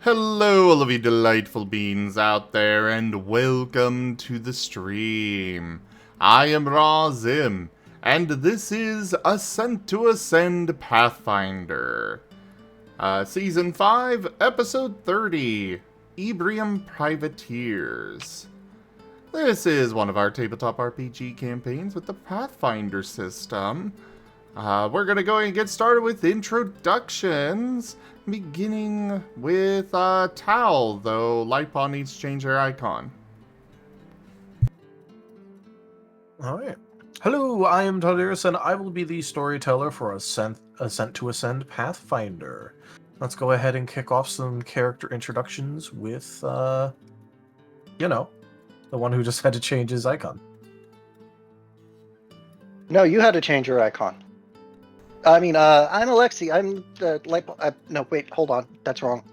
Hello, all of you delightful beings out there, and welcome to the stream. I am Razim, and this is Ascent to Ascend Pathfinder. Season 5, Episode 30, Ebrium Privateers. This is one of our tabletop RPG campaigns with the Pathfinder system. We're gonna go and get started with introductions, beginning with Tal, though Lightpaw needs to change her icon. Alright. Hello, I am Tiberian, and I will be the storyteller for Ascent to Ascend Pathfinder. Let's go ahead and kick off some character introductions with, the one who just had to change his icon. No, you had to change your icon. I'm Alexi. I'm the Lightpaw. No, wait, hold on. That's wrong.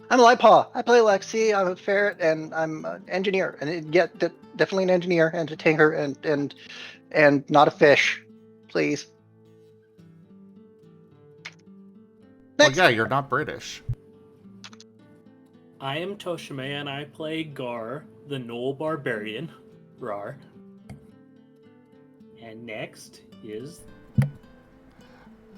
I'm Lightpaw. I play Alexi. I'm a ferret, and I'm an engineer. And definitely an engineer, and a tinker, and not a fish. Please. Well, yeah, you're not British. I am Tochemay, and I play Gar, the Gnoll Barbarian. Rar. And next is...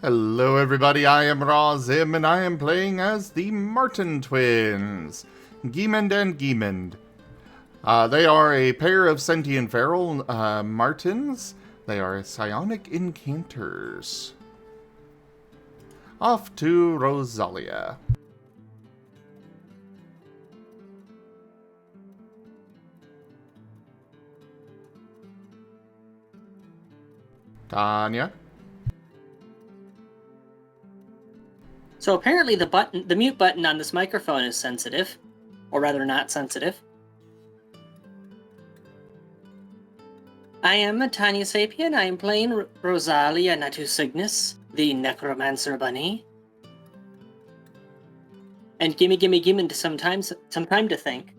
Hello, everybody, I am Razim, and I am playing as the Marten twins, Giemond and Giemond. They are a pair of sentient feral Martens. They are psionic incanters. Off to Rosalia. Tanya. So apparently the mute button on this microphone is sensitive, or rather not sensitive. I am a Tanya Sapien. I am playing Rosalia Natusignus, the Necromancer Bunny. And gimme some time to think.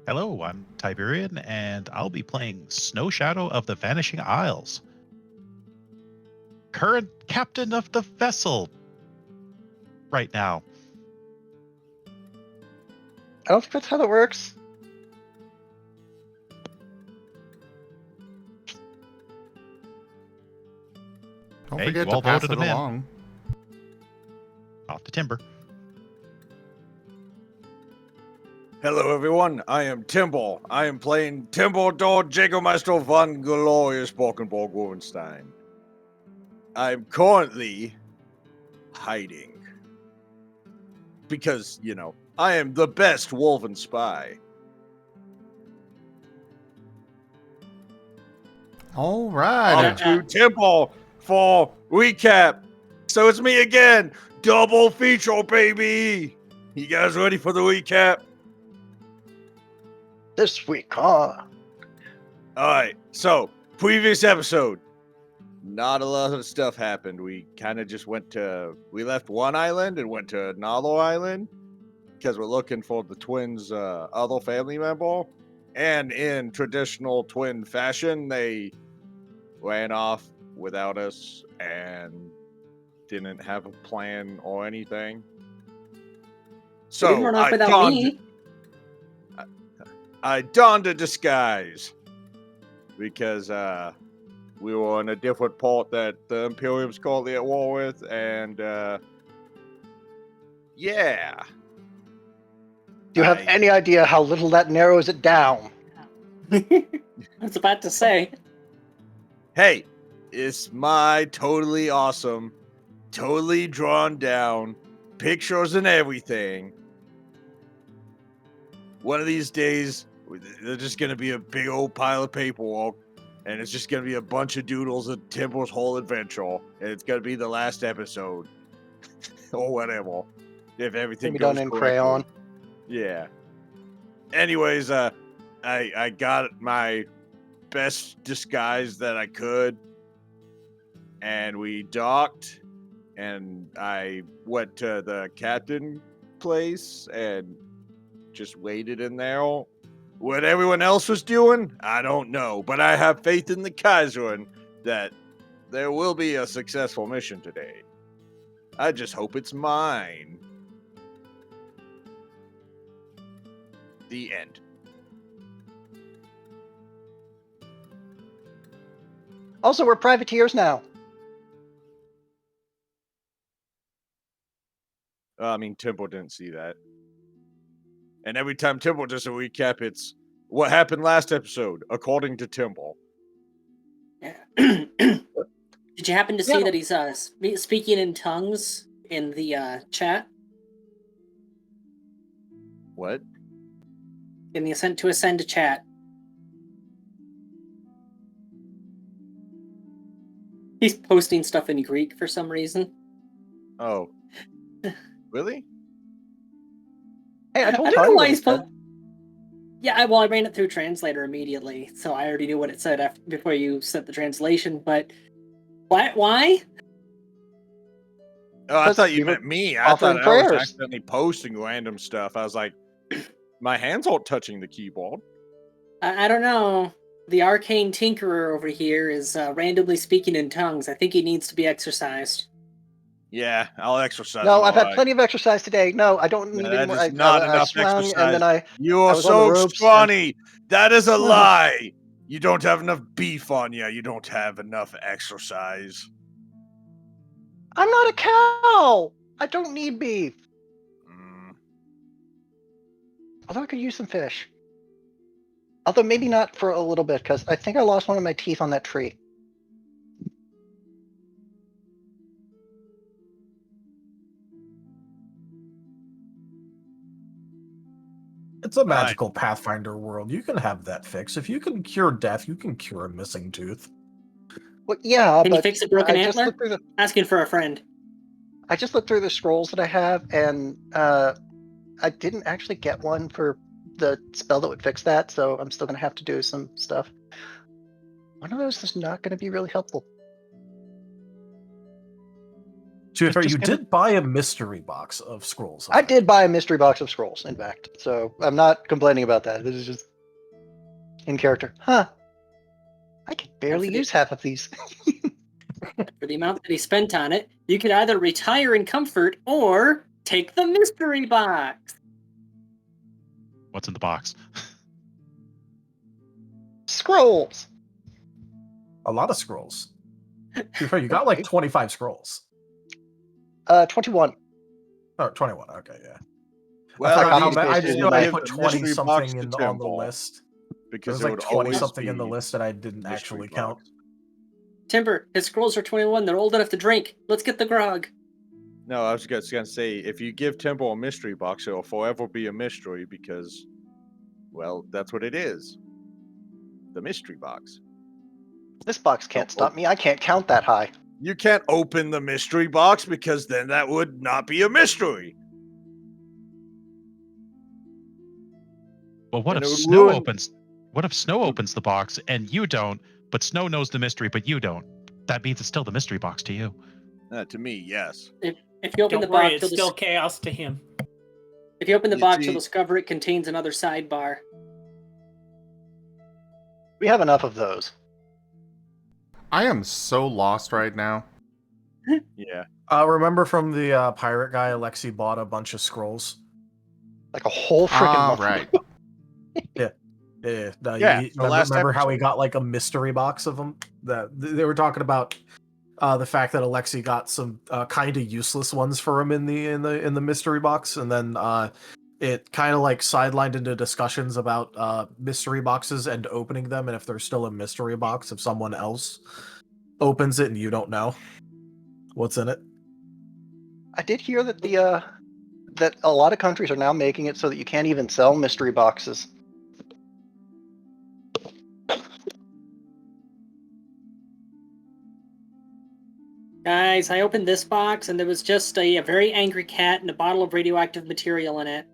Hello, I'm Tiberian, and I'll be playing Snow Shadow of the Vanishing Isles. Current captain of the vessel right now. I don't think that's how that works. Don't Hey, forget you to all pass voted it him in. along. Off the timber. Hello, everyone. I am Timble. I am playing Timbledore Jägermeister von Glorious Borkenborg Wolfenstein. I'm currently hiding. Because, I am the best Wolven spy. All right. Up to Timble for recap. So it's me again. Double feature, baby. You guys ready for the recap? This week, huh? Alright, so, previous episode. Not a lot of stuff happened. We kind of just we left one island and went to another island because we're looking for the twins' other family member. And in traditional twin fashion, they ran off without us and didn't have a plan or anything. You didn't run off without me. I donned a disguise because we were in a different port that the Imperium's currently at war with, and yeah. Do you have any idea how little that narrows it down? I was about to say. Hey, it's my totally awesome, totally drawn down pictures and everything. One of these days, there's just going to be a big old pile of paperwork, and it's just going to be a bunch of doodles of Timble's whole adventure, and it's going to be the last episode. Or whatever. If everything Maybe goes done in correctly. crayon. Yeah. Anyways, I got my best disguise that I could, and we docked, and I went to the captain place and just waited in there. What everyone else was doing, I don't know, but I have faith in the Kaiserin that there will be a successful mission today. I just hope it's mine. The end. Also, we're privateers now. I mean, Temple didn't see that. And every time Temple does a recap, it's what happened last episode, according to Temple. Did you happen to see Yeah. that he's speaking in tongues in the chat? What? In the Ascent to Ascend chat. He's posting stuff in Greek for some reason. Oh. Really? Hey, I told I don't know Tanya why what he's he said. Yeah, I ran it through translator immediately, so I already knew what it said before you sent the translation. But why? Oh, I 'Cause thought you we were meant me. I offering thought I was prayers. accidentally posting random stuff. I was like, my hands aren't touching the keyboard. I don't know. The arcane tinkerer over here is randomly speaking in tongues. I think he needs to be exercised. Yeah, I'll exercise. No, him, I've had alright. plenty of exercise today. No, I don't need No, any that more. is not I enough swung, exercise. and then I You're was on the so ropes, and- scrawny. That is a lie. You don't have enough beef on you. You don't have enough exercise. I'm not a cow. I don't need beef. Mm. Although I could use some fish. Although maybe not for a little bit, because I think I lost one of my teeth on that tree. It's a magical Pathfinder world. You can have that fixed. If you can cure death, you can cure a missing tooth. Well, yeah, Can you but fix a broken I just antler? looked through the Asking for a friend. I just looked through the scrolls that I have, and I didn't actually get one for the spell that would fix that, so I'm still gonna have to do some stuff. One of those is not gonna be really helpful. To be fair, Just you get a- did buy a mystery box of scrolls. I did buy a mystery box of scrolls, in fact, so I'm not complaining about that. This is just in character. Huh. I can barely That's it. use half of these. For the amount that he spent on it, you could either retire in comfort or take the mystery box. What's in the box? Scrolls! A lot of scrolls. To be fair, you got like 25 scrolls. 21. Oh, 21. Okay, yeah. Well, I forgot how these many. I days just you know I might put give the 20 mystery something box to on the Temple, list. There because was there like would 20 always something in the be list that I didn't mystery actually box. count. Timber, his scrolls are 21. They're old enough to drink. Let's get the grog. No, I was just gonna say, if you give Temple a mystery box, it'll forever be a mystery because, well, that's what it is. The mystery box. This box can't Oh, stop me. I can't count that high. You can't open the mystery box because then that would not be a mystery. Well, what And if it would Snow ruin- opens? What if Snow opens the box and you don't, but Snow knows the mystery, but you don't? That means it's still the mystery box to you. To me, yes. If you open Don't the worry, box, it's you'll still chaos to him. if you open the You box, see- you'll discover it contains another sidebar. We have enough of those. I am so lost right now. Yeah. Remember from the pirate guy, Alexi bought a bunch of scrolls. Like a whole freaking Ah, month. right. Yeah. No, Yeah, you- the last remember how he episode. got like a mystery box of them? That they were talking about the fact that Alexi got some kind of useless ones for him in the mystery box, and then it kind of like sidelined into discussions about mystery boxes and opening them, and if there's still a mystery box, if someone else opens it and you don't know what's in it. I did hear that that a lot of countries are now making it so that you can't even sell mystery boxes. Guys, I opened this box and there was just a very angry cat and a bottle of radioactive material in it.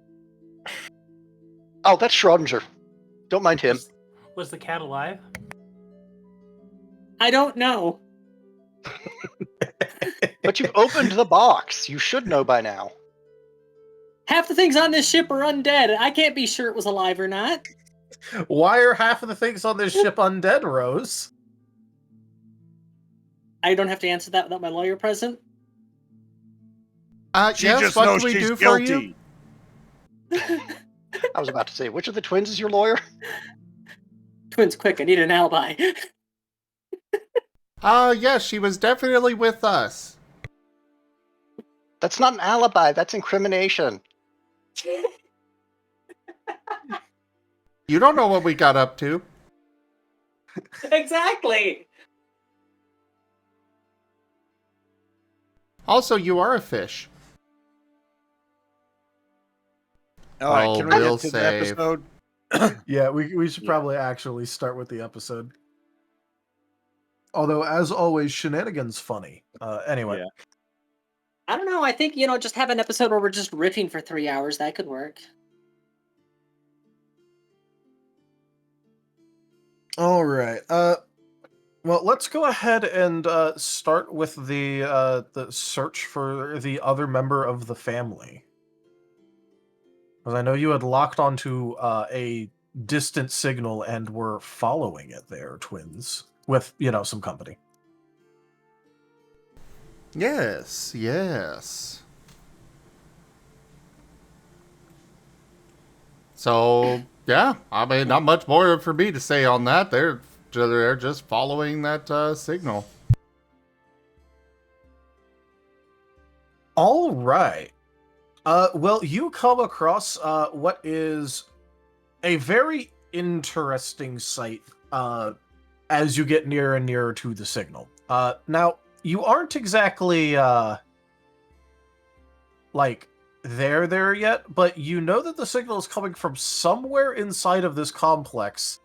Oh, that's Schrodinger. Don't mind him. Was the cat alive? I don't know. But you've opened the box. You should know by now. Half the things on this ship are undead. I can't be sure it was alive or not. Why are half of the things on this ship undead, Rose? I don't have to answer that without my lawyer present. She yes, just what knows can we she's do for you? guilty. I was about to say, which of the twins is your lawyer? Twins, quick! I need an alibi. Yes, she was definitely with us. That's not an alibi. That's incrimination. You don't know what we got up to. Exactly. Also, you are a fish. All right, Oh, can we we'll get to the save. episode? Yeah, we should probably actually start with the episode. Although, as always, shenanigans funny. Anyway. Yeah. I don't know. I think, just have an episode where we're just riffing for 3 hours. That could work. All right. Well, let's go ahead and start with the search for the other member of the family. Because I know you had locked onto a distant signal and were following it there, twins, with, some company. Yes, yes. So, yeah, I mean, not much more for me to say on that. They're just following that signal. All right. Well, you come across what is a very interesting sight as you get nearer and nearer to the signal. Now, you aren't exactly like there yet, but you know that the signal is coming from somewhere inside of this complex,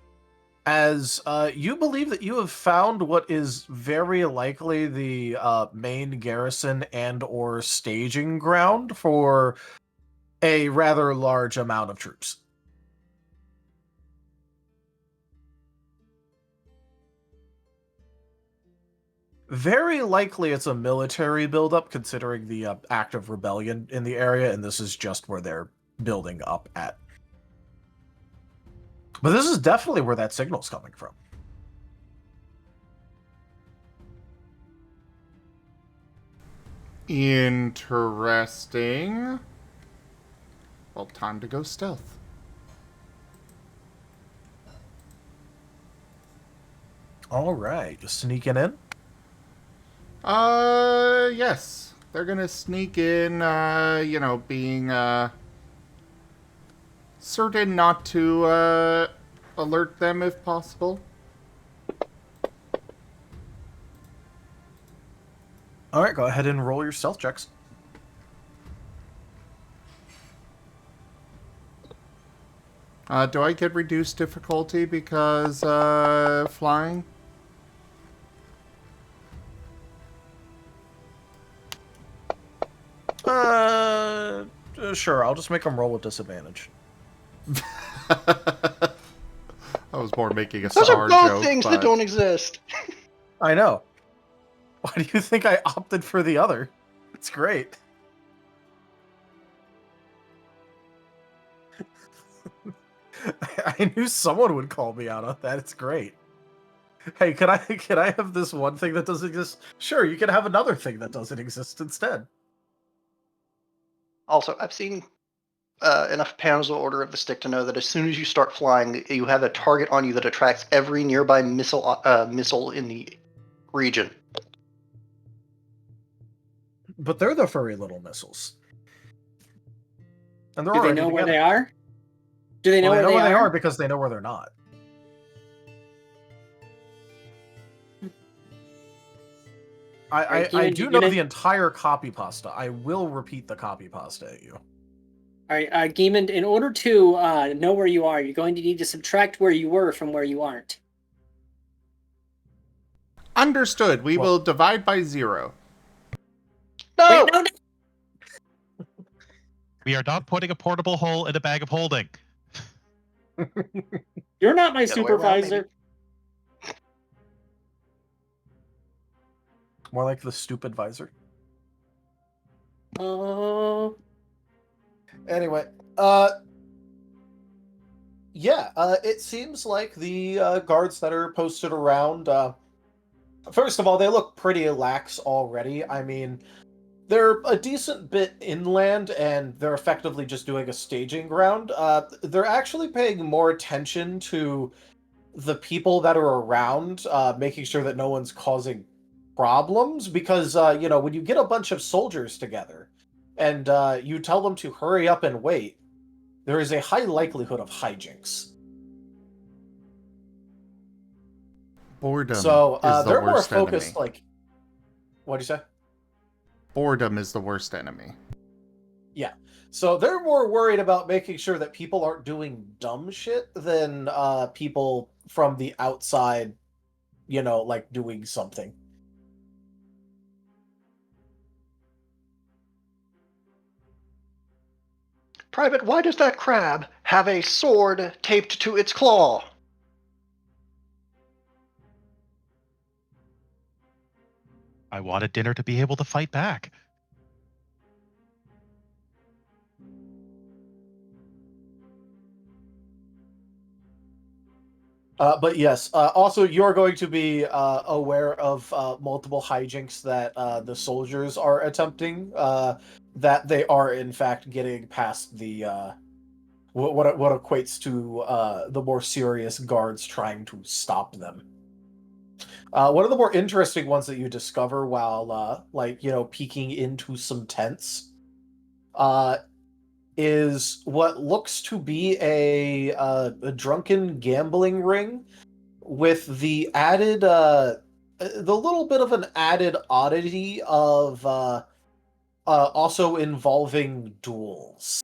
as you believe that you have found what is very likely the main garrison and/or staging ground for a rather large amount of troops. Very likely it's a military buildup, considering the active rebellion in the area, and this is just where they're building up at. But this is definitely where that signal's coming from. Interesting. Well, time to go stealth. All right, just sneaking in. Yes. They're gonna sneak in, being, certain not to, alert them if possible. All right, go ahead and roll your stealth checks. Do I get reduced difficulty because, flying? Sure, I'll just make them roll with disadvantage. I was more making a Those star are both joke, things but... that don't exist. I know. Why do you think I opted for the other? It's great. I knew someone would call me out on that. It's great. Hey, can I have this one thing that doesn't exist? Sure, you can have another thing that doesn't exist instead. Also, I've seen enough panels of Order of the Stick to know that as soon as you start flying, you have a target on you that attracts every nearby missile in the region. But they're the furry little missiles. And they're Do they already know where together. they are? Do they know Well, where they are? because they know where they're not. I do know the entire copy pasta. I will repeat the copy pasta at you. All right, Geemond, in order to know where you are, you're going to need to subtract where you were from where you aren't. Understood. We will divide by 0. No! Wait, no. We are not putting a portable hole in a bag of holding. You're not my The other way around, supervisor. More like the stupid visor. Oh. Anyway, it seems like the guards that are posted around First of all, they look pretty lax already. I mean, they're a decent bit inland, and they're effectively just doing a staging ground. They're actually paying more attention to the people that are around, making sure that no one's causing problems. Because when you get a bunch of soldiers together, and you tell them to hurry up and wait, there is a high likelihood of hijinks. Boredom So is the they're more worst focused. enemy. Like, what do you say? Boredom is the worst enemy. Yeah. So they're more worried about making sure that people aren't doing dumb shit than people from the outside, like doing something. Private, why does that crab have a sword taped to its claw? I wanted dinner to be able to fight back. But yes, also you're going to be aware of multiple hijinks that the soldiers are attempting. That they are in fact getting past the what equates to the more serious guards trying to stop them. One of the more interesting ones that you discover while peeking into some tents is what looks to be a drunken gambling ring with the added the little bit of an added oddity of also involving duels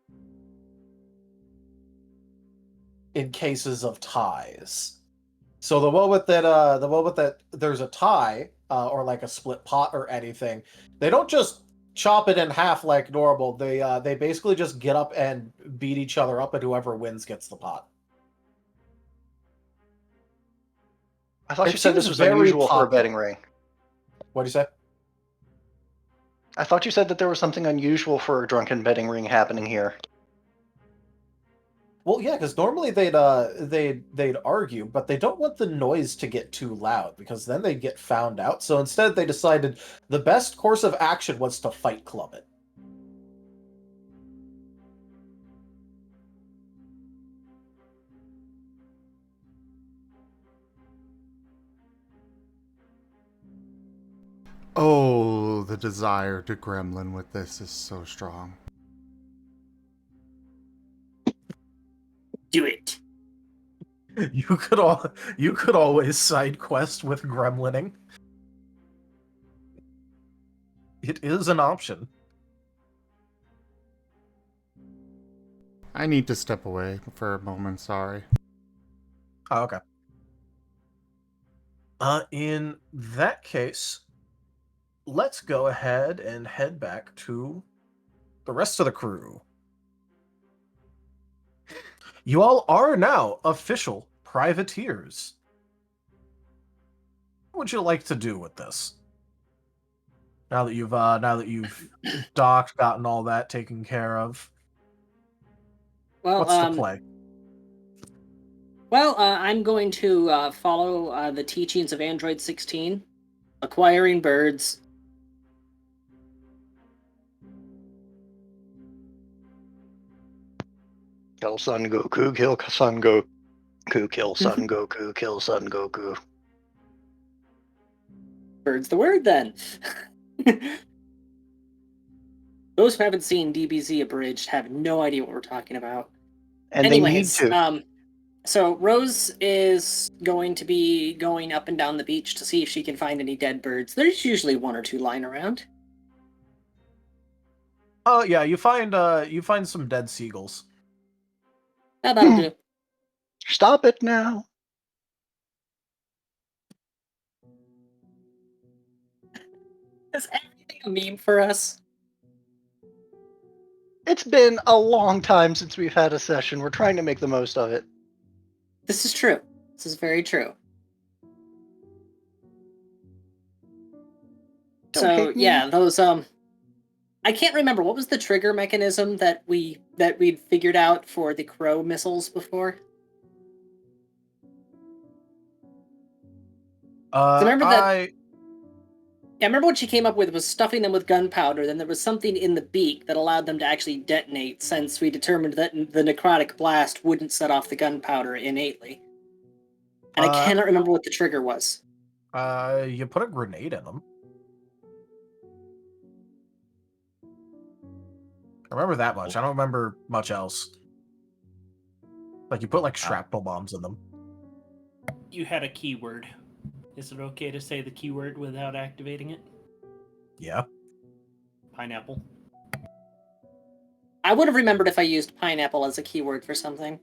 in cases of ties. So the moment that there's a tie or like a split pot or anything, they don't just chop it in half like normal. They basically just get up and beat each other up, and whoever wins gets the pot. I thought It you said this seems was very unusual for a popular. betting ring. What do you say? I thought you said that there was something unusual for a drunken betting ring happening here. Well, yeah, because normally they'd argue, but they don't want the noise to get too loud because then they get found out. So instead, they decided the best course of action was to Fight Club it. Oh, the desire to gremlin with this is so strong. Do it. You could always side quest with gremlining. It is an option. I need to step away for a moment, sorry. Oh, okay. In that case, let's go ahead and head back to the rest of the crew. You all are now official privateers. What would you like to do with this? Now that you've docked, gotten all that taken care of. Well, What's the play? Well, I'm going to follow the teachings of Android 16, acquiring birds. Kill Son Goku, kill Son Goku, kill Son Goku, kill Son Goku. Bird's the word, then. Those who haven't seen DBZ Abridged have no idea what we're talking about. And Anyways, they need to. So Rose is going to be going up and down the beach to see if she can find any dead birds. There's usually one or two lying around. Oh yeah, you find some dead seagulls. That'll do. Stop it now. Is everything a meme for us? It's been a long time since we've had a session. We're trying to make the most of it. This is true. This is very true. Don't So hate me. yeah, those I can't remember what was the trigger mechanism that we'd figured out for the crow missiles before. Remember that I remember what she came up with was stuffing them with gunpowder. Then there was something in the beak that allowed them to actually detonate, since we determined that the necrotic blast wouldn't set off the gunpowder innately. And I cannot remember what the trigger was. You put a grenade in them. I remember that much. I don't remember much else. Like, you put, like, shrapnel bombs in them. You had a keyword. Is it okay to say the keyword without activating it? Yeah. Pineapple. I would have remembered if I used pineapple as a keyword for something.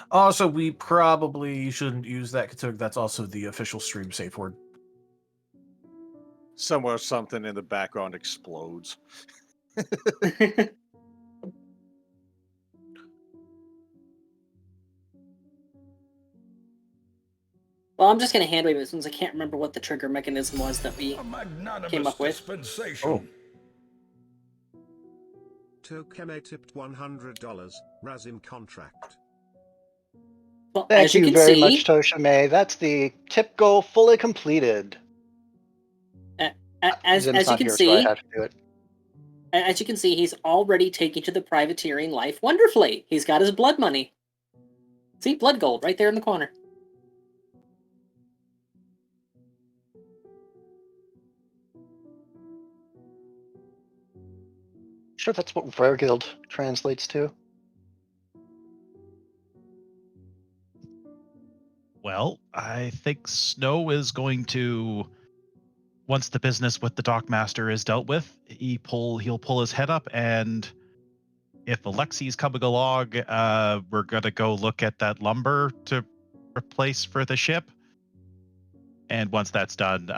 Also, we probably shouldn't use that, considering that's also the official stream safe word. Somewhere something in the background explodes. Well, I'm just going to hand wave it since I can't remember what the trigger mechanism was that we came up with. Oh. Tochemay tipped $100. Razim contract. Well, Thank as you you can very see, much, Tochemay. That's the tip goal fully completed. as Zim's you not can here, so I see, have to do it. as you can see, he's already taking to the privateering life wonderfully. He's got his blood money. See, blood gold right there in the corner. Sure, that's what Rare Guild translates to. Well, I think Snow is going to, once the business with the dockmaster is dealt with, he'll pull his head up, and if Alexi's coming along, we're gonna go look at that lumber to replace for the ship. And once that's done,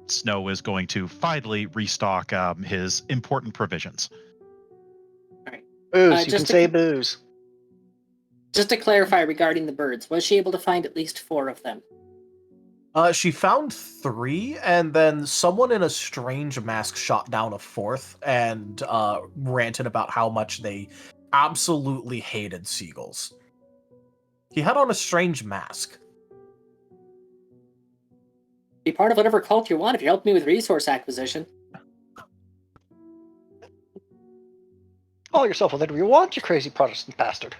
Snow is going to finally restock his important provisions. Booze, you just can to- say booze. Just to clarify regarding the birds, was she able to find at least 4 of them? She found 3, and then someone in a strange mask shot down a 4th and ranted about how much they absolutely hated seagulls. He had on a strange mask. Be part of whatever cult you want if you help me with resource acquisition. Call yourself whatever you want, you crazy Protestant bastard.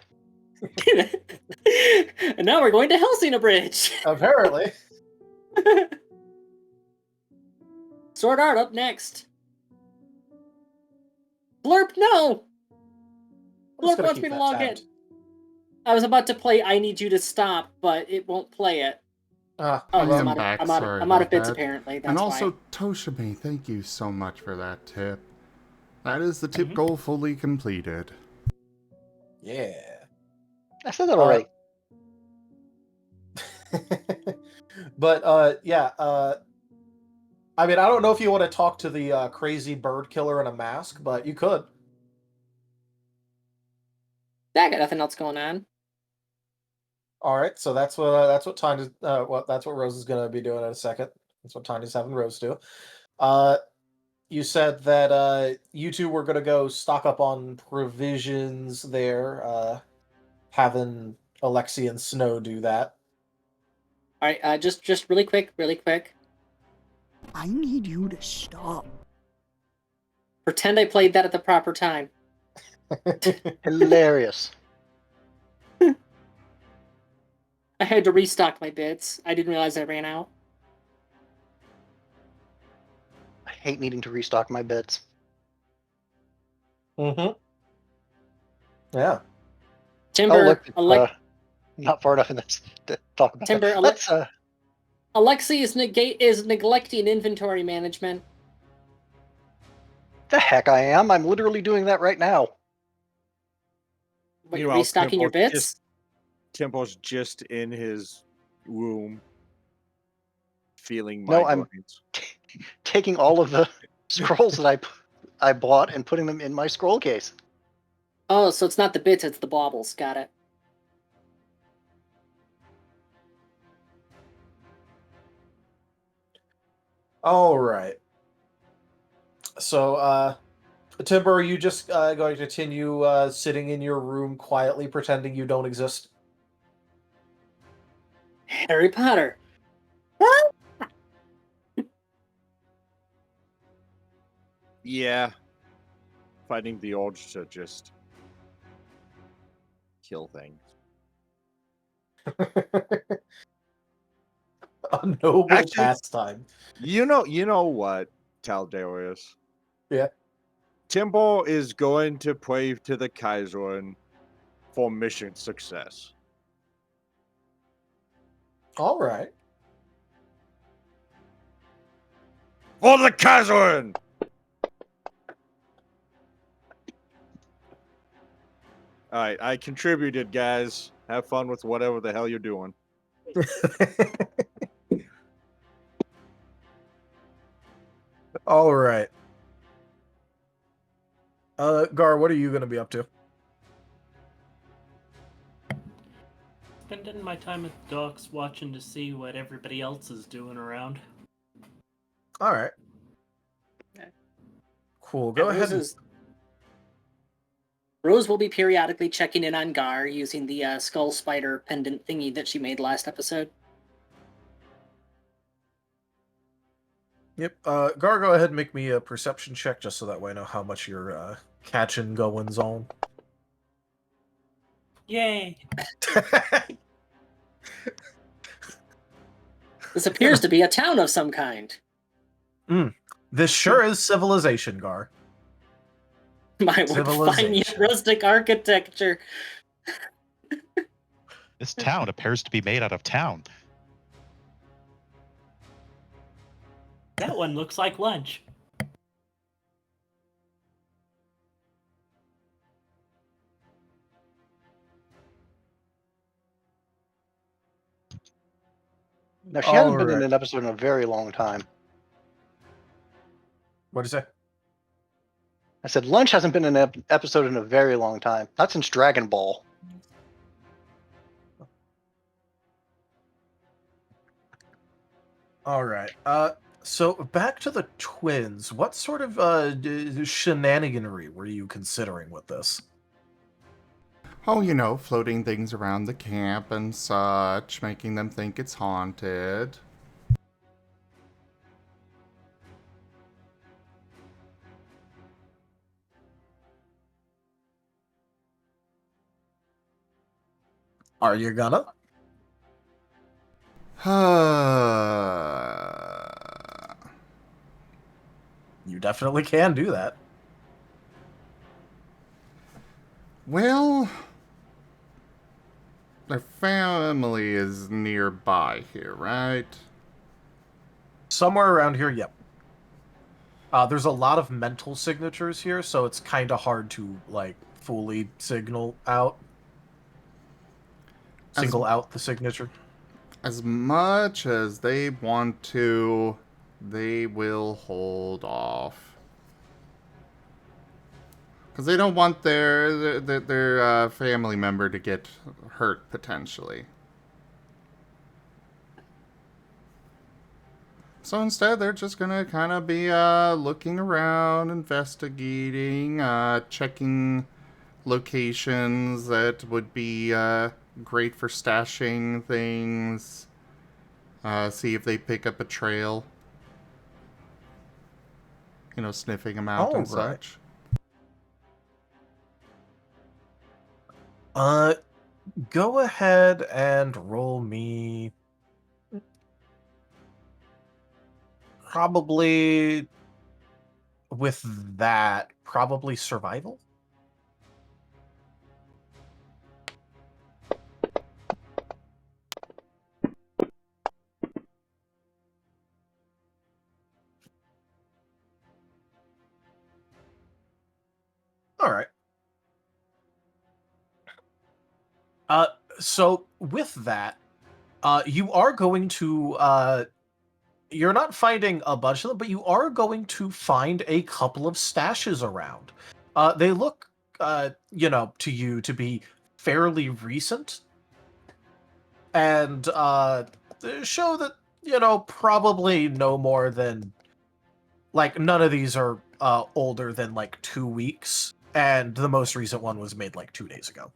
And now we're going to Helsina Bridge. Apparently. Sword Art up next. Blurp, no! Blurp wants me to log in. I was about to play I Need You to Stop, but it won't play it. I I'm am out back. of, Sorry I'm out of about bits, that. apparently. That's And also, why. Tochemay, thank you so much for that tip. That is the tip goal fully completed. Yeah. I said that already. But, yeah, I mean, I don't know if you want to talk to the crazy bird killer in a mask, but you could. Yeah, I got nothing else going on. All right, so that's what Tiny that's what Rose is gonna be doing in a second. That's what Tiny's having Rose do. You said that you two were gonna go stock up on provisions there, having Alexi and Snow do that. All right, just really quick. I need you to stop. Pretend I played that at the proper time. Hilarious. I had to restock my bits. I didn't realize I ran out. I hate needing to restock my bits. Mm-hmm. Yeah. Timber, Oh, look, not far enough in this to talk about Timber, that. Let's, Alexi is neglecting inventory management. the heck I am. I'm literally doing that right now. What, you're Meanwhile, restocking your bits? Tempo's just in his room, feeling No, my I'm brains. taking all of the scrolls that I bought and putting them in my scroll case. Oh, so it's not the bits, it's the baubles. Got it. All right. So, Timber, are you just going to continue sitting in your room quietly, pretending you don't exist? Harry Potter. Yeah. Fighting the urge to just kill things. A noble Actually- pastime. You know what, Taldarius? Yeah. Timbo is going to pray to the Kaiserin for mission success. All right. For the Kaiserin! Alright, I contributed, guys. Have fun with whatever the hell you're doing. All right. Gar, what are you going to be up to? Spending my time at the docks watching to see what everybody else is doing around. All right. Okay. Cool. Go ahead. Rose will be periodically checking in on Gar using the skull spider pendant thingy that she made last episode. Yep. Gar, go ahead and make me a perception check just so that way I know how much you're catching goings on. Yay! This appears to be a town of some kind. This sure is civilization, Gar. My word, fine yet rustic architecture. This town appears to be made out of town. That one looks like lunch. Now, she hasn't been in Alright. an episode in a very long time. What'd you say? I said lunch hasn't been in an episode in a very long time. Not since Dragon Ball. All right. So back to the twins. What sort of shenaniganery were you considering with this? Oh, you know, floating things around the camp and such, making them think it's haunted. Are you gonna? You definitely can do that. Well, their family is nearby here, right? Somewhere around here, yep. There's a lot of mental signatures here, so it's kind of hard to, like, fully single out the signature. As much as they want to, they will hold off. Because they don't want their family member to get hurt, potentially. So instead, they're just going to kind of be looking around, investigating, checking locations that would be great for stashing things. See if they pick up a trail. You know, sniffing them out and such. Go ahead and roll me... Probably... With that, probably survival? All right. So with that, you are going to, you're not finding a bunch of them, but you are going to find a couple of stashes around. They look, you know, to you to be fairly recent, and show that, you know, probably no more than, like, none of these are older than like 2 weeks, and the most recent one was made like 2 days ago.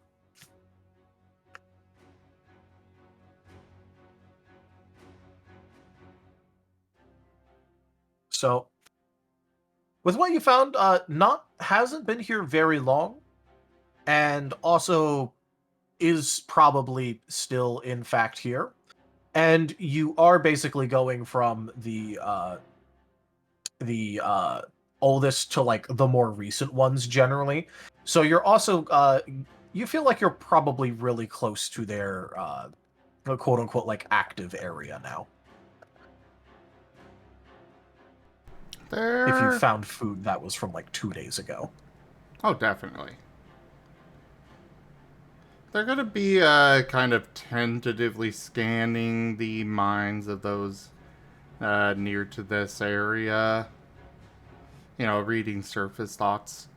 So, with what you found, hasn't been here very long, and also is probably still in fact here. And you are basically going from the oldest to like the more recent ones generally. So you're also you feel like you're probably really close to their quote unquote like active area now. If you There. found food that was from like 2 days ago. Oh, definitely. They're gonna be kind of tentatively scanning the minds of those near to this area. You know, reading surface thoughts.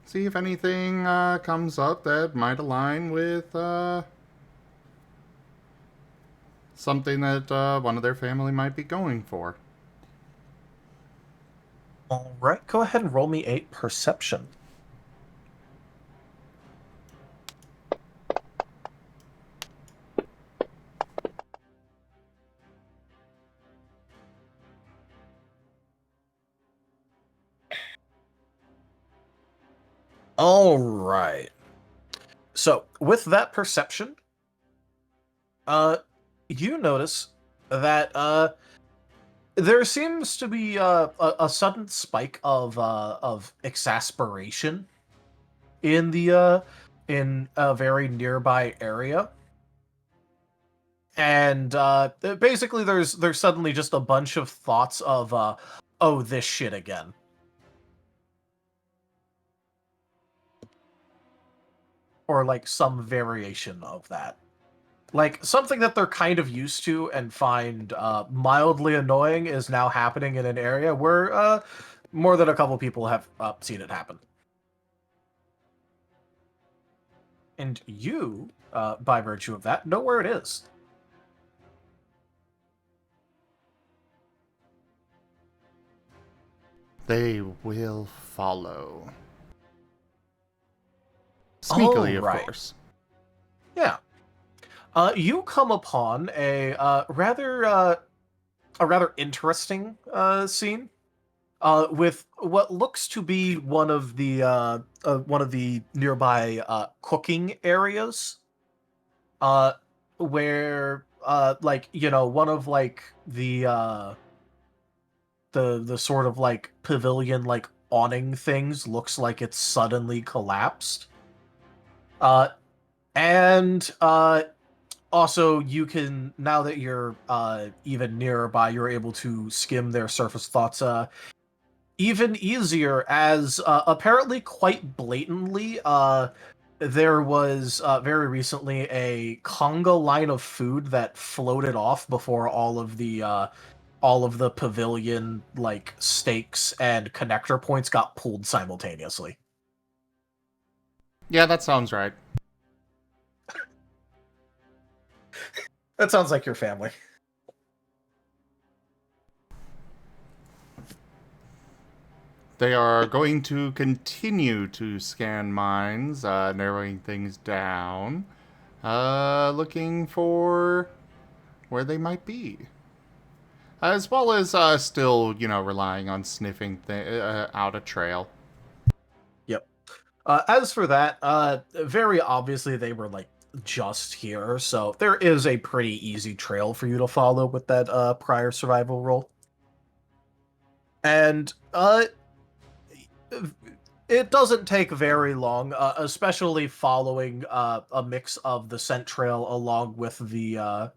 See if anything comes up that might align with something that one of their family might be going for. All right, go ahead and roll me a perception. All right. So, with that perception, you notice that there seems to be a sudden spike of exasperation in the in a very nearby area, and basically there's suddenly just a bunch of thoughts of oh, this shit again. Or like some variation of that. Like something that they're kind of used to and find mildly annoying is now happening in an area where more than a couple people have seen it happen. And you, by virtue of that, know where it is. They will follow. Sneakily, of course. Yeah. You come upon a rather interesting scene with what looks to be one of the nearby cooking areas, where like one of like the sort of like pavilion like awning things looks like it's suddenly collapsed. And also, you can, now that you're even nearby, you're able to skim their surface thoughts even easier, as apparently quite blatantly, there was very recently a conga line of food that floated off before all of the pavilion like stakes and connector points got pulled simultaneously. Yeah, that sounds right. That sounds like your family. They are going to continue to scan minds, narrowing things down, looking for where they might be. As well as still, relying on sniffing out a trail. Yep. As for that, very obviously they were like just here, so there is a pretty easy trail for you to follow with that prior survival roll. And it doesn't take very long, especially following a mix of the scent trail along with the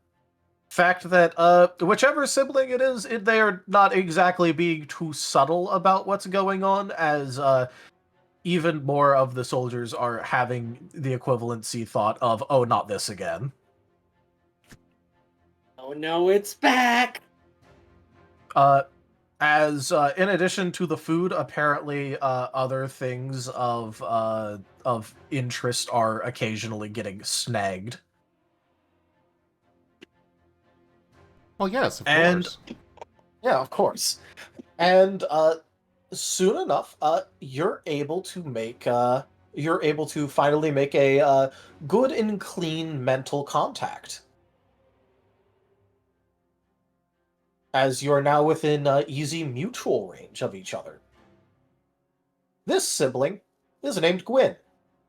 fact that whichever sibling it is, they are not exactly being too subtle about what's going on, as even more of the soldiers are having the equivalency thought of, oh, not this again. Oh no, it's back! As in addition to the food, apparently other things of interest are occasionally getting snagged. Well, yes, of course. Yeah, of course. And soon enough, you're able to finally make a good and clean mental contact. as you're now within easy mutual range of each other. This sibling is named Gwyn.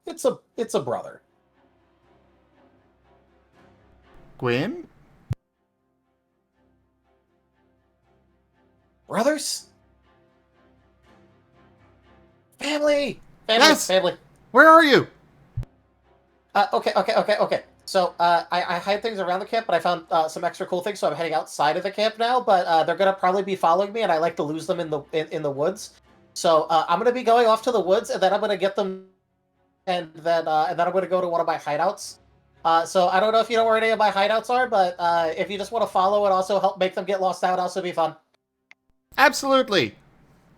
It's a brother. Gwyn? Brothers? Family! Yes! Family. Where are you? Okay. So, I hide things around the camp, but I found some extra cool things, so I'm heading outside of the camp now, but they're gonna probably be following me, and I like to lose them in the woods. So, I'm gonna be going off to the woods, and then I'm gonna get them, and then I'm gonna go to one of my hideouts. So I don't know if you know where any of my hideouts are, but if you just want to follow and also help make them get lost out, also be fun. Absolutely.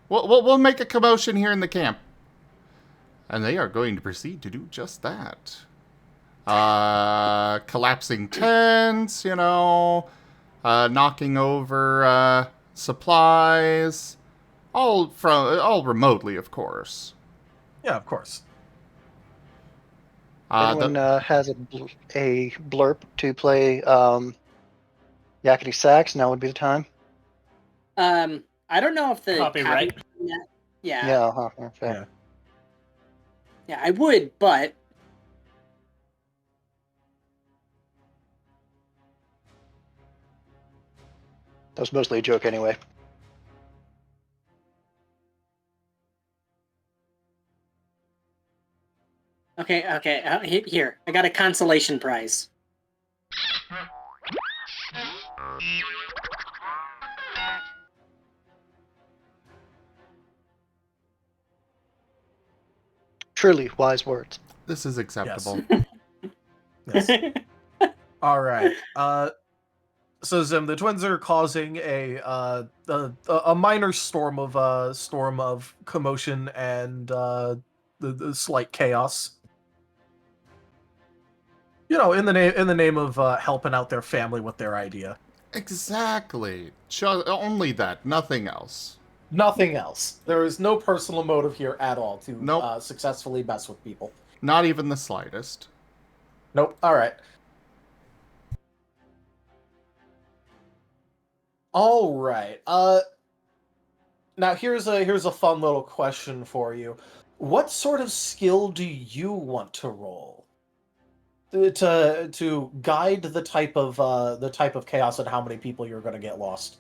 We'll make a commotion here in the camp. And they are going to proceed to do just that. Collapsing tents, knocking over supplies, all remotely, of course. Yeah, of course. Anyone has a blurb to play yakety sax, now would be the time. I don't know if the Copyright. Yeah. Yeah, okay. Yeah, I would, but That was mostly a joke anyway. okay. Here, I got a consolation prize. Truly wise words. This is acceptable. Yes. All right. So Zim, the twins are causing a minor storm of commotion and the slight chaos. In the name of helping out their family with their idea. Exactly. Only that, nothing else. Nothing else. There is no personal motive here at all to Nope. Successfully mess with people. Not even the slightest. Nope. All right. All right. Now here's a fun little question for you. What sort of skill do you want to roll to guide the type of chaos and how many people you're going to get lost?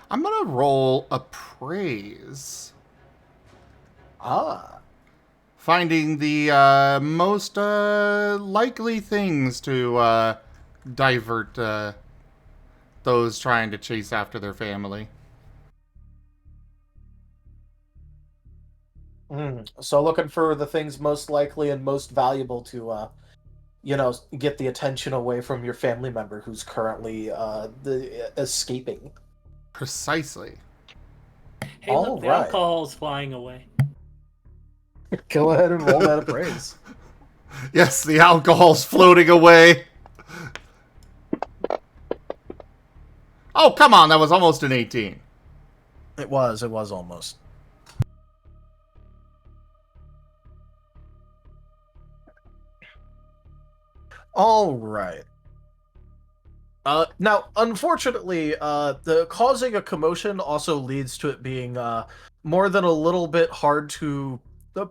I'm gonna roll appraise. Finding the most likely things to divert those trying to chase after their family. So looking for the things most likely and most valuable to get the attention away from your family member who's currently escaping. Precisely. Hey, look, the alcohol's flying away. Go ahead and roll that appraise. Yes, the alcohol's floating away. Oh, come on, that was almost an 18. It was almost. All right. Now, unfortunately, the causing a commotion also leads to it being more than a little bit hard to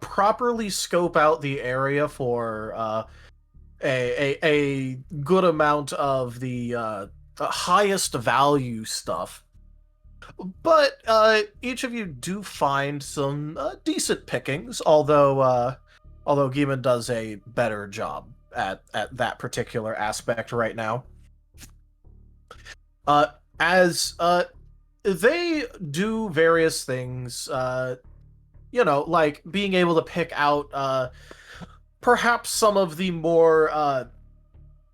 properly scope out the area for a good amount of the highest value stuff. But each of you do find some decent pickings, although Geeman does a better job at that particular aspect right now. As they do various things, like being able to pick out perhaps some of the more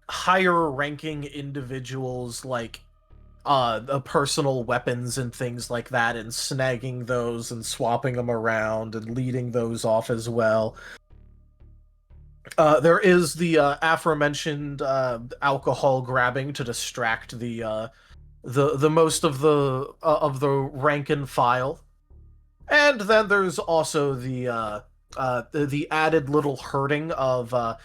higher ranking individuals, like the personal weapons and things like that, and snagging those and swapping them around and leading those off as well. There is the aforementioned alcohol grabbing to distract the most of the rank and file, and then there's also the added little herding of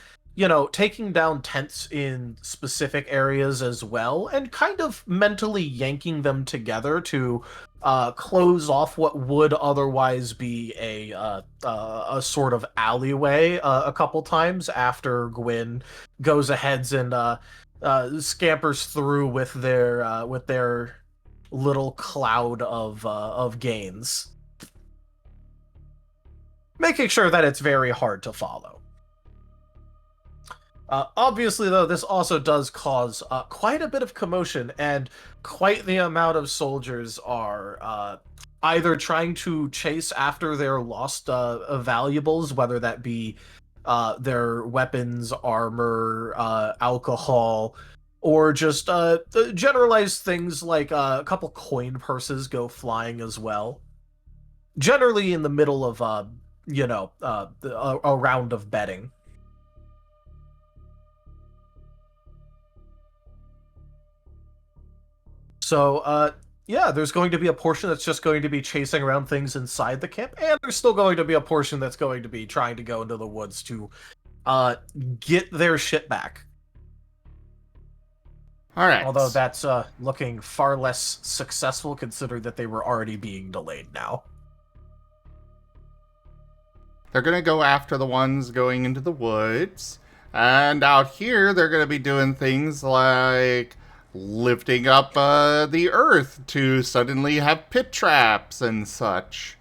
taking down tents in specific areas as well, and kind of mentally yanking them together to close off what would otherwise be a sort of alleyway a couple times after Gwyn goes ahead and scampers through with their little cloud of gains, making sure that it's very hard to follow. Obviously, though, this also does cause quite a bit of commotion, and quite the amount of soldiers are either trying to chase after their lost valuables, whether that be their weapons, armor, alcohol, or just generalized things like a couple coin purses go flying as well. Generally in the middle of, a round of betting. So, yeah, there's going to be a portion that's just going to be chasing around things inside the camp, and there's still going to be a portion that's going to be trying to go into the woods to get their shit back. All right. Although that's looking far less successful considering that they were already being delayed now. They're going to go after the ones going into the woods. And out here, they're going to be doing things like lifting up the earth to suddenly have pit traps and such.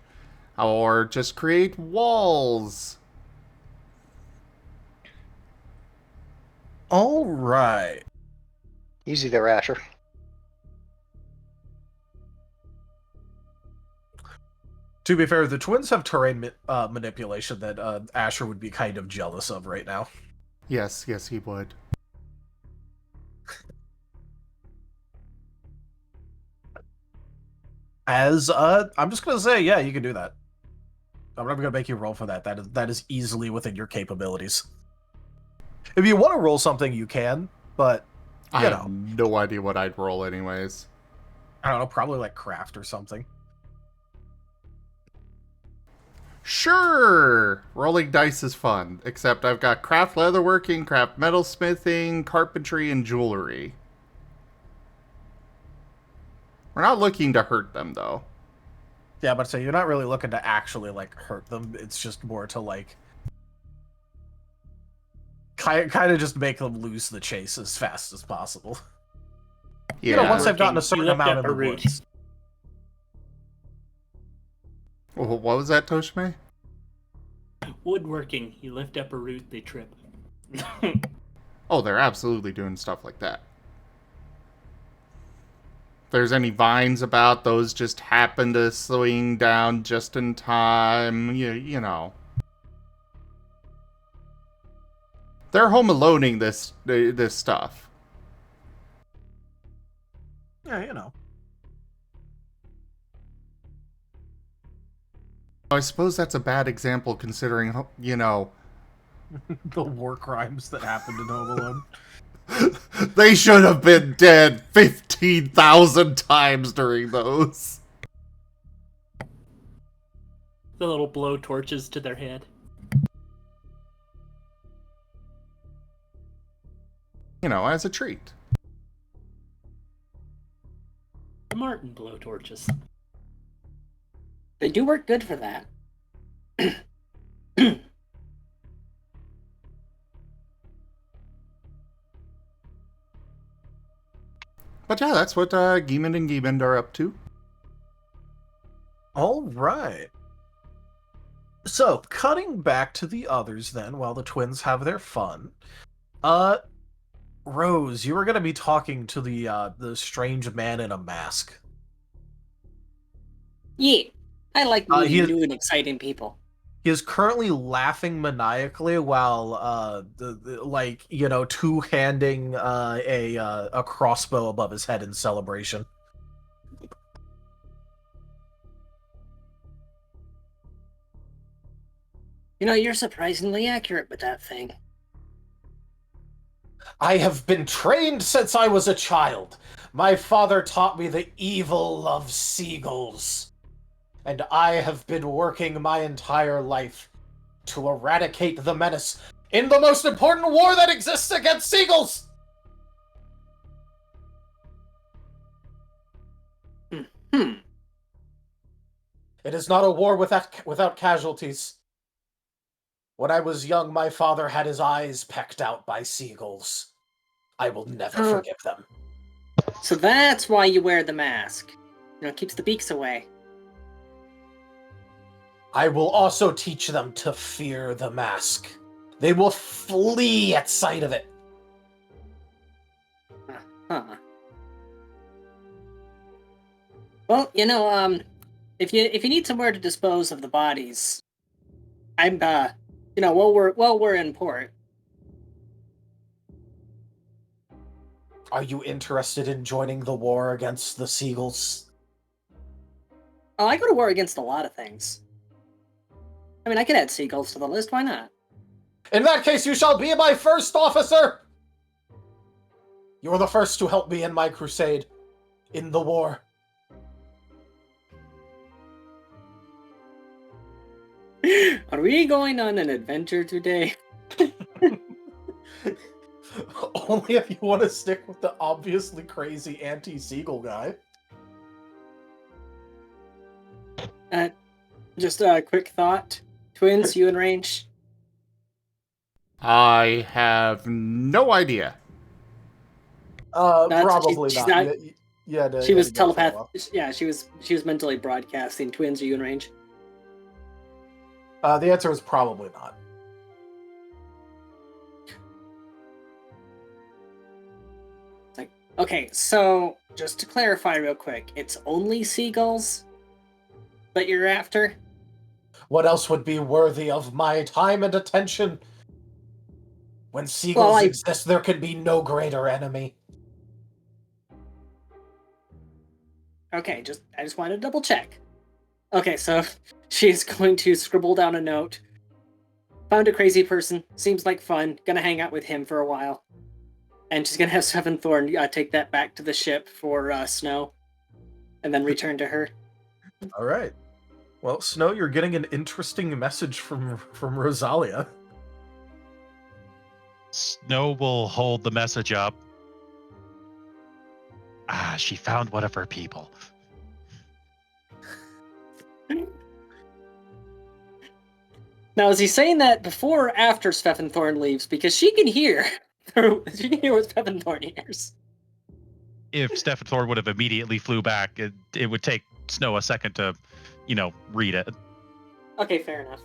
Or just create walls. All right. Easy there, Asher. To be fair, the twins have terrain manipulation that Asher would be kind of jealous of right now. Yes, he would. I'm just gonna say, yeah, you can do that. I'm not gonna make you roll for that. That is easily within your capabilities. If you want to roll something, you can, but I have no idea what I'd roll anyways. I don't know, probably like craft or something. Sure! Rolling dice is fun, except I've got craft leatherworking, craft metalsmithing, carpentry, and jewelry. We're not looking to hurt them, though. Yeah, but so you're not really looking to actually, like, hurt them. It's just more to, like, kind of just make them lose the chase as fast as possible. Yeah. Once they've gotten a certain amount in the woods. What was that, Tochemay? Woodworking. You lift up a root, they trip. Oh, they're absolutely doing stuff like that. If there's any vines about, those just happen to swing down just in time. You know. They're home aloneing this stuff. Yeah, you know. I suppose that's a bad example considering, the war crimes that happened in Home Alone. They should have been dead 15,000 times during those. The little blow torches to their head. As a treat. The Marten blow torches. They do work good for that. But yeah, that's what Geemund and Geemund are up to. All right. So, cutting back to the others then, while the twins have their fun. Rose, you were going to be talking to the strange man in a mask. Yeah, I like meeting new and exciting people. He is currently laughing maniacally while, two-handing a crossbow above his head in celebration. You're surprisingly accurate with that thing. I have been trained since I was a child. My father taught me the evil of seagulls. And I have been working my entire life to eradicate the menace in the most important war that exists against seagulls! Hmm. It is not a war without casualties. When I was young, my father had his eyes pecked out by seagulls. I will never forgive them. So that's why you wear the mask. You know, it keeps the beaks away. I will also teach them to fear the mask. They will flee at sight of it. Huh. Well, you know, if you need somewhere to dispose of the bodies, I'm you know, while we're in port. Are you interested in joining the war against the seagulls? Oh, I go to war against a lot of things. I mean, I could add seagulls to the list. Why not? In that case, you shall be my first officer! You are the first to help me in my crusade. In the war. Are we going on an adventure today? Only if you want to stick with the obviously crazy anti-seagull guy. Just a quick thought. Twins, you in range? I have no idea. Probably she's not. not- Yeah, She was telepath. Yeah, she was mentally broadcasting. Twins, are you in range? The answer is probably not. Okay, so just to clarify real quick, it's only seagulls that you're after? What else would be worthy of my time and attention? When seagulls exist, there can be no greater enemy. Okay, I just wanted to double check. Okay, so she's going to scribble down a note. Found a crazy person, seems like fun, gonna hang out with him for a while. And she's gonna have Seven Thorn take that back to the ship for Snow, and then return to her. All right. Well, Snow, you're getting an interesting message from Rosalia. Snow will hold the message up. She found one of her people. Now, is he saying that before or after Svefenthorn leaves? Because she can hear. She can hear what Svefenthorn hears. If Stephenthor would have immediately flew back, it would take Snow a second to, read it. Okay, fair enough.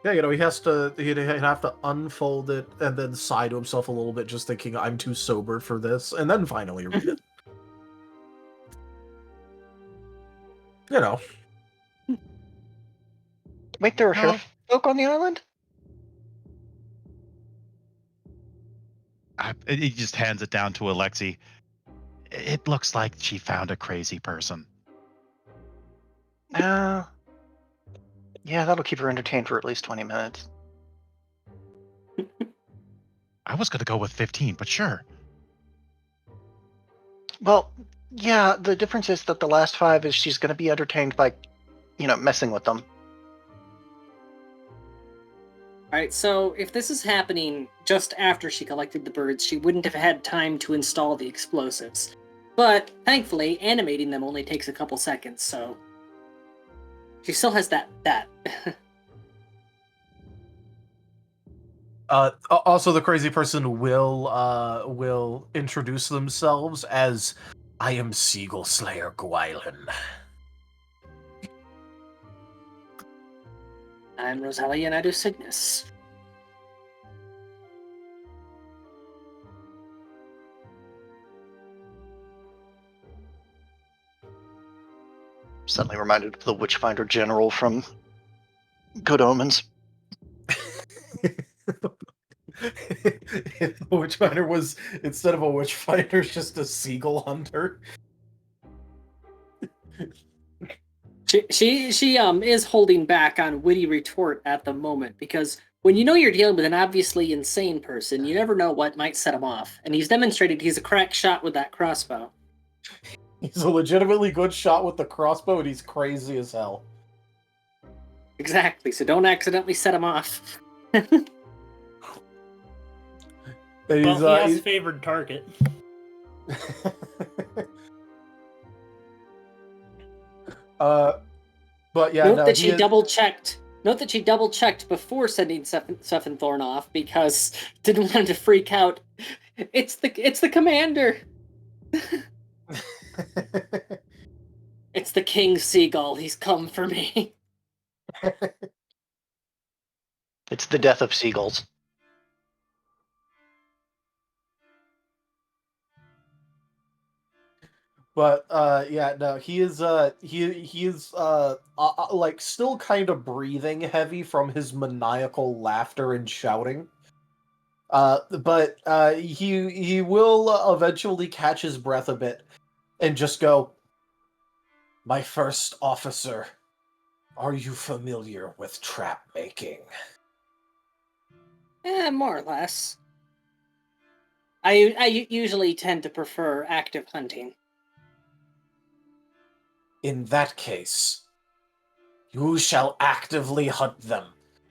Yeah, he'd have to unfold it and then sigh to himself a little bit, just thinking, I'm too sober for this, and then finally read it. Wait, there are hair folk on the island? He just hands it down to Alexi. It looks like she found a crazy person. Yeah, that'll keep her entertained for at least 20 minutes. I was going to go with 15, but sure. Well, yeah, the difference is that the last 5 is she's going to be entertained by, messing with them. Alright, so if this is happening just after she collected the birds, she wouldn't have had time to install the explosives. But, thankfully, animating them only takes a couple seconds, so... She still has that. Also, the crazy person will introduce themselves as, I am Seagull Slayer Gwylin. I'm Rosalia and I do Cygnus. Suddenly reminded of the Witchfinder General from Good Omens. The Witchfinder was, instead of a Witchfinder, just a seagull hunter. She is holding back on witty retort at the moment because when you know you're dealing with an obviously insane person, you never know what might set him off. And he's demonstrated he's a crack shot with that crossbow. He's a legitimately good shot with the crossbow, and he's crazy as hell. Exactly, so don't accidentally set him off. And Well, he's, he has he's- favored target. But yeah, Note no, that he she is... double checked. Note that she double checked before sending Thorn off because didn't want him to freak out. It's the commander. It's the King Seagull. He's come for me. It's the death of seagulls. But yeah, no, he is he is like still kind of breathing heavy from his maniacal laughter and shouting. But he will eventually catch his breath a bit and just go, "My first officer, are you familiar with trap making?" More or less. I usually tend to prefer active hunting. In that case, you shall actively hunt them.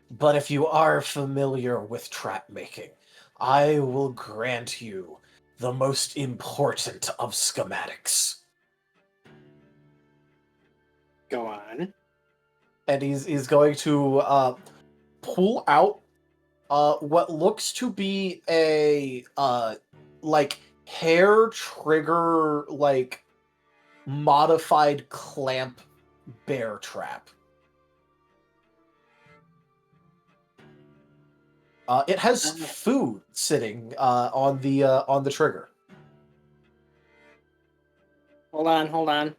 But if you are familiar with trap making, I will grant you the most important of schematics. Go on. And he's going to pull out what looks to be a like hair trigger like modified clamp bear trap. It has food sitting on the trigger. Hold on.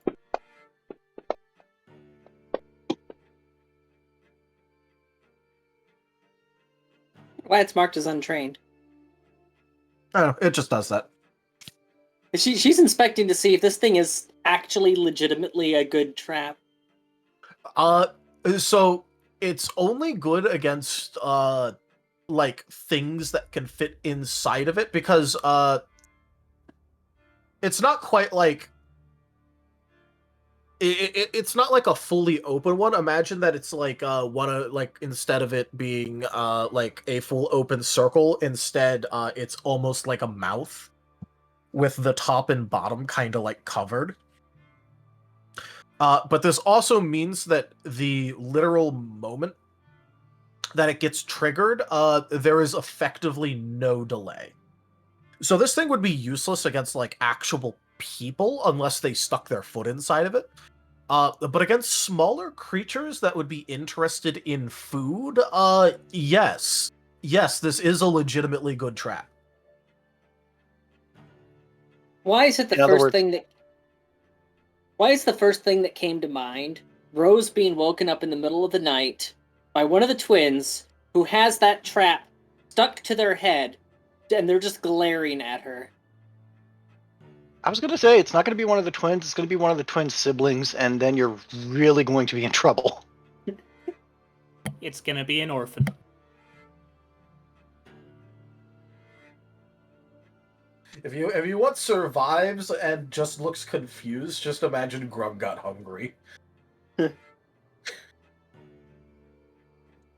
Why it's marked as untrained. Oh, it just does that. She's inspecting to see if this thing is actually legitimately a good trap. So it's only good against like things that can fit inside of it because it's not quite like it's not like a fully open one. Imagine that it's like one of like instead of it being like a full open circle, instead it's almost like a mouth with the top and bottom kind of like covered. But this also means that the literal moment that it gets triggered, there is effectively no delay. So this thing would be useless against like actual people unless they stuck their foot inside of it. But against smaller creatures that would be interested in food, yes. Yes, this is a legitimately good trap. Why is it the In other first words- thing that? Why is the first thing that came to mind Rose being woken up in the middle of the night by one of the twins who has that trap stuck to their head, and they're just glaring at her? I was going to say, it's not going to be one of the twins. It's going to be one of the twin siblings, and then you're really going to be in trouble. It's gonna be an orphan. If you want survives and just looks confused, just imagine Grub got hungry.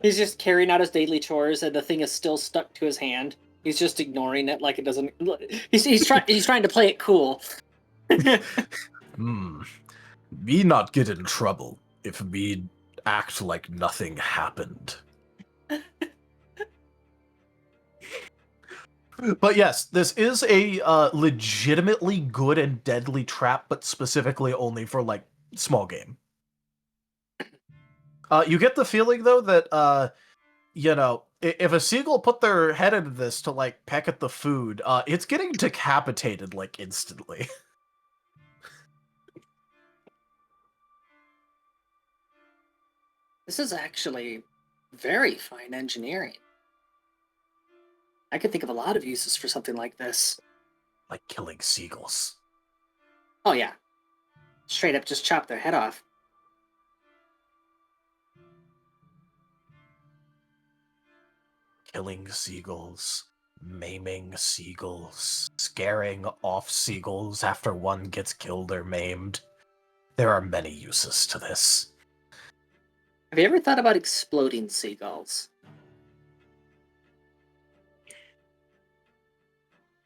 He's just carrying out his daily chores, and the thing is still stuck to his hand. He's just ignoring it like it doesn't. He's trying to play it cool. Me not get in trouble if me act like nothing happened. But yes, this is a legitimately good and deadly trap, but specifically only for like small game. You get the feeling though that you know, if a seagull put their head into this to like peck at the food, it's getting decapitated like instantly. This is actually very fine engineering. I could think of a lot of uses for something like this. Like killing seagulls. Oh yeah. Straight up just chop their head off. killing seagulls, maiming seagulls, scaring off seagulls after one gets killed or maimed. There are many uses to this. Have you ever thought about exploding seagulls?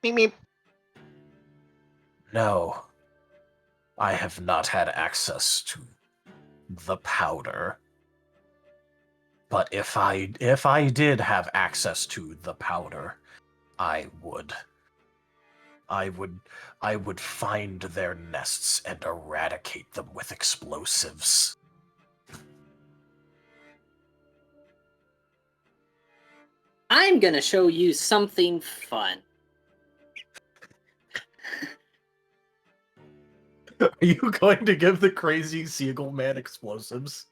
Meep meep. No, I have not had access to the powder. But if I did have access to the powder, I would find their nests and eradicate them with explosives. I'm gonna show you something fun. Are you going to give the crazy seagull man explosives?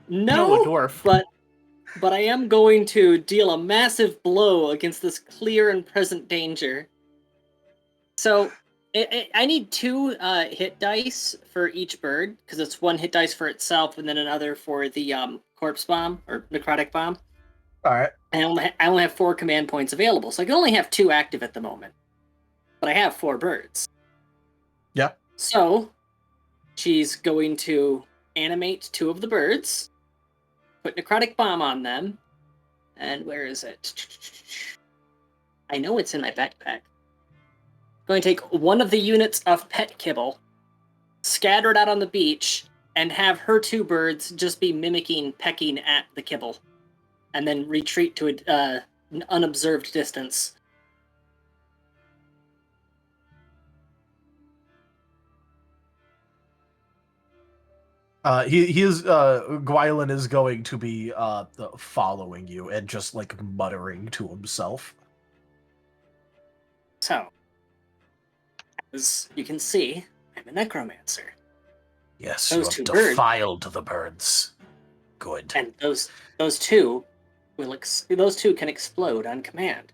No, a No, dwarf. but I am going to deal a massive blow against this clear and present danger. So I need 2 hit dice for each bird, because it's 1 hit dice for itself and then another for the corpse bomb or necrotic bomb. Alright. And I only have 4 command points available, so I can only have 2 active at the moment. But I have 4 birds. Yeah. So she's going to animate 2 of the birds, put necrotic bomb on them, and where is it? I know it's in my backpack. Going to take 1 of the units of pet kibble, scatter it out on the beach, and have her 2 birds just be mimicking pecking at the kibble, and then retreat to an unobserved distance. Gwylin is going to be following you and just like muttering to himself. So, as you can see, I'm a necromancer. Yes, Those you 2 have birds. defiled the birds. Good. And those 2 those 2 can explode on command.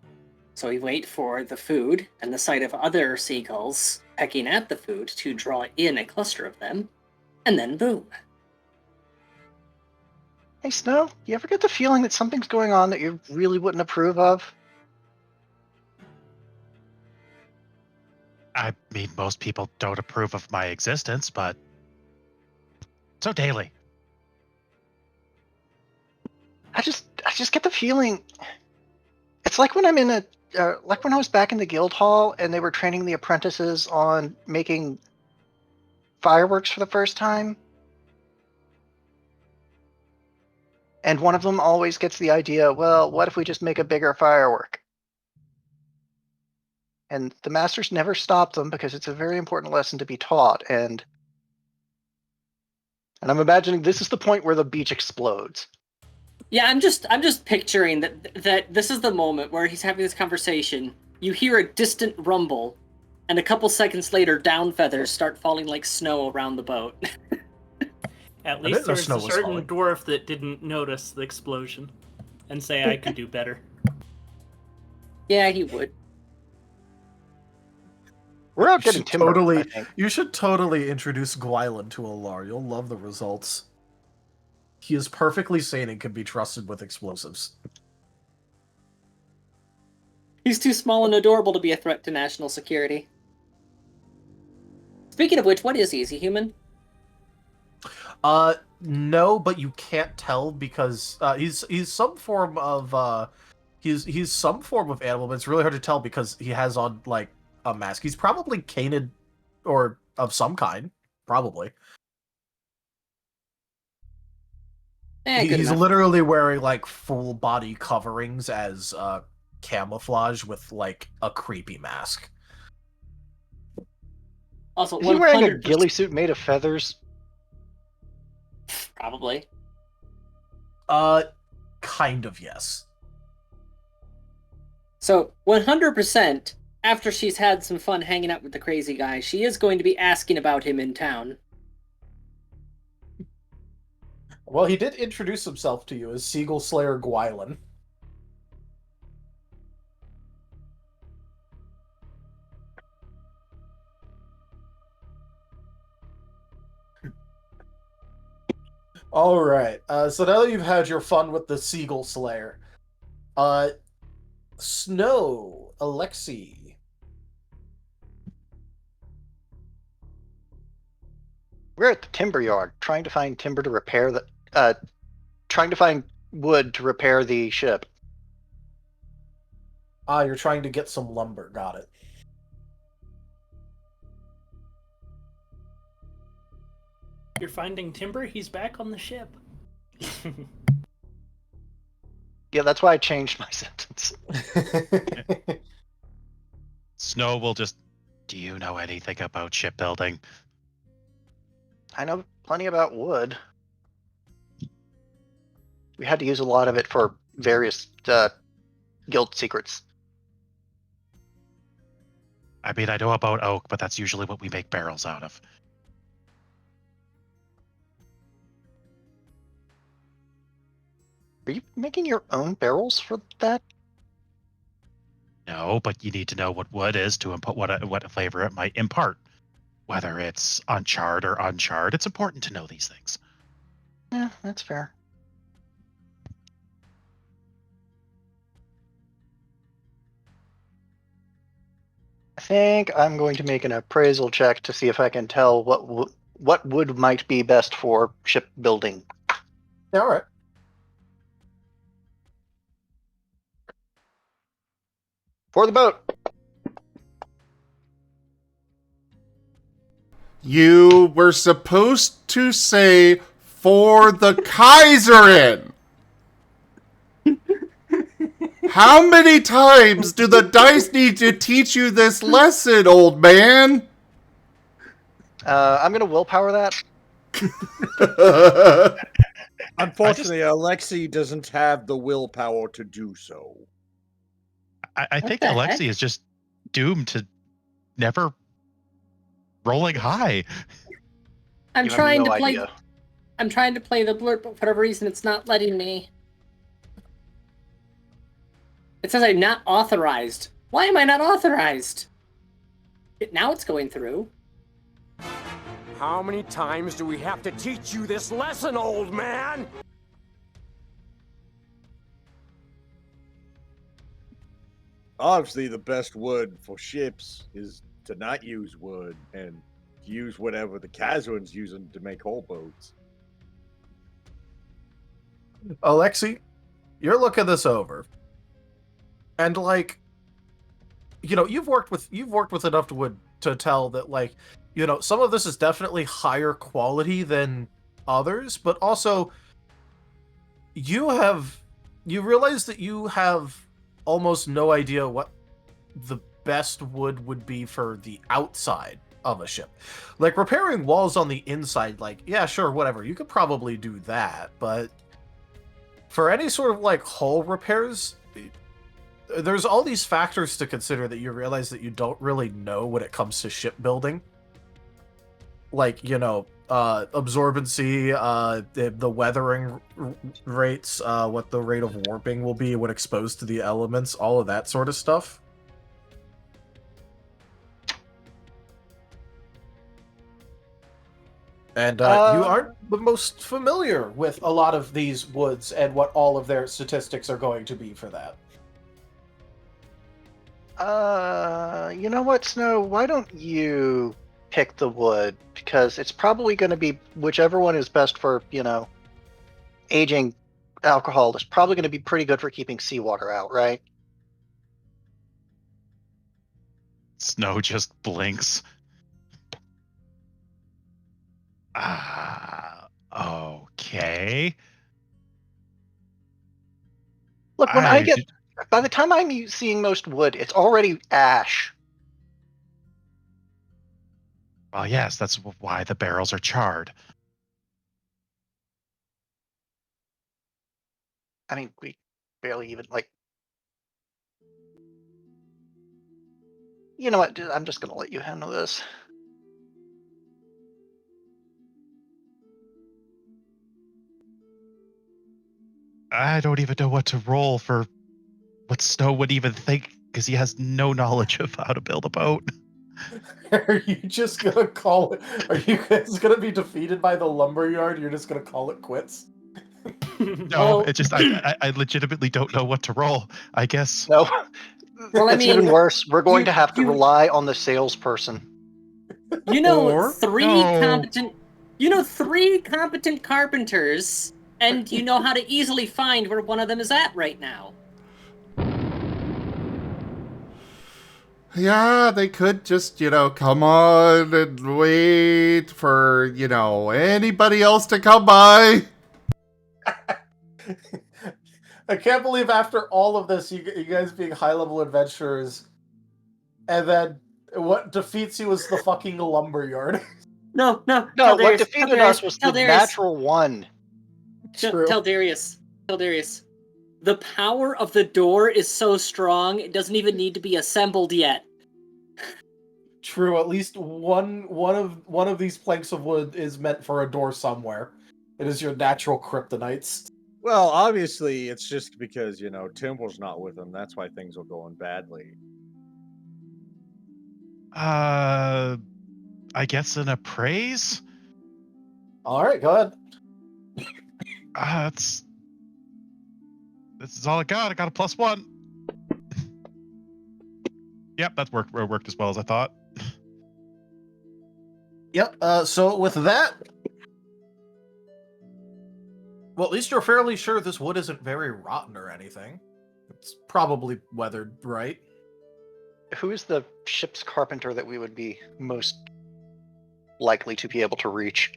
So we wait for the food and the sight of other seagulls pecking at the food to draw in a cluster of them, and then boom. Hey, Snow, you ever get the feeling that something's going on that you really wouldn't approve of? I mean, most people don't approve of my existence, but so daily. I just get the feeling. It's like when I'm in like when I was back in the guild hall and they were training the apprentices on making fireworks for the first time. And one of them always gets the idea, well, what if we just make a bigger firework? And the masters never stop them because it's a very important lesson to be taught. And I'm imagining this is the point where the beach explodes. Yeah, I'm just picturing that this is the moment where he's having this conversation. You hear a distant rumble, and a couple seconds later, down feathers start falling like snow around the boat. At didn't least know there's snow a was certain falling. dwarf that didn't notice the explosion and say I could do better. Yeah, he would. We're out getting timber, I think. You should totally introduce Gwylin to Alar. You'll love the results. He is perfectly sane and can be trusted with explosives. He's too small and adorable to be a threat to national security. Speaking of which, what is he? Is he human? No, but you can't tell because he's some form of he's some form of animal, but it's really hard to tell because he has on like a mask. He's probably canid or of some kind, probably. Good He's enough. literally wearing like full body coverings as camouflage with like a creepy mask. Also, Is he wearing a 100% ghillie suit made of feathers? Probably. Kind of, yes. So, 100%, after she's had some fun hanging out with the crazy guy, she is going to be asking about him in town. Well, he did introduce himself to you as Seagull Slayer Gwylin. All right. So now that you've had your fun with the Seagull Slayer, Snow, Alexi. We're at the timber yard trying to find timber to repair trying to find wood to repair the ship. You're trying to get some lumber. Got it. You're finding timber? He's back on the ship. Yeah, that's why I changed my sentence. Snow will just. Do you know anything about shipbuilding? I know plenty about wood. We had to use a lot of it for various guild secrets. I mean, I know about oak, but that's usually what we make barrels out of. Are you making your own barrels for that? No, but you need to know what wood is to input what flavor it might impart. Whether it's uncharred or uncharred, it's important to know these things. Yeah, that's fair. I think I'm going to make an appraisal check to see if I can tell what wood might be best for shipbuilding. Yeah, all right. For the boat. You were supposed to say for the Kaiserin. How many times do the dice need to teach you this lesson, old man? I'm going to willpower that. Unfortunately, Alexi doesn't have the willpower to do so. I think the Alexi heck? is just doomed to never rolling high. I'm You have trying no to play. idea. I'm trying to play the blurb, but for whatever reason, it's not letting me. It says I'm not authorized. Why am I not authorized? Now it's going through. How many times do we have to teach you this lesson, old man? Obviously, the best wood for ships is to not use wood and use whatever the Kazrin's using to make whole boats. Alexi, you're looking this over. And like, you know, you've worked with enough wood to tell that, like, you know, some of this is definitely higher quality than others, but also you realize that you have almost no idea what the best wood would be for the outside of a ship. Like repairing walls on the inside, like, yeah, sure, whatever. You could probably do that, but for any sort of like hull repairs, there's all these factors to consider that you realize that you don't really know when it comes to shipbuilding. Like, you know, absorbency, the weathering rates, what the rate of warping will be when exposed to the elements, all of that sort of stuff. And you aren't the most familiar with a lot of these woods and what all of their statistics are going to be for that. You know what, Snow? Why don't you pick the wood? Because it's probably going to be whichever one is best for, you know, aging alcohol is probably going to be pretty good for keeping seawater out, right? Snow just blinks. Okay. Look, when by the time I'm seeing most wood, it's already ash. Well, yes, that's why the barrels are charred. I mean, we barely even, like... You know what, dude, I'm just going to let you handle this. I don't even know what to roll for what Snow would even think, because he has no knowledge of how to build a boat. Are you just gonna call it? Are you guys gonna be defeated by the lumberyard? You're just gonna call it quits? No, it just I legitimately don't know what to roll. I guess. No. Well, I It's even mean, worse. We're going to have to you- rely on the salesperson. You know, Or- No. three competent carpenters, and you know how to easily find where one of them is at right now. Yeah, they could just, come on and wait for, anybody else to come by. I can't believe after all of this, you guys being high-level adventurers, and then what defeats you is the fucking lumberyard. No, No, what defeated us was the natural one. True. Tell Darius. The power of the door is so strong, it doesn't even need to be assembled yet. True. At least one of these planks of wood is meant for a door somewhere. It is your natural kryptonites. Well, obviously, it's just because, Timble's not with him. That's why things are going badly. I guess an appraise? All right, go ahead. This is all I got. I got a +1. Yep, that worked as well as I thought. Yep. So with that, well, at least you're fairly sure this wood isn't very rotten or anything. It's probably weathered, right? Who is the ship's carpenter that we would be most likely to be able to reach?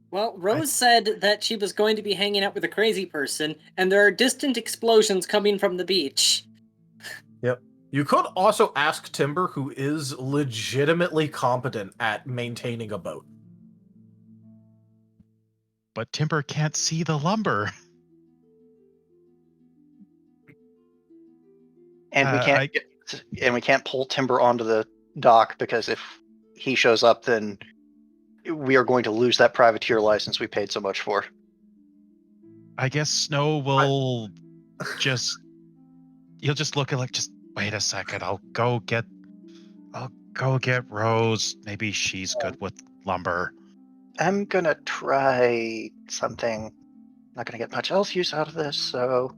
Well, Rose said that she was going to be hanging out with a crazy person, and there are distant explosions coming from the beach. Yep. You could also ask Timber, who is legitimately competent at maintaining a boat. But Timber can't see the lumber. And we can't pull Timber onto the dock because if he shows up, then we are going to lose that privateer license we paid so much for. I guess Snow will he'll just look at just wait a second, I'll go get Rose. Maybe she's good with lumber. I'm gonna try something. Not gonna get much else use out of this, so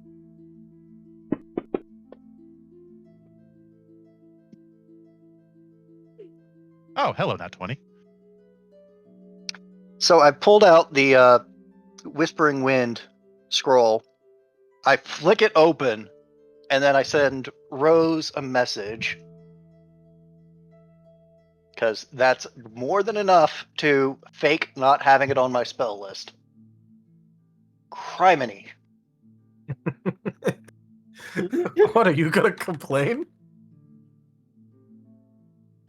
Oh, hello, Nat 20. So I pulled out the Whispering Wind scroll. I flick it open, and then I send Rose a message. Because that's more than enough to fake not having it on my spell list. Criminy. What, are you gonna complain?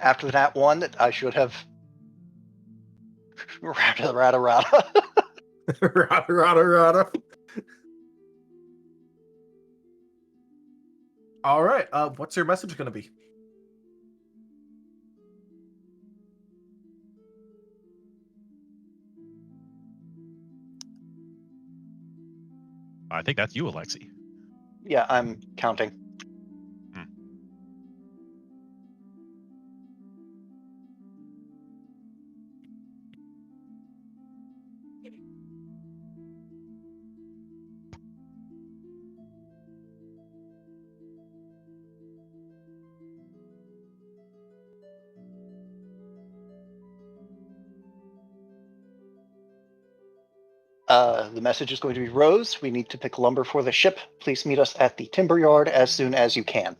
After that one, that I should have... Rata. Rata. All right. What's your message gonna be? I think that's you, Alexi. Yeah, I'm counting. The message is going to be, Rose, we need to pick lumber for the ship. Please meet us at the timber yard as soon as you can.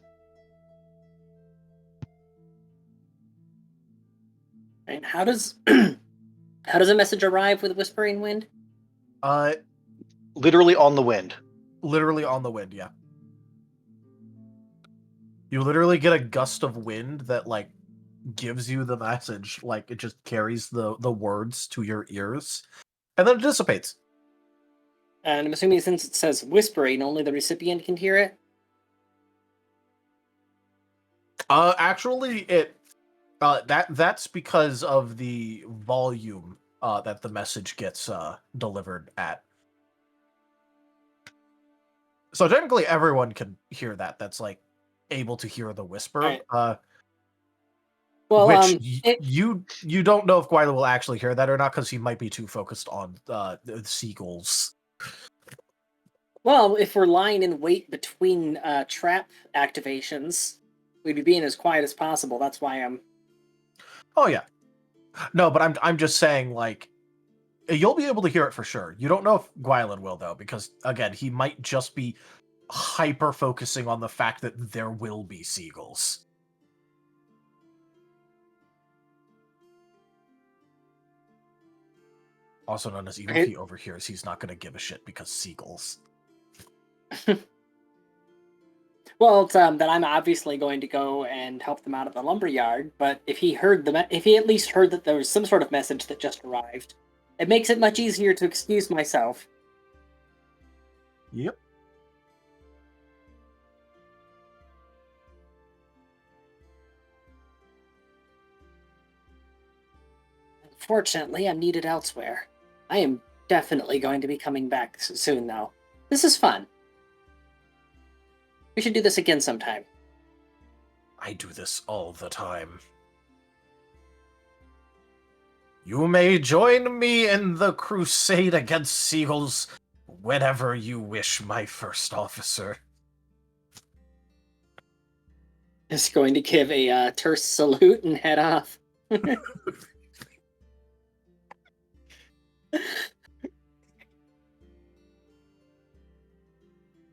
And how does a message arrive with Whispering Wind? Literally on the wind. Literally on the wind, yeah. You literally get a gust of wind that, gives you the message. It just carries the words to your ears, and then it dissipates. And I'm assuming since it says whispering, only the recipient can hear it? Actually, that's because of the volume that the message gets delivered at. So technically everyone can hear that. That's able to hear the whisper. Right. Well, Which you don't know if Gwyla will actually hear that or not, because he might be too focused on the seagulls. well, if we're lying in wait between trap activations, we'd be being as quiet as possible. That's why I'm. Oh yeah, no, but I'm just saying, like, you'll be able to hear it for sure. You don't know if Gwylan will though, because again, he might just be hyper focusing on the fact that there will be seagulls. Also known as, even if he overhears, he's not going to give a shit because seagulls. Well, it's that I'm obviously going to go and help them out at the lumberyard. But if he heard if he at least heard that there was some sort of message that just arrived, it makes it much easier to excuse myself. Yep. Unfortunately, I'm needed elsewhere. I am definitely going to be coming back soon, though. This is fun. We should do this again sometime. I do this all the time. You may join me in the crusade against seagulls whenever you wish, my first officer. Just going to give a terse salute and head off.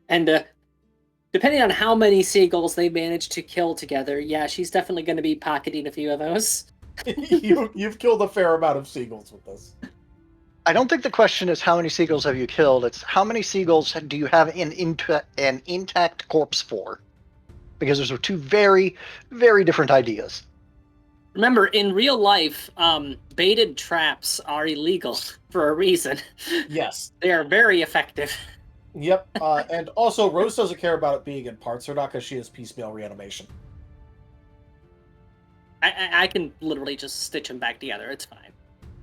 And depending on how many seagulls they manage to kill together, yeah, she's definitely going to be pocketing a few of those. You've killed a fair amount of seagulls with this. I don't think the question is how many seagulls have you killed. It's how many seagulls do you have an intact corpse for? Because those are two very, very different ideas. Remember, in real life, baited traps are illegal for a reason. Yes. They are very effective. Yep. And also, Rose doesn't care about it being in parts or not, because she has piecemeal reanimation. I can literally just stitch them back together. It's fine.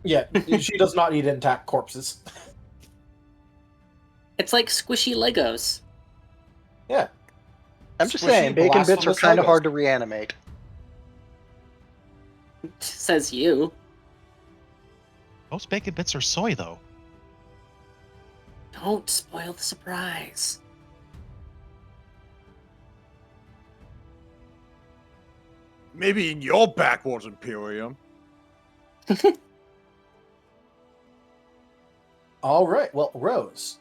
Yeah, she does not need intact corpses. It's like squishy Legos. Yeah. I'm just saying, bacon bits are kind of hard to reanimate. Says you. Most bacon bits are soy, though. Don't spoil the surprise. Maybe in your backwards Imperium. All right. Well, Rose,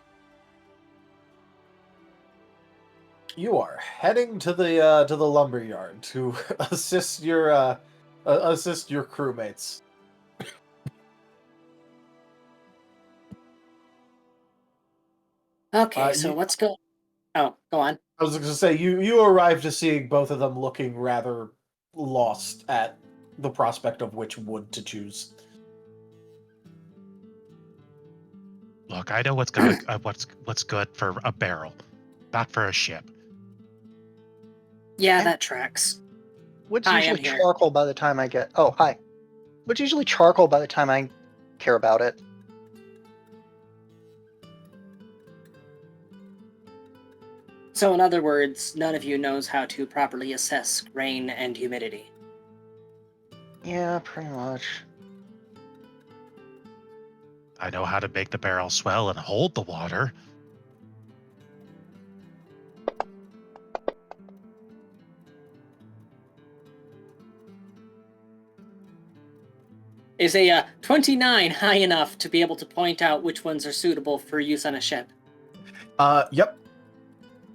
you are heading to the lumberyard to assist your crewmates. Okay, so let's go. Oh, go on. I was going to say, you arrived to seeing both of them looking rather lost at the prospect of which wood to choose. Look, I know what's good for a barrel, not for a ship. Yeah, that tracks. What's Hi, usually I'm here. charcoal by the time I get... Oh, hi. What's usually charcoal by the time I care about it? So in other words, none of you knows how to properly assess rain and humidity. Yeah, pretty much. I know how to make the barrel swell and hold the water. Is a 29 high enough to be able to point out which ones are suitable for use on a ship? Yep.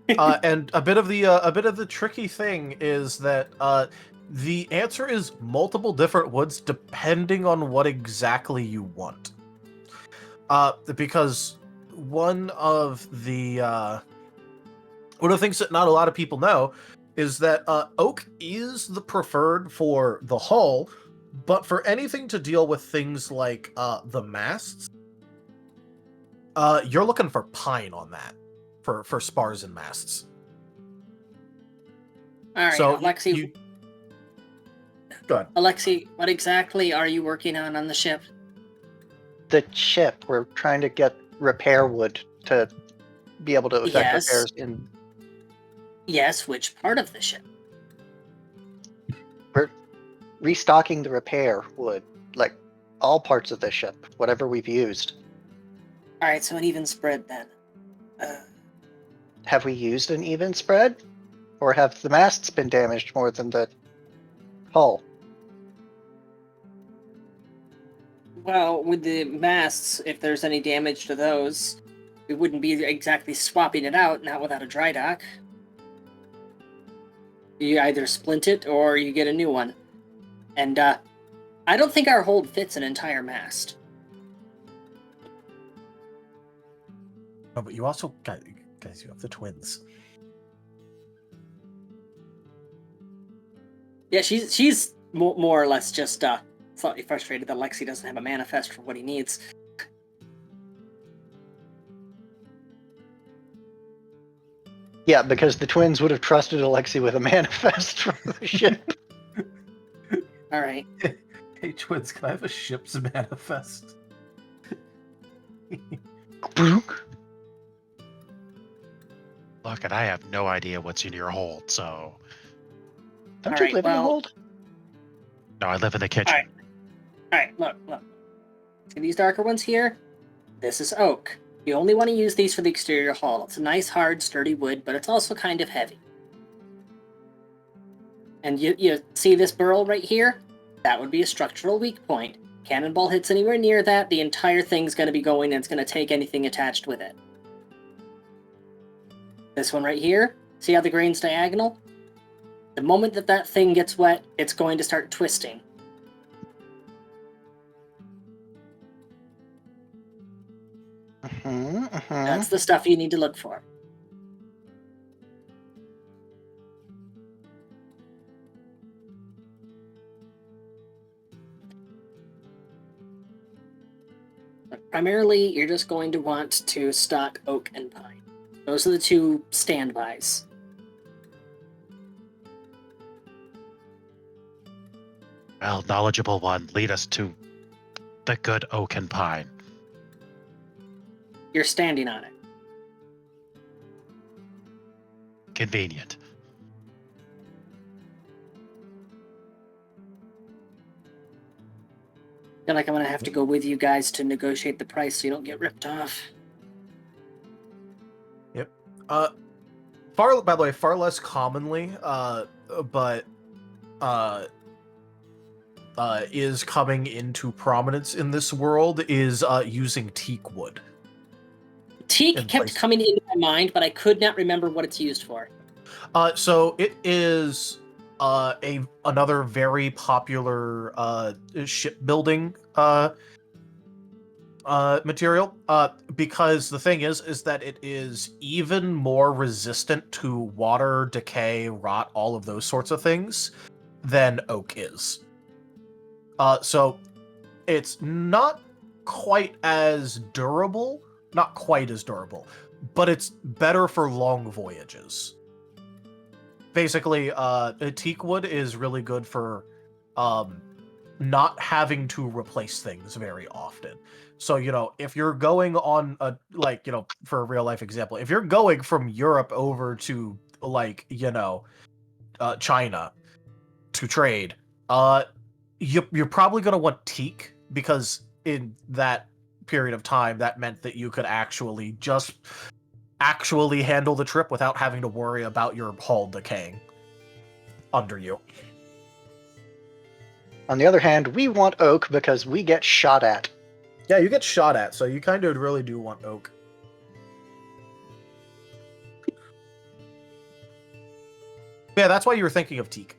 And a bit of the tricky thing is that the answer is multiple different woods depending on what exactly you want. Because one of the things that not a lot of people know is that oak is the preferred for the hull, but for anything to deal with things like the masts, you're looking for pine on that for spars and masts. All right, So Alexi. Go ahead. Alexi, what exactly are you working on the ship? The ship, we're trying to get repair wood to be able to effect Yes. repairs in... Yes, which part of the ship? restocking the repair would, like all parts of the ship, whatever we've used. All right, so an even spread then. Have we used an even spread? Or have the masts been damaged more than the hull? Well, with the masts, if there's any damage to those, we wouldn't be exactly swapping it out, not without a dry dock. You either splint it or you get a new one. And I don't think our hold fits an entire mast. Oh, but you also, guys, you have the twins. Yeah, she's more or less just slightly frustrated that Lexi doesn't have a manifest for what he needs. Yeah, because the twins would have trusted Alexi with a manifest for the ship. All right. Hey, twins, can I have a ship's manifest? Look, and I have no idea what's in your hold, so... Don't All you right, live in a well- hold? No, I live in the kitchen. Alright, look. See these darker ones here? This is oak. You only want to use these for the exterior hull. It's a nice, hard, sturdy wood, but it's also kind of heavy. And you see this burl right here? That would be a structural weak point. Cannonball hits anywhere near that, the entire thing's going to be going and it's going to take anything attached with it. This one right here, see how the grain's diagonal? The moment that thing gets wet, it's going to start twisting. That's the stuff you need to look for. But primarily, you're just going to want to stock oak and pine. Those are the two standbys. Well, knowledgeable one, lead us to the good oak and pine. You're standing on it. Convenient. I feel like I'm going to have to go with you guys to negotiate the price so you don't get ripped off. Yep. By the way, far less commonly, but is coming into prominence in this world is using teak wood. Teak In kept place. coming into my mind, but I could not remember what it's used for. So it is another very popular shipbuilding material. Because the thing is that it is even more resistant to water, decay, rot, all of those sorts of things than oak is. So it's not quite as durable, but it's better for long voyages. Basically, teak wood is really good for not having to replace things very often. So, if you're going on for a real life example, if you're going from Europe over to China to trade, you're probably going to want teak, because in that period of time, that meant that you could actually handle the trip without having to worry about your hull decaying under you. On the other hand, we want oak because we get shot at. Yeah, you get shot at, so you kind of really do want oak. Yeah, that's why you were thinking of teak.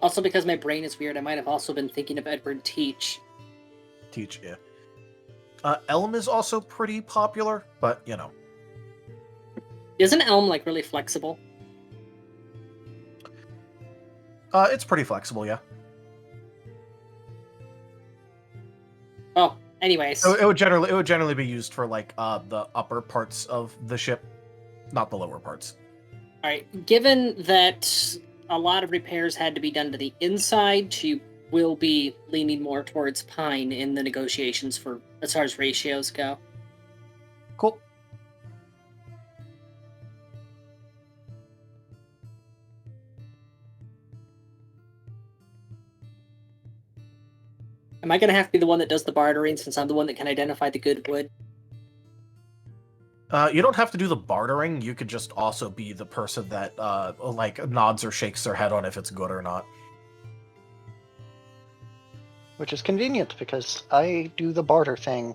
Also, because my brain is weird, I might have also been thinking of Edward Teach. Teach, yeah. Elm is also pretty popular, but, Isn't elm, really flexible? It's pretty flexible, yeah. Oh, anyways. It would generally be used for, the upper parts of the ship, not the lower parts. Alright, given that a lot of repairs had to be done to the inside, you will be leaning more towards pine in the negotiations for as far as ratios go. Cool. Am I going to have to be the one that does the bartering since I'm the one that can identify the good wood? You don't have to do the bartering. You could just also be the person that like nods or shakes their head on if it's good or not. Which is convenient because I do the barter thing.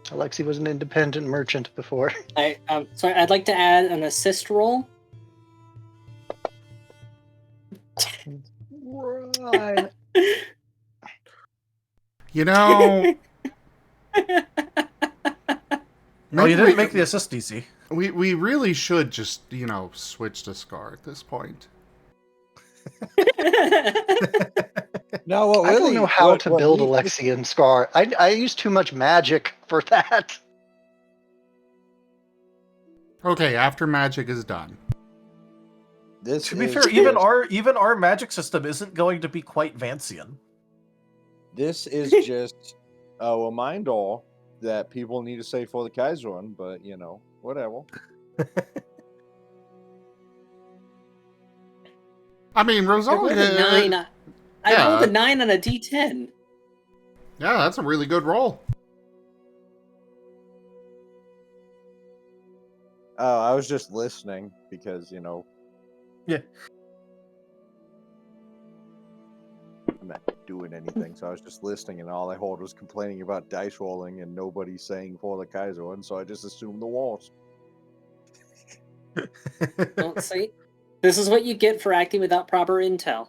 Alexi was an independent merchant before. So I'd like to add an assist roll. Right. You know, Oh, you didn't make the assist DC. we really should just, switch to Scar at this point. No, what I really? don't know how to build me- Alexi and Scar. I use too much magic for that. Okay, after magic is done. This To be is fair, even our magic system isn't going to be quite Vancian. This is just a reminder that people need to say for the Kaiserin, but whatever. I mean, I rolled Rosalia. a 9. I rolled a 9 on a D10. Yeah, that's a really good roll. Oh, I was just listening because Yeah. I'm not doing anything, so I was just listening, and all I heard was complaining about dice rolling and nobody saying for the Kaiserin, so I just assumed the walls. Don't see. This is what you get for acting without proper intel.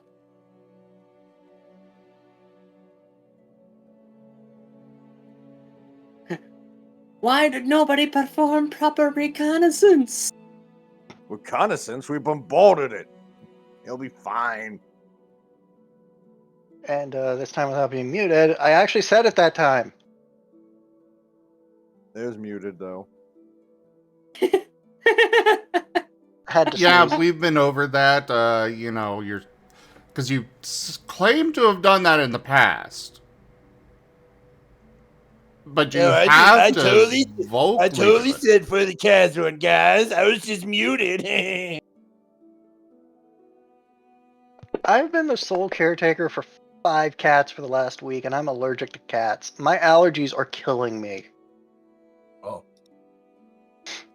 Why did nobody perform proper reconnaissance? Reconnaissance? We bombarded it. It'll be fine. And this time without being muted, I actually said it that time. It was muted though. Had to Yeah, sneeze. we've been over that. You're because you claim to have done that in the past, but you I have to vocally do it. said for the Kaiserin, guys. I was just muted. I've been the sole caretaker for 5 cats for the last week, and I'm allergic to cats. My allergies are killing me. Oh.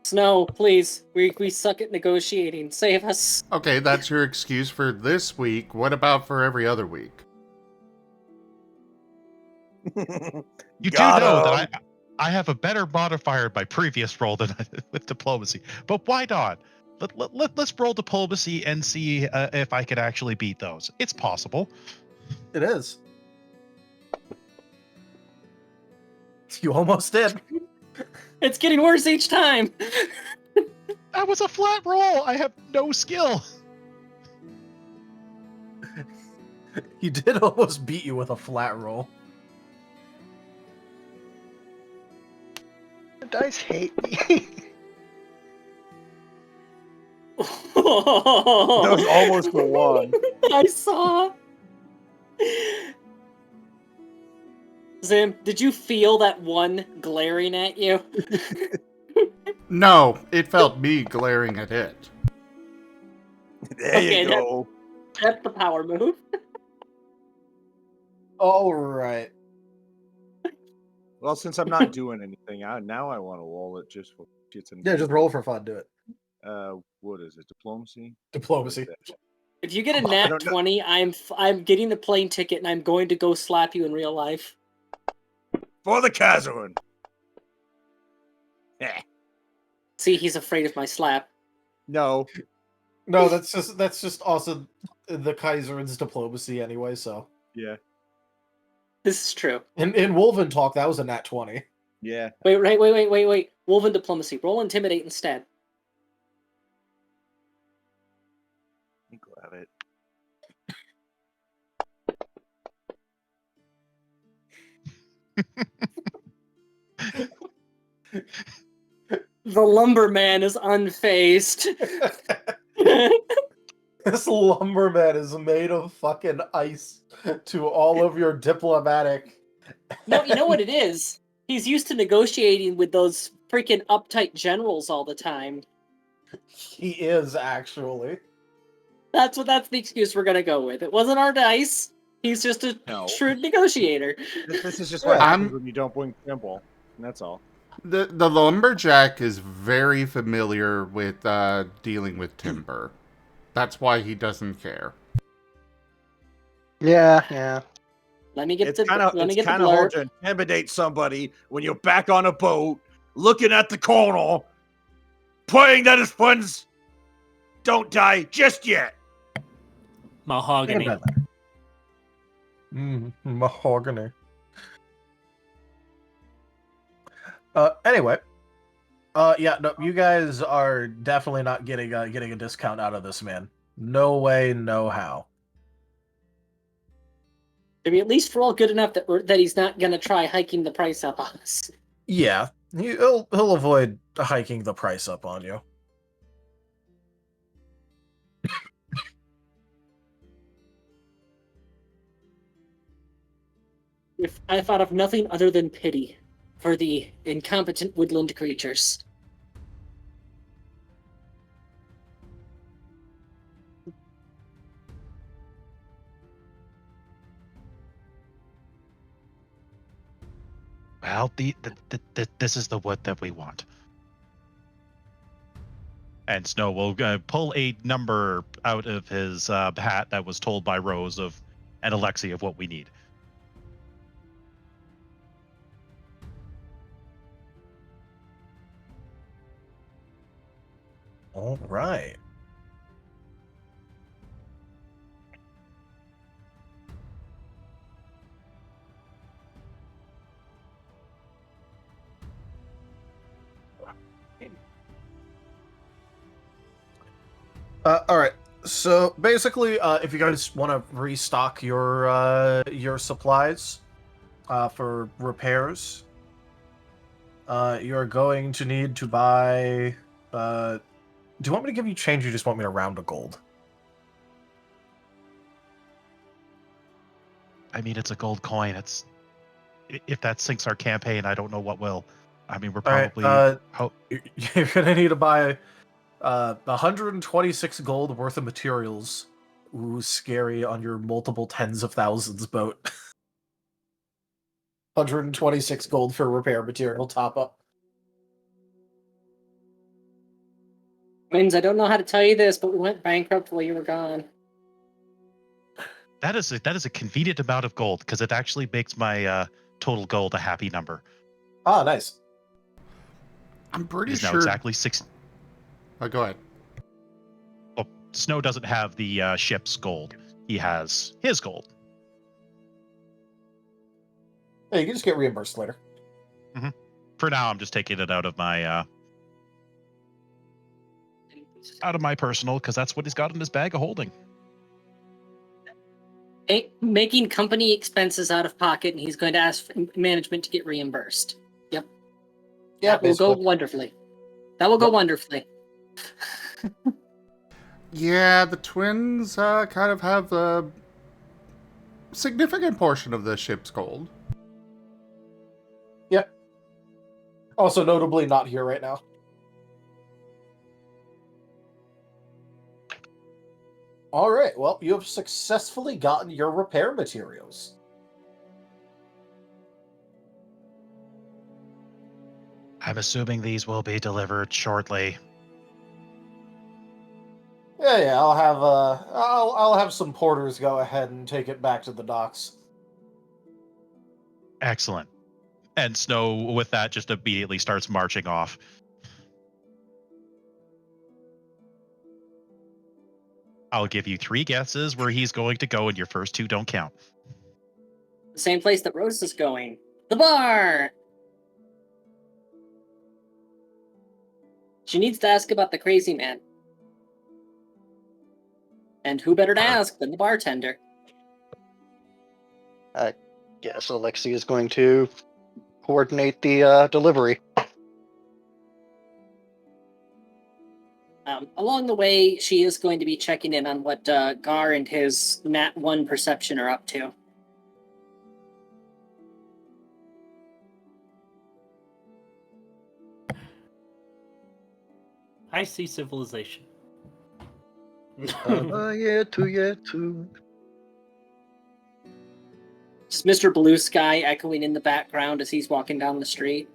Snow, please. We suck at negotiating. Save us. Okay, that's your excuse for this week. What about for every other week? You do Got know 'em. that I have a better modifier at my previous roll than with diplomacy. But why not? Let's roll diplomacy and see if I can actually beat those. It's possible. It is. You almost did. It's getting worse each time. That was a flat roll. I have no skill. He did almost beat you with a flat roll. The dice hate me. That was almost the one. I saw. Zim, did you feel that one glaring at you? No, it felt me glaring at it. There Okay, you go. That's the power move. All right. Well, since I'm not doing anything, now I want to roll it just for shits and Yeah, just roll for fun. Do it. what is it? Diplomacy? Diplomacy. If you get a I nat don't know. 20, I'm getting the plane ticket and I'm going to go slap you in real life. For the Kaiserin. See, he's afraid of my slap. No. No, that's just also the Kaiserin's diplomacy anyway. So Yeah. This is true. in Wolven talk, that was a nat 20. Yeah. Wait. Wolven diplomacy. Roll intimidate instead. Grab it. The lumberman is unfazed. This lumberman is made of fucking ice to all of your diplomatic. No, you know what it is? He's used to negotiating with those freaking uptight generals all the time. He is actually. That's the excuse we're gonna go with. It wasn't our dice. He's just a No. shrewd negotiator. This is just what I'm- happens when you don't bring Trimble. And that's all. The lumberjack is very familiar with dealing with timber. That's why he doesn't care. Yeah. Let me get It's the kind of let me get the hard blurb. to intimidate somebody when you're back on a boat, looking at the corner, praying that his friends don't die just yet. Mahogany. Think about that. Mahogany. Anyway. Yeah, no, you guys are definitely not getting a discount out of this man. No way, no how. I mean, at least we're all good enough that he's not gonna try hiking the price up on us. Yeah, he'll avoid hiking the price up on you. If I thought of nothing other than pity for the incompetent woodland creatures. Well, this is the wood that we want. And Snow will pull a number out of his hat that was told by Rose and Alexi of what we need. All right. All right. So basically, if you guys want to restock your supplies for repairs, you're going to need to buy. Do you want me to give you change? Or you just want me to round a gold? I mean, it's a gold coin. If that sinks our campaign, I don't know what will. I mean, we're probably. You're gonna need to buy 126 gold worth of materials. Ooh, scary on your multiple tens of thousands boat. 126 gold for repair material top up. Wins, I don't know how to tell you this, but we went bankrupt while you were gone. That is a convenient amount of gold because it actually makes my total gold a happy number. Ah, nice. I'm pretty It's sure. now exactly 6. Oh, go ahead. Well, Snow doesn't have the ship's gold. He has his gold. Hey, you can just get reimbursed later. For now, I'm just taking it out of my personal because that's what he's got in his bag of holding. Making company expenses out of pocket, and he's going to ask management to get reimbursed. Yep. Yeah, that will go wonderfully. That will go wonderfully. Yeah, the twins kind of have a significant portion of the ship's gold. Yep. Also, notably not here right now. All right. Well, you have successfully gotten your repair materials. I'm assuming these will be delivered shortly. Yeah. I'll have some porters go ahead and take it back to the docks. Excellent. And Snow, with that, just immediately starts marching off. I'll give you 3 guesses where he's going to go, and your first 2 don't count. The same place that Rose is going. The bar! She needs to ask about the crazy man. And who better to ask than the bartender? I guess Alexi is going to coordinate the delivery. Along the way, she is going to be checking in on what Gar and his Nat 1 perception are up to. I see civilization. Yeah, too. Just Mr. Blue Sky echoing in the background as he's walking down the street.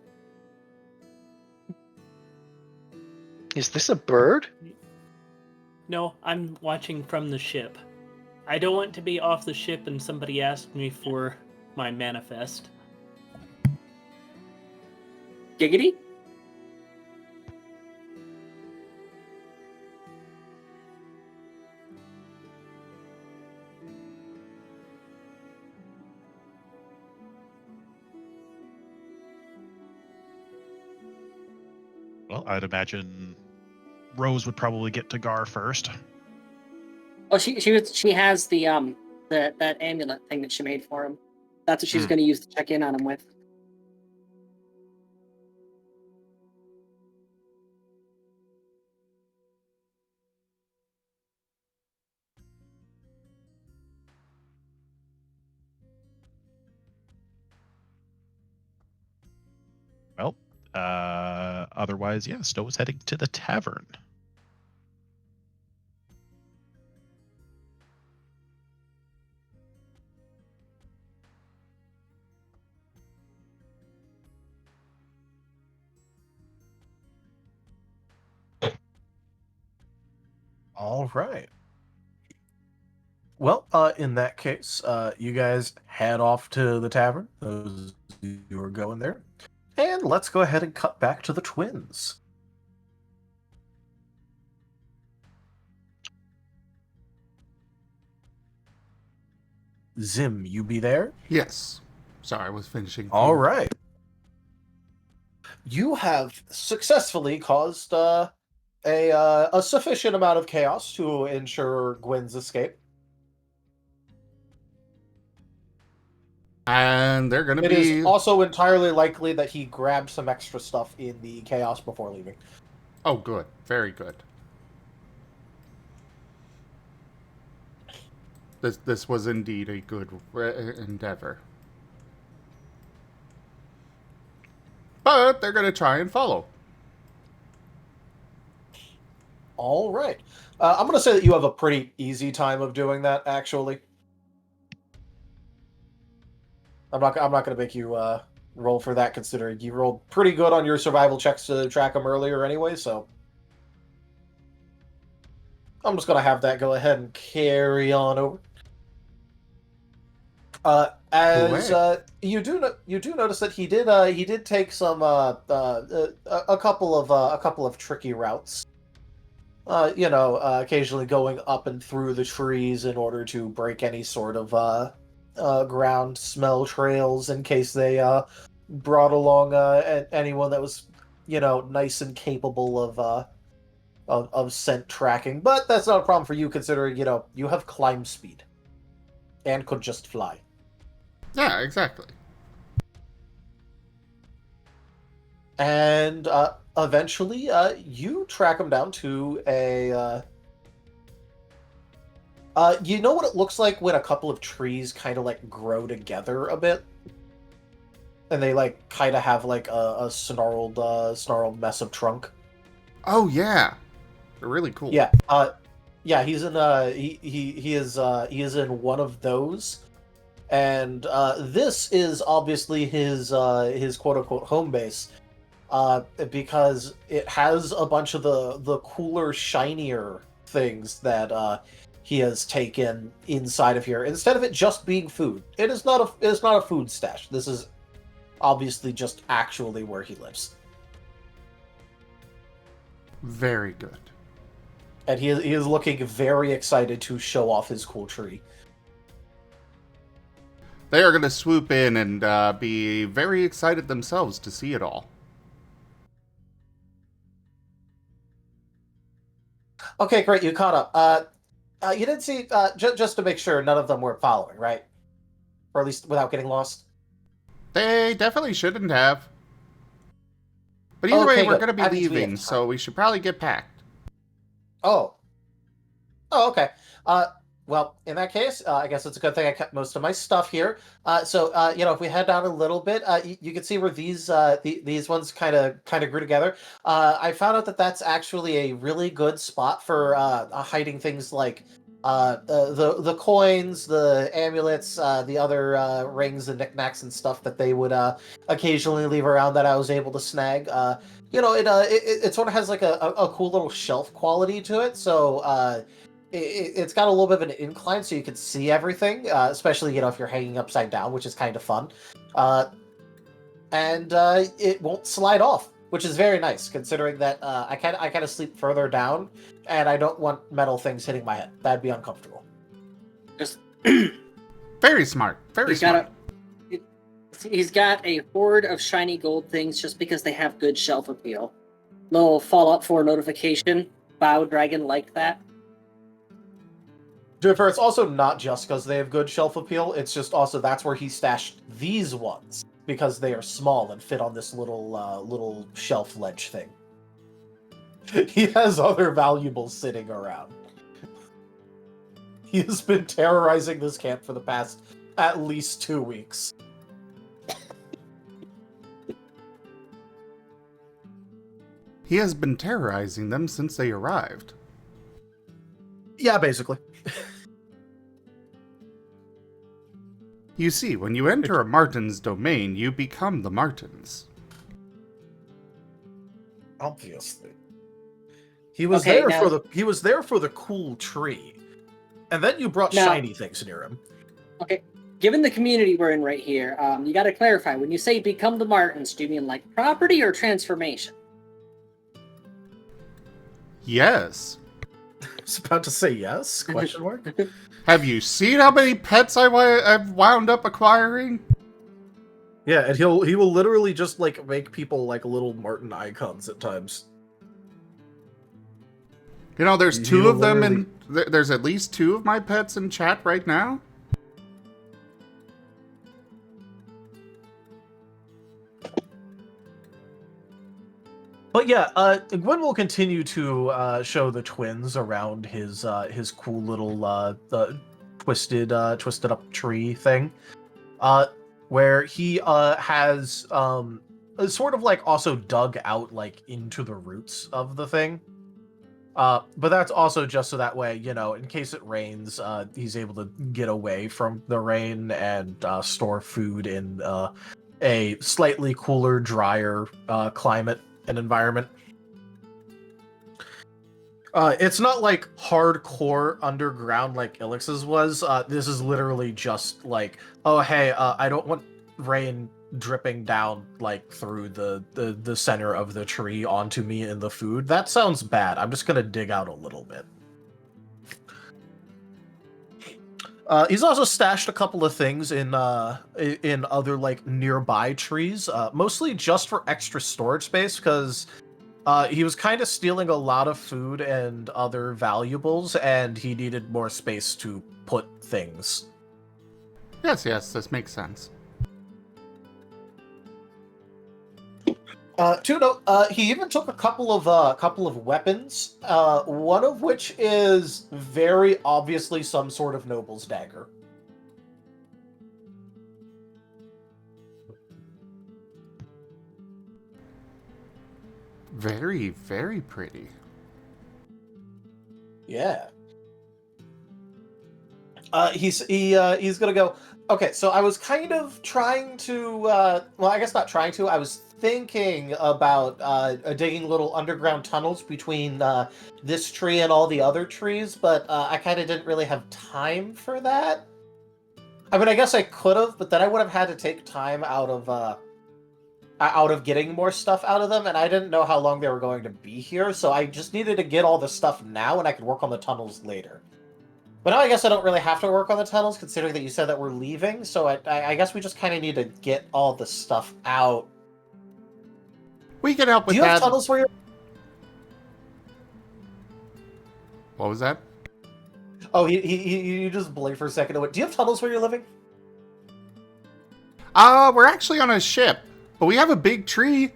Is this a bird? No, I'm watching from the ship. I don't want to be off the ship and somebody asked me for my manifest. Giggity? Well, I'd imagine Rose would probably get to Gar first. Oh, she has the that amulet thing that she made for him. That's what she's going to use to check in on him with. Well, otherwise, yeah, Snow is heading to the tavern. All right. Well, in that case, you guys head off to the tavern. Those of you who are going there. And let's go ahead and cut back to the twins. Zim, you be there? Yes. Sorry, I was finishing. All right. You have successfully caused a sufficient amount of chaos to ensure Gwen's escape. And they're going to It be... is also entirely likely that he grabbed some extra stuff in the chaos before leaving. Oh, good. Very good. This was indeed a good endeavor. But they're going to try and follow. All right. I'm going to say that you have a pretty easy time of doing that, actually. I'm not going to make you roll for that, considering you rolled pretty good on your survival checks to track them earlier anyway, so... I'm just going to have that go ahead and carry on over. You do notice that he did take some a couple of tricky routes. Occasionally going up and through the trees in order to break any sort of ground smell trails in case they brought along anyone that was nice and capable of scent tracking. But that's not a problem for you, considering you have climb speed and could just fly. Yeah, exactly. And eventually, you track him down to a... you know what it looks like when a couple of trees kind of like grow together a bit? And they like kind of have like a snarled mess of trunk? Oh, yeah. They're really cool. Yeah. Yeah, he's in he is in one of those. And this is obviously his quote-unquote home base, because it has a bunch of the cooler, shinier things that he has taken inside of here. Instead of it just being food, it is not a food stash. This is obviously just actually where he lives. Very good. And he is looking very excited to show off his cool tree. They are going to swoop in and be very excited themselves to see it all. Okay, great. You caught up. You did see, just to make sure none of them were following, right? Or at least without getting lost? They definitely shouldn't have. But either way, we're going to be That means we leaving, have so we should probably get packed. Oh, okay. Well, in that case, I guess it's a good thing I kept most of my stuff here. So if we head down a little bit, you can see where these ones kind of grew together. I found out that that's actually a really good spot for hiding things like The coins, the amulets, the other rings and knickknacks and stuff that they would occasionally leave around that I was able to snag. It sort of has like a cool little shelf quality to it, so it's got a little bit of an incline so you can see everything, especially if you're hanging upside down, which is kind of fun. And it won't slide off, which is very nice, considering that I kind of sleep further down, and I don't want metal things hitting my head. That'd be uncomfortable. Just Very smart. Very smart. He's got a horde of shiny gold things just because they have good shelf appeal. Little Fallout 4 notification. Bow Dragon liked that. To be fair, it's also not just because they have good shelf appeal. It's just also that's where he stashed these ones, because they are small and fit on this little shelf ledge thing. He has other valuables sitting around. He has been terrorizing this camp for the past at least 2 weeks. He has been terrorizing them since they arrived. Yeah, basically. You see, when you enter a Marten's domain, you become the Martens. Obviously. He was Okay, there now- he was there for the cool tree. And then you brought Now- shiny things near him. Okay, given the community we're in right here, you gotta clarify. When you say become the Martens, do you mean like property or transformation? Yes. I was about to say yes? Question mark? Have you seen how many pets I've wound up acquiring? Yeah, and he will literally just make people like little Marten icons at times. There's two He'll of them, literally- and there's at least 2 of my pets in chat right now. But yeah, Gwen will continue to show the twins around his cool little twisted up tree thing, where he has sort of also dug out into the roots of the thing. But that's also just so that way, in case it rains, he's able to get away from the rain and store food in a slightly cooler, drier climate and environment. It's not hardcore underground like Ilix's was. This is literally just oh hey, I don't want rain dripping down through the center of the tree onto me and the food. That sounds bad. I'm just gonna dig out a little bit. He's also stashed a couple of things in other nearby trees, mostly just for extra storage space, because he was kind of stealing a lot of food and other valuables, and he needed more space to put things. Yes, this makes sense. He even took a couple of weapons, one of which is very obviously some sort of noble's dagger. Very, very pretty. Yeah. He's gonna go. Okay, so I was kind of trying to. Well, I guess not trying to. I was thinking about digging little underground tunnels between this tree and all the other trees, but I kind of didn't really have time for that. I mean, I guess I could have, but then I would have had to take time out of getting more stuff out of them, and I didn't know how long they were going to be here, so I just needed to get all the stuff now, and I could work on the tunnels later. But now I guess I don't really have to work on the tunnels, considering that you said that we're leaving, so I guess we just kind of need to get all the stuff out. We can help with Do you that. have tunnels where you're... What was that? Oh, you just blinked for a second. Do you have tunnels where you're living? We're actually on a ship, but we have a big tree.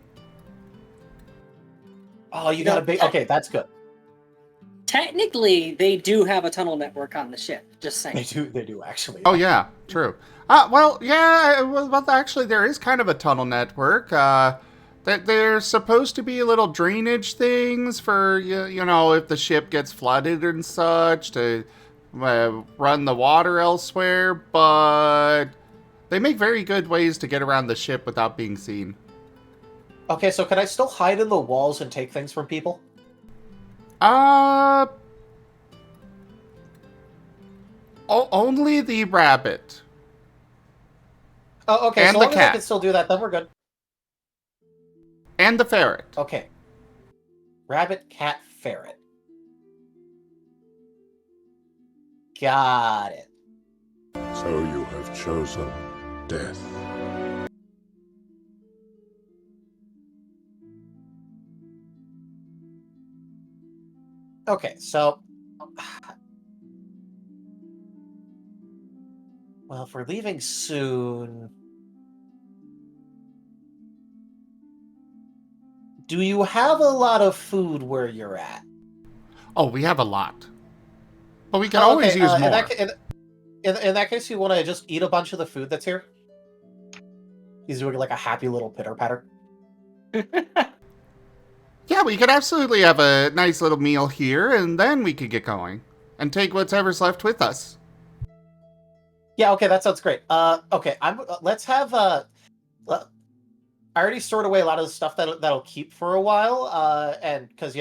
Oh, you got a big... Okay, that's good. Technically, they do have a tunnel network on the ship. Just saying. They do actually. Oh yeah, true. Actually, there is kind of a tunnel network. That there's supposed to be little drainage things for you know if the ship gets flooded and such to run the water elsewhere, but they make very good ways to get around the ship without being seen. Okay, so can I still hide in the walls and take things from people? Only the rabbit. Oh, okay, And so the long as I cat. can still do that, then we're good. And the ferret. Okay. Rabbit, cat, ferret. Got it. So you have chosen death. Okay, so... Well, if we're leaving soon... Do you have a lot of food where you're at? Oh, we have a lot. But we can always use more. In that case, you want to just eat a bunch of the food that's here? He's doing like a happy little pitter-patter. Yeah, we could absolutely have a nice little meal here, and then we could get going. And take whatever's left with us. Yeah, okay, that sounds great. Okay, let's have I already stored away a lot of the stuff that'll keep for a while, and because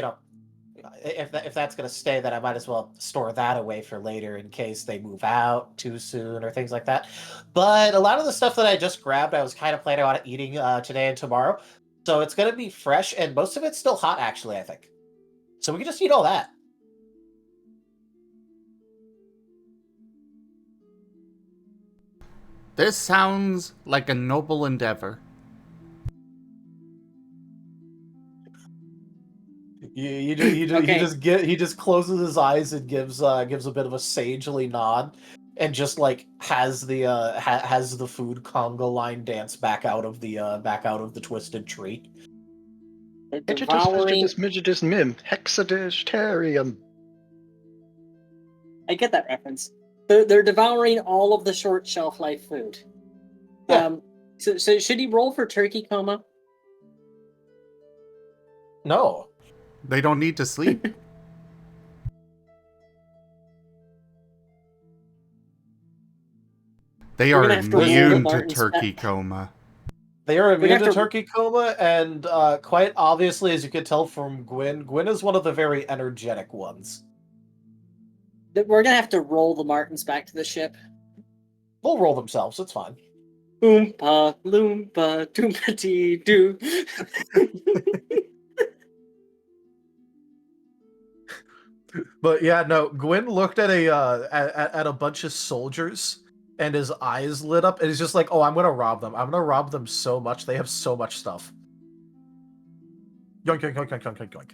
if that's gonna stay, then I might as well store that away for later in case they move out too soon or things like that. But a lot of the stuff that I just grabbed, I was kind of planning on eating today and tomorrow, so it's gonna be fresh, and most of it's still hot, actually. I think so. We can just eat all that. This sounds like a noble endeavor. He just closes his eyes and gives a bit of a sagely nod, and just like has the food conga line dance back out of the twisted tree. Devouring. Midgetus mim hexadistarium. I get that reference. They're devouring all of the short shelf life food. Yeah. So should he roll for turkey coma? No. They don't need to sleep. They are immune to turkey coma. They are immune to turkey coma, and quite obviously, as you can tell from Gwyn is one of the very energetic ones. We're gonna have to roll the Martens back to the ship. They'll roll themselves, it's fine. Oompa loompa doompa dee doo. But yeah, no. Gwyn looked at a bunch of soldiers, and his eyes lit up, and he's just like, "Oh, I'm gonna rob them. I'm gonna rob them so much. They have so much stuff." Yoink yoink yoink yoink yoink yoink yoink.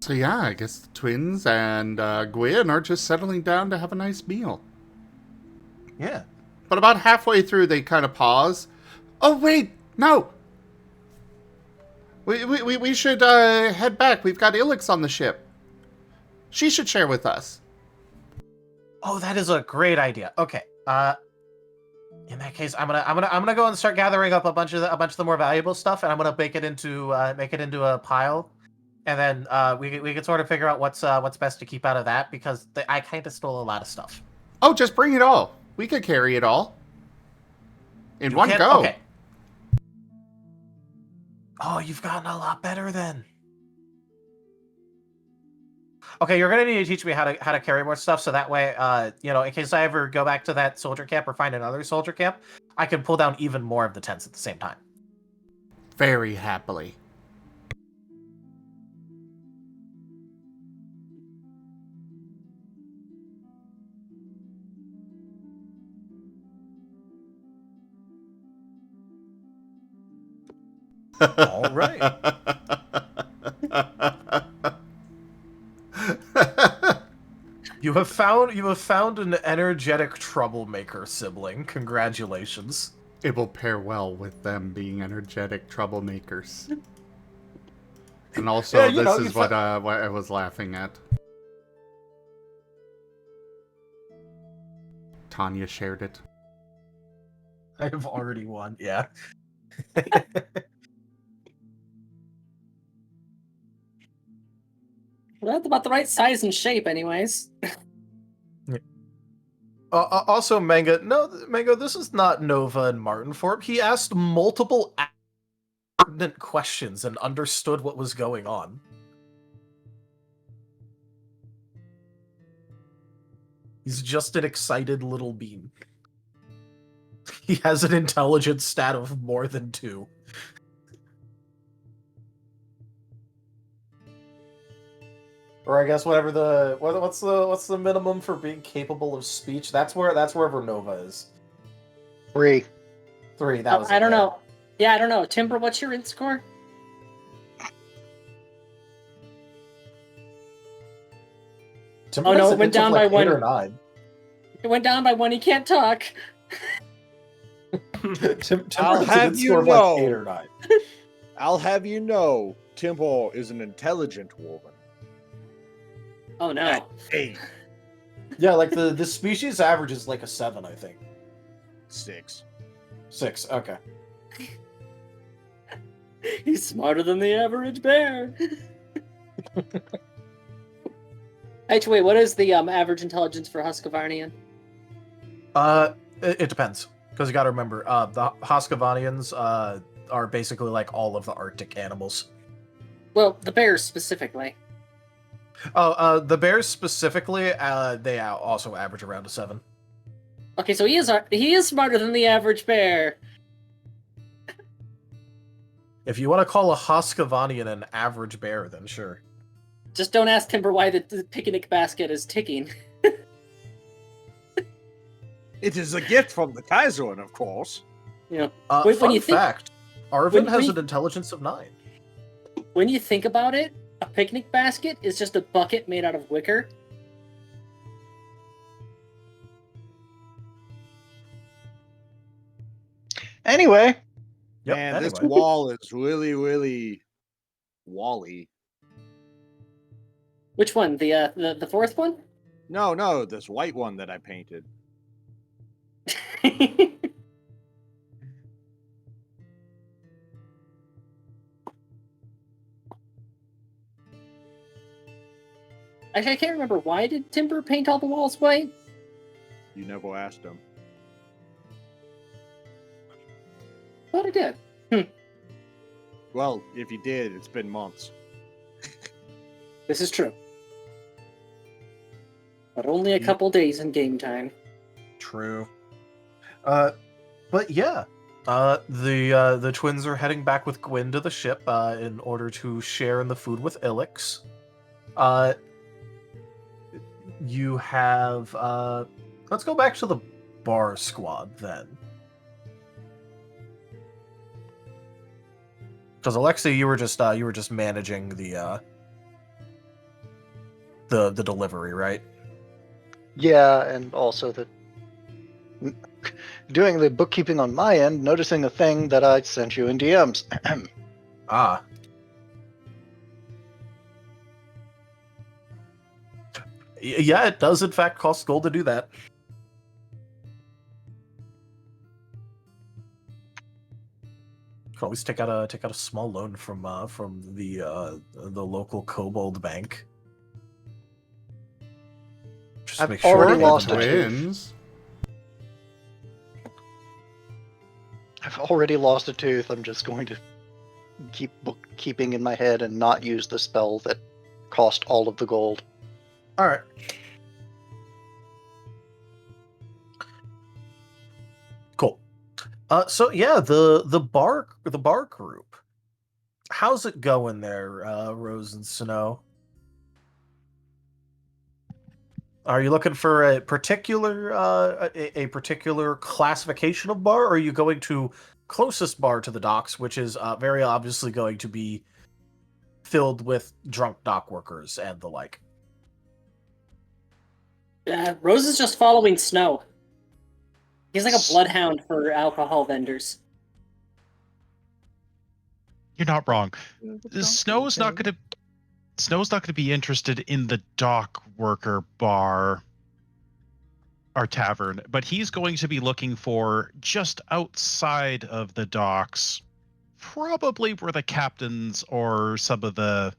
So yeah, I guess the twins and Gwyn are just settling down to have a nice meal. Yeah. But about halfway through, they kind of pause. Oh wait, no. We should head back. We've got Ilix on the ship. She should share with us. Oh, that is a great idea. Okay. In that case, I'm gonna go and start gathering up a bunch of the more valuable stuff, and I'm gonna make it into a pile, and then we can sort of figure out what's best to keep out of that, because I kind of stole a lot of stuff. Oh, just bring it all. We could carry it all in one go. Okay. Oh, you've gotten a lot better then. Okay, you're gonna need to teach me how to carry more stuff, so that way, in case I ever go back to that soldier camp or find another soldier camp, I can pull down even more of the tents at the same time. Very happily. All right. You have found an energetic troublemaker sibling. Congratulations. It will pair well with them being energetic troublemakers. And also, Yeah, this is what I was laughing at. Tanya shared it. I have already won. Yeah. Well, that's about the right size and shape, anyways. Also, Mango, this is not Nova and Martin Forp. He asked multiple pertinent questions and understood what was going on. He's just an excited little bean. He has an intelligence stat of more than 2. Or I guess whatever what's the minimum for being capable of speech? That's wherever Nova is. 3. 3. That was. I don't know. Yeah, I don't know. Timber, what's your int score? Timber Oh no, has it an went int of down like by 8 or 1. 9. It went down by 1. He can't talk. Timber I'll has an have int you score of like 8 know. or 9. I'll have you know, Timber is an intelligent woman. Oh no. At 8. Yeah, like the species average is like a 7, I think. 6. 6. Okay. He's smarter than the average bear. Actually, wait, what is the average intelligence for Husqvarnian? It depends, because you got to remember, the Husqvarnians are basically like all of the Arctic animals. Well, the bears specifically. Oh, the bears specifically, they also average around a 7. Okay, so he is smarter than the average bear. If you want to call a Husqvarnian an average bear, then sure. Just don't ask Timber why the picnic basket is ticking. It is a gift from the Kaiserin, of course. You know, when Fun you think, fact, Arvin when has you- an intelligence of 9. when you think about it, a picnic basket is just a bucket made out of wicker. Anyway, Yep, Man, this anyway. wall is really, really wally. Which one? The fourth one? No, this white one that I painted. Actually, I can't remember. Why did Timber paint all the walls white? You never asked him. Thought I did. Well, if you did, it's been months. This is true. But only a couple days in game time. True. But yeah. The twins are heading back with Gwyn to the ship in order to share in the food with Ilix. You have let's go back to the bar squad then. Because Alexei, you were just managing the delivery, right? yeah, and also doing the bookkeeping on my end, noticing a thing that I sent you in DMs. Ah. Yeah, it does in fact cost gold to do that. You can always take out a small loan from the local kobold bank. Just I've make sure already you have lost the a money. tooth. Twins. I've already lost a tooth. I'm just going to keep bookkeeping in my head and not use the spell that cost all of the gold. All right. Cool. So yeah, the bar group. How's it going there, Rose and Snow? Are you looking for a particular a particular classification of bar, or are you going to closest bar to the docks, which is very obviously going to be filled with drunk dock workers and the like? Rose is just following Snow. He's like a bloodhound for alcohol vendors. You're not wrong. Snow's not going to be interested in the dock worker bar or tavern, but he's going to be looking for just outside of the docks, probably where the captains or some of the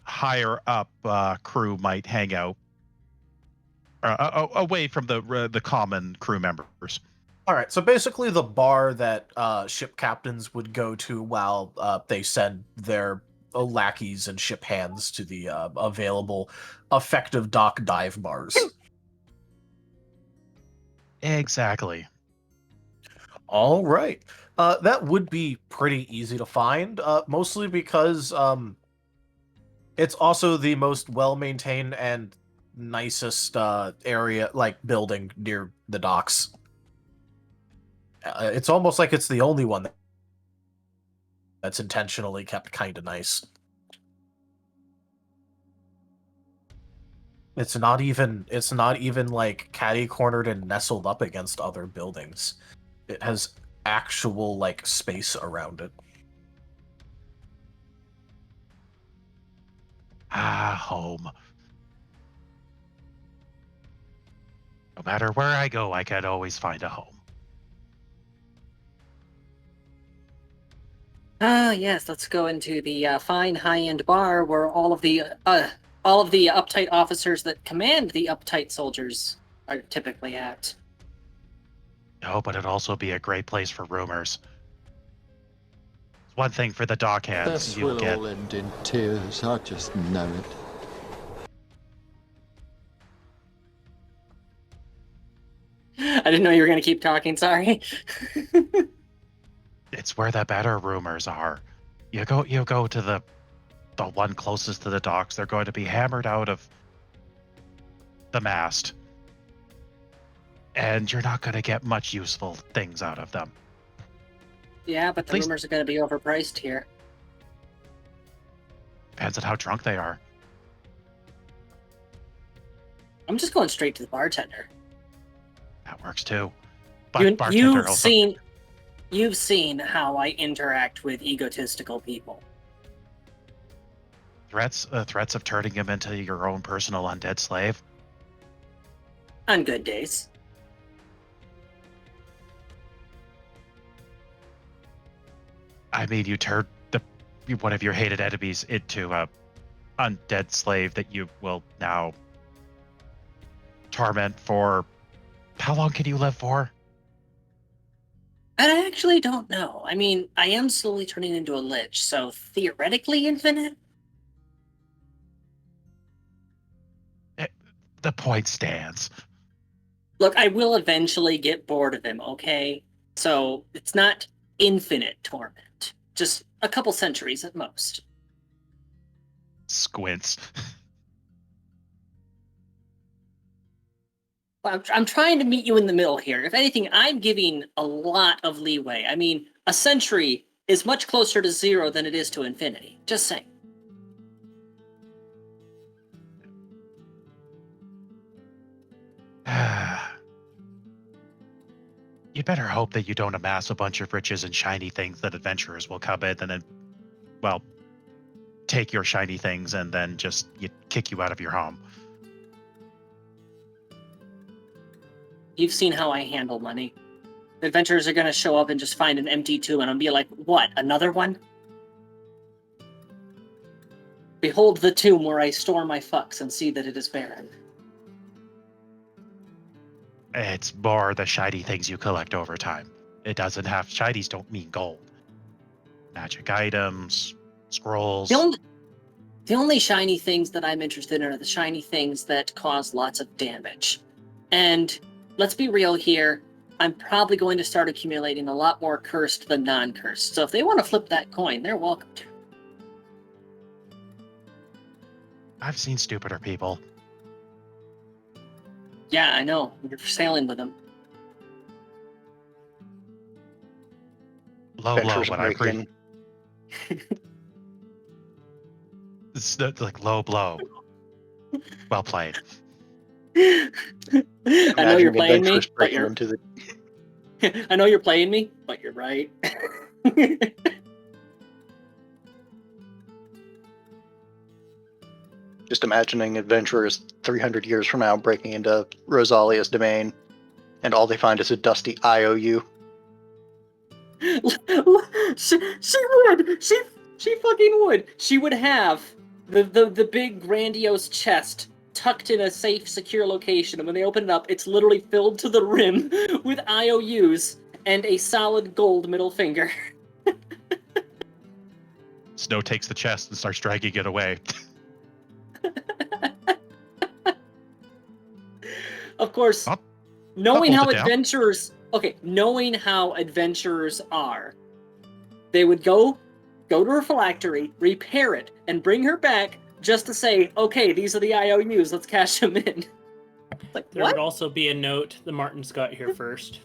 higher up crew might hang out, away from the common crew members. All right, so basically the bar that ship captains would go to while they send their lackeys and ship hands to the available effective dock dive bars. Exactly. All right. That would be pretty easy to find, mostly because it's also the most well-maintained and nicest area, like building near the docks. It's almost like it's the only one that's intentionally kept kind of nice. It's not even like catty-cornered and nestled up against other buildings. It has actual like space around it. Home. No matter where I go, I can always find a home. Yes, let's go into the fine high-end bar where all of the uptight officers that command the uptight soldiers are typically at. No, but it'd also be a great place for rumors. It's one thing for the dock hands. This You'll will get all end in tears, I just know it. I didn't know you were going to keep talking, sorry. it's where the better rumors are. You go to the one closest to the docks. They're going to be hammered out of the mast, and you're not going to get much useful things out of them. Yeah, but the rumors are going to be overpriced here. Depends on how drunk they are. I'm just going straight to the bartender. That works too. But you've seen how I interact with egotistical people. Threats of turning him into your own personal undead slave. On good days. I mean, you turned one of your hated enemies into a undead slave that you will now torment for. How long can you live for? And I actually don't know. I mean, I am slowly turning into a lich, so theoretically infinite? The point stands. Look, I will eventually get bored of him, okay? So it's not infinite torment. Just a couple centuries at most. Squints. I'm trying to meet you in the middle here. If anything, I'm giving a lot of leeway. I mean, a century is much closer to 0 than it is to infinity. Just saying. You'd better hope that you don't amass a bunch of riches and shiny things that adventurers will come in and then, well, take your shiny things and then just kick you out of your home. You've seen how I handle money. The adventurers are going to show up and just find an empty tomb and I'll be like, what, another one? Behold the tomb where I store my fucks and see that it is barren. It's more the shiny things you collect over time. It doesn't have... Shinies don't mean gold. Magic items, scrolls... The only shiny things that I'm interested in are the shiny things that cause lots of damage. And let's be real here, I'm probably going to start accumulating a lot more cursed than non-cursed. So if they want to flip that coin, they're welcome to. I've seen stupider people. Yeah, I know. You're sailing with them. Low blow when I pre... It's like low blow. Well played. I know you're playing me, but you're... I know you're playing me, but you're right. Just imagining adventurers 300 years from now breaking into Rosalia's domain, and all they find is a dusty IOU. She would. She fucking would. She would have the big grandiose chest tucked in a safe, secure location, and when they open it up, it's literally filled to the rim with IOUs and a solid gold middle finger. Snow takes the chest and starts dragging it away. Of course, Up, knowing hold how it down. knowing how adventurers are, they would go to her phylactery, repair it, and bring her back just to say, okay, these are the IOUs, let's cash them in. Like, There what? would also be a note, the Martens got here first.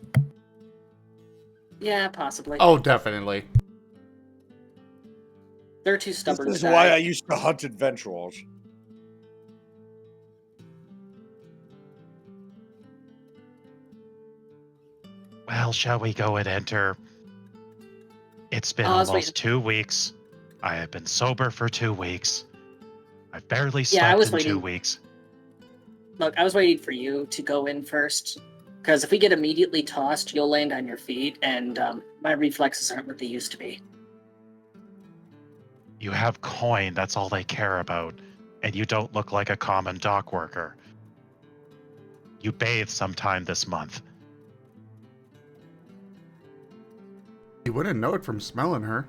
Yeah, possibly. Oh, definitely. They're too stubborn This is to die. why I used to hunt adventurers. Well, shall we go and enter? It's been I was almost waiting. 2 weeks. I have been sober for 2 weeks. I've barely Yeah, I slept was in waiting. 2 weeks. Look, I was waiting for you to go in first. Because if we get immediately tossed, you'll land on your feet, and my reflexes aren't what they used to be. You have coin, that's all they care about. And you don't look like a common dock worker. You bathed sometime this month. You wouldn't know it from smelling her.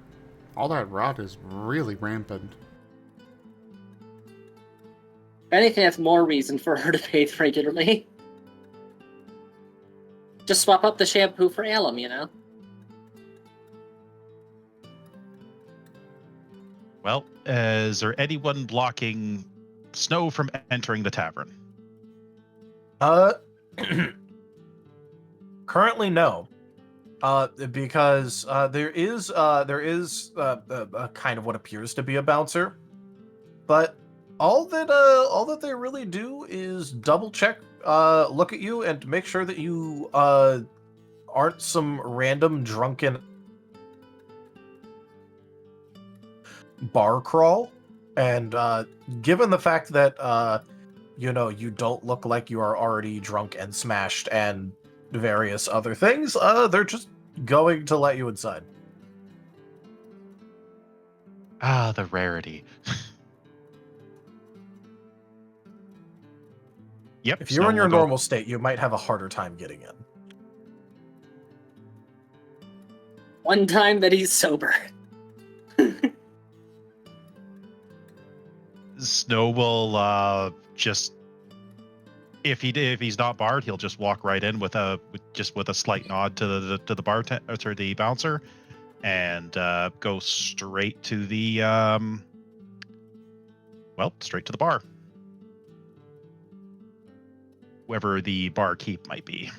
All that rot is really rampant. If anything, that's more reason for her to bathe regularly. Just swap up the shampoo for alum, you know? Well, is there anyone blocking Snow from entering the tavern? Currently no. Because there is kind of what appears to be a bouncer, but all that they really do is double check, look at you, and make sure that you aren't some random drunken bar crawl. And given the fact that you don't look like you are already drunk and smashed and various other things, they're just going to let you inside. Ah, the rarity. Yep. If you're Snow in your will go- normal state, you might have a harder time getting in. One time that he's sober. Snow will just if he's not barred, he'll just walk right in with a slight nod to the bartender, to the bouncer, and go straight to the straight to the bar, whoever the barkeep might be.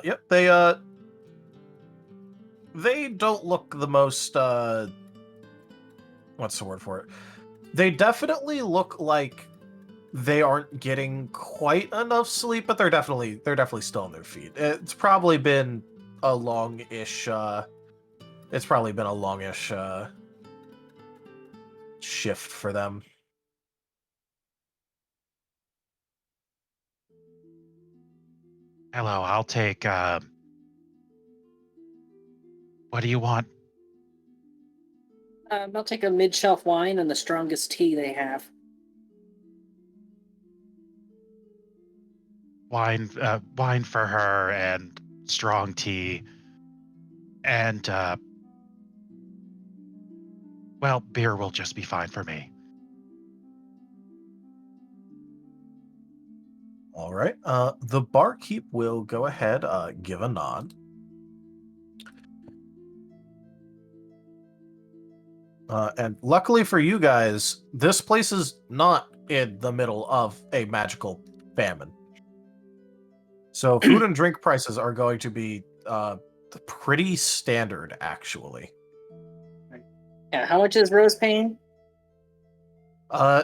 Yep, they don't look the most what's the word for it? They definitely look like they aren't getting quite enough sleep, but they're definitely still on their feet. It's probably been a long-ish shift for them. Hello, I'll take what do you want? I'll take a mid-shelf wine and the strongest tea they have. Wine for her and strong tea, and beer will just be fine for me. All right. The barkeep will go ahead, give a nod. And luckily for you guys, this place is not in the middle of a magical famine. So food and drink prices are going to be pretty standard, actually. Yeah, how much is Rose Pain?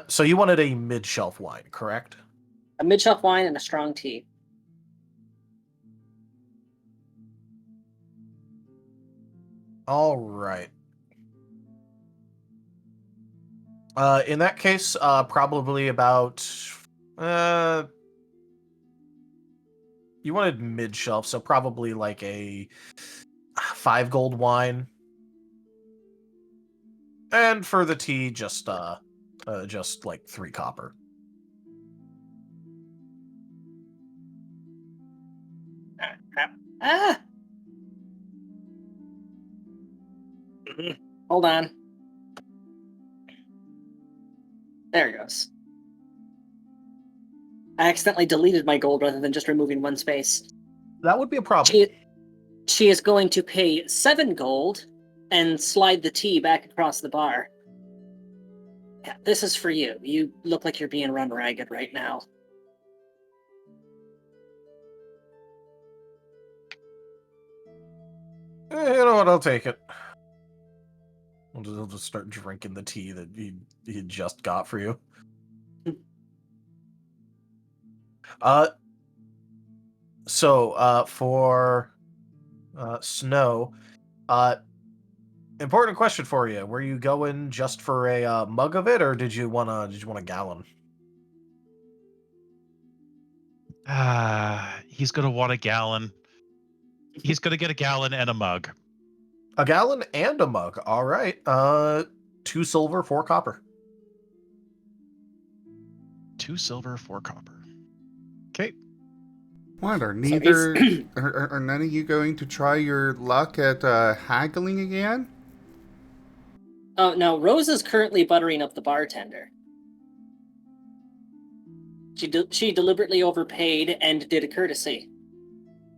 So you wanted a mid-shelf wine, correct? A mid-shelf wine and a strong tea. All right. In that case, probably about you wanted mid-shelf, so probably like a 5 gold wine. And for the tea, just like 3 copper. Ah. Hold on. There it goes. I accidentally deleted my gold rather than just removing 1 space. That would be a problem. She is going to pay 7 gold and slide the tea back across the bar. Yeah, this is for you. You look like you're being run ragged right now. You know what? I'll take it. He'll just start drinking the tea that he just got for you. For Snow, important question for you. Were you going just for a mug of it, or did you want a gallon? He's gonna want a gallon. He's gonna get a gallon and a mug. A gallon and a mug. All right. 2 silver, 4 copper. 2 silver, 4 copper. Okay. What, are none of you going to try your luck at haggling again? Oh, no, Rose is currently buttering up the bartender. She deliberately overpaid and did a courtesy,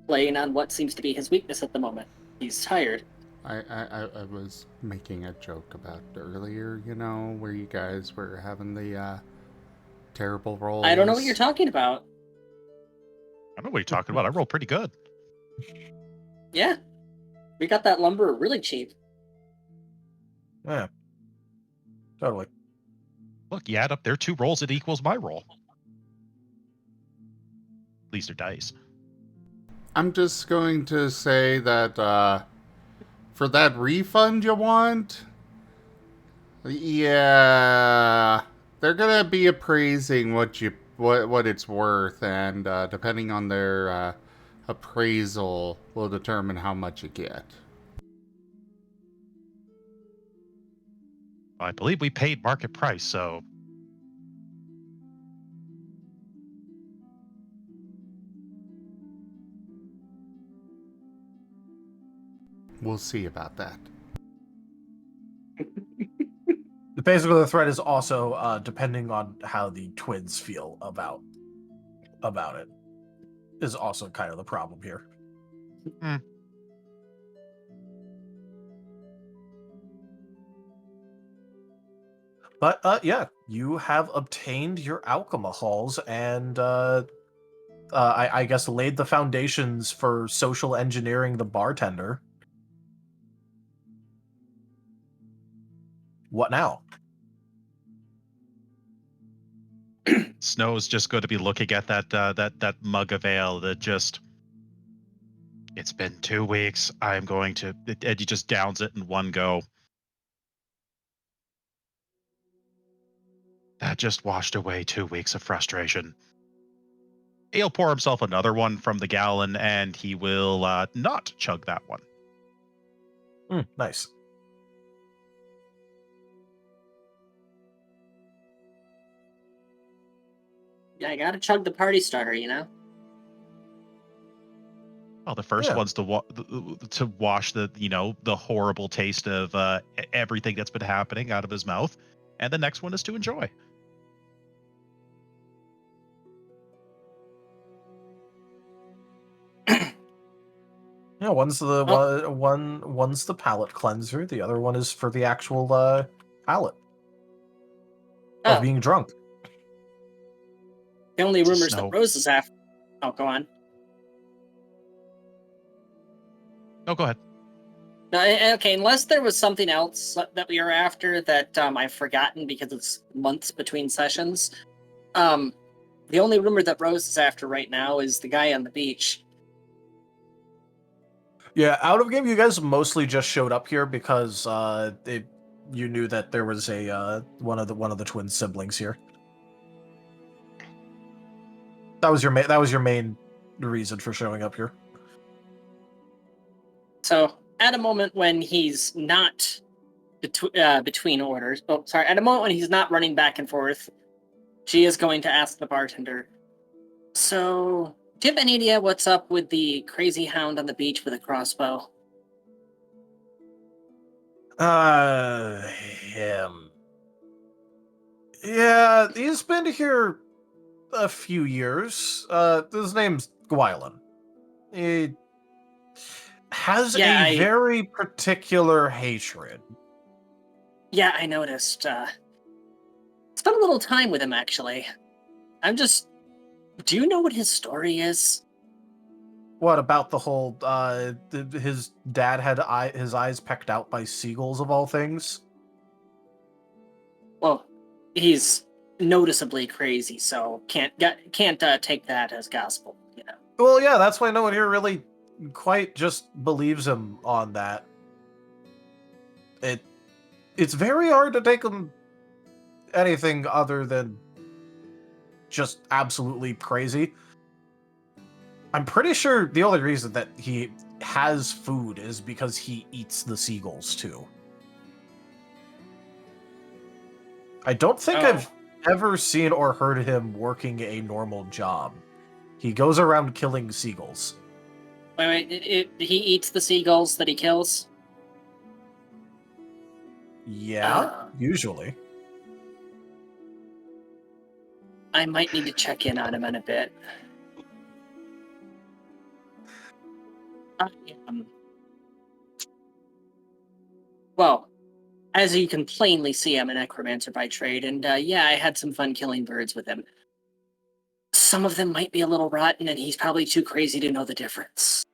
playing on what seems to be his weakness at the moment. He's tired. I was making a joke about earlier, where you guys were having the terrible rolls. I don't know what you're talking about. I know what you're talking about. I rolled pretty good. Yeah. We got that lumber really cheap. Yeah. Totally. Look, you add up their 2 rolls, it equals my roll. At least they're dice. I'm just going to say that for that refund you want, yeah, they're gonna be appraising what it's worth, and depending on their appraisal, will determine how much you get. I believe we paid market price, so We'll see about that. Basically, the threat is also depending on how the twins feel about it. Is also kind of the problem here. But yeah, you have obtained your alcohols and I guess laid the foundations for social engineering the bartender. What now? Snow's just going to be looking at that mug of ale that just. It's been 2 weeks. I'm going to. And he just downs it in one go. That just washed away 2 weeks of frustration. He'll pour himself another one from the gallon, and he will not chug that one. Nice. Yeah, I gotta chug the party starter, Well, the first one's to wash the horrible taste of everything that's been happening out of his mouth, and the next one is to enjoy. Yeah, one's the one's the palate cleanser. The other one is for the actual palate of being drunk. The only rumors Snow. that Rose is after. Oh, go on. No, go ahead. No, okay, unless there was something else that we were after that I've forgotten because it's months between sessions. The only rumor that Rose is after right now is the guy on the beach. Yeah, out of game, you guys mostly just showed up here because you knew that there was a one of the twin siblings here. That was your main reason for showing up here. So, at a moment when he's not between orders. Oh, sorry. At a moment when he's not running back and forth, she is going to ask the bartender, so, do you have any idea what's up with the crazy hound on the beach with a crossbow? Him. Yeah, he's been here a few years. His name's Gwylin. He has very particular hatred. Yeah, I noticed. Spent a little time with him, actually. Do you know what his story is? What about the whole, his dad had his eyes pecked out by seagulls of all things? Well, he's noticeably crazy, so can't take that as gospel, you know. Well, yeah, that's why no one here really quite just believes him on that. It's very hard to take him anything other than just absolutely crazy. I'm pretty sure the only reason that he has food is because he eats the seagulls too. I don't think I've ever seen or heard him working a normal job. He goes around killing seagulls. Wait, he eats the seagulls that he kills? Yeah, usually. I might need to check in on him in a bit. Well, as you can plainly see, I'm a necromancer by trade, and yeah, I had some fun killing birds with him. Some of them might be a little rotten, and he's probably too crazy to know the difference.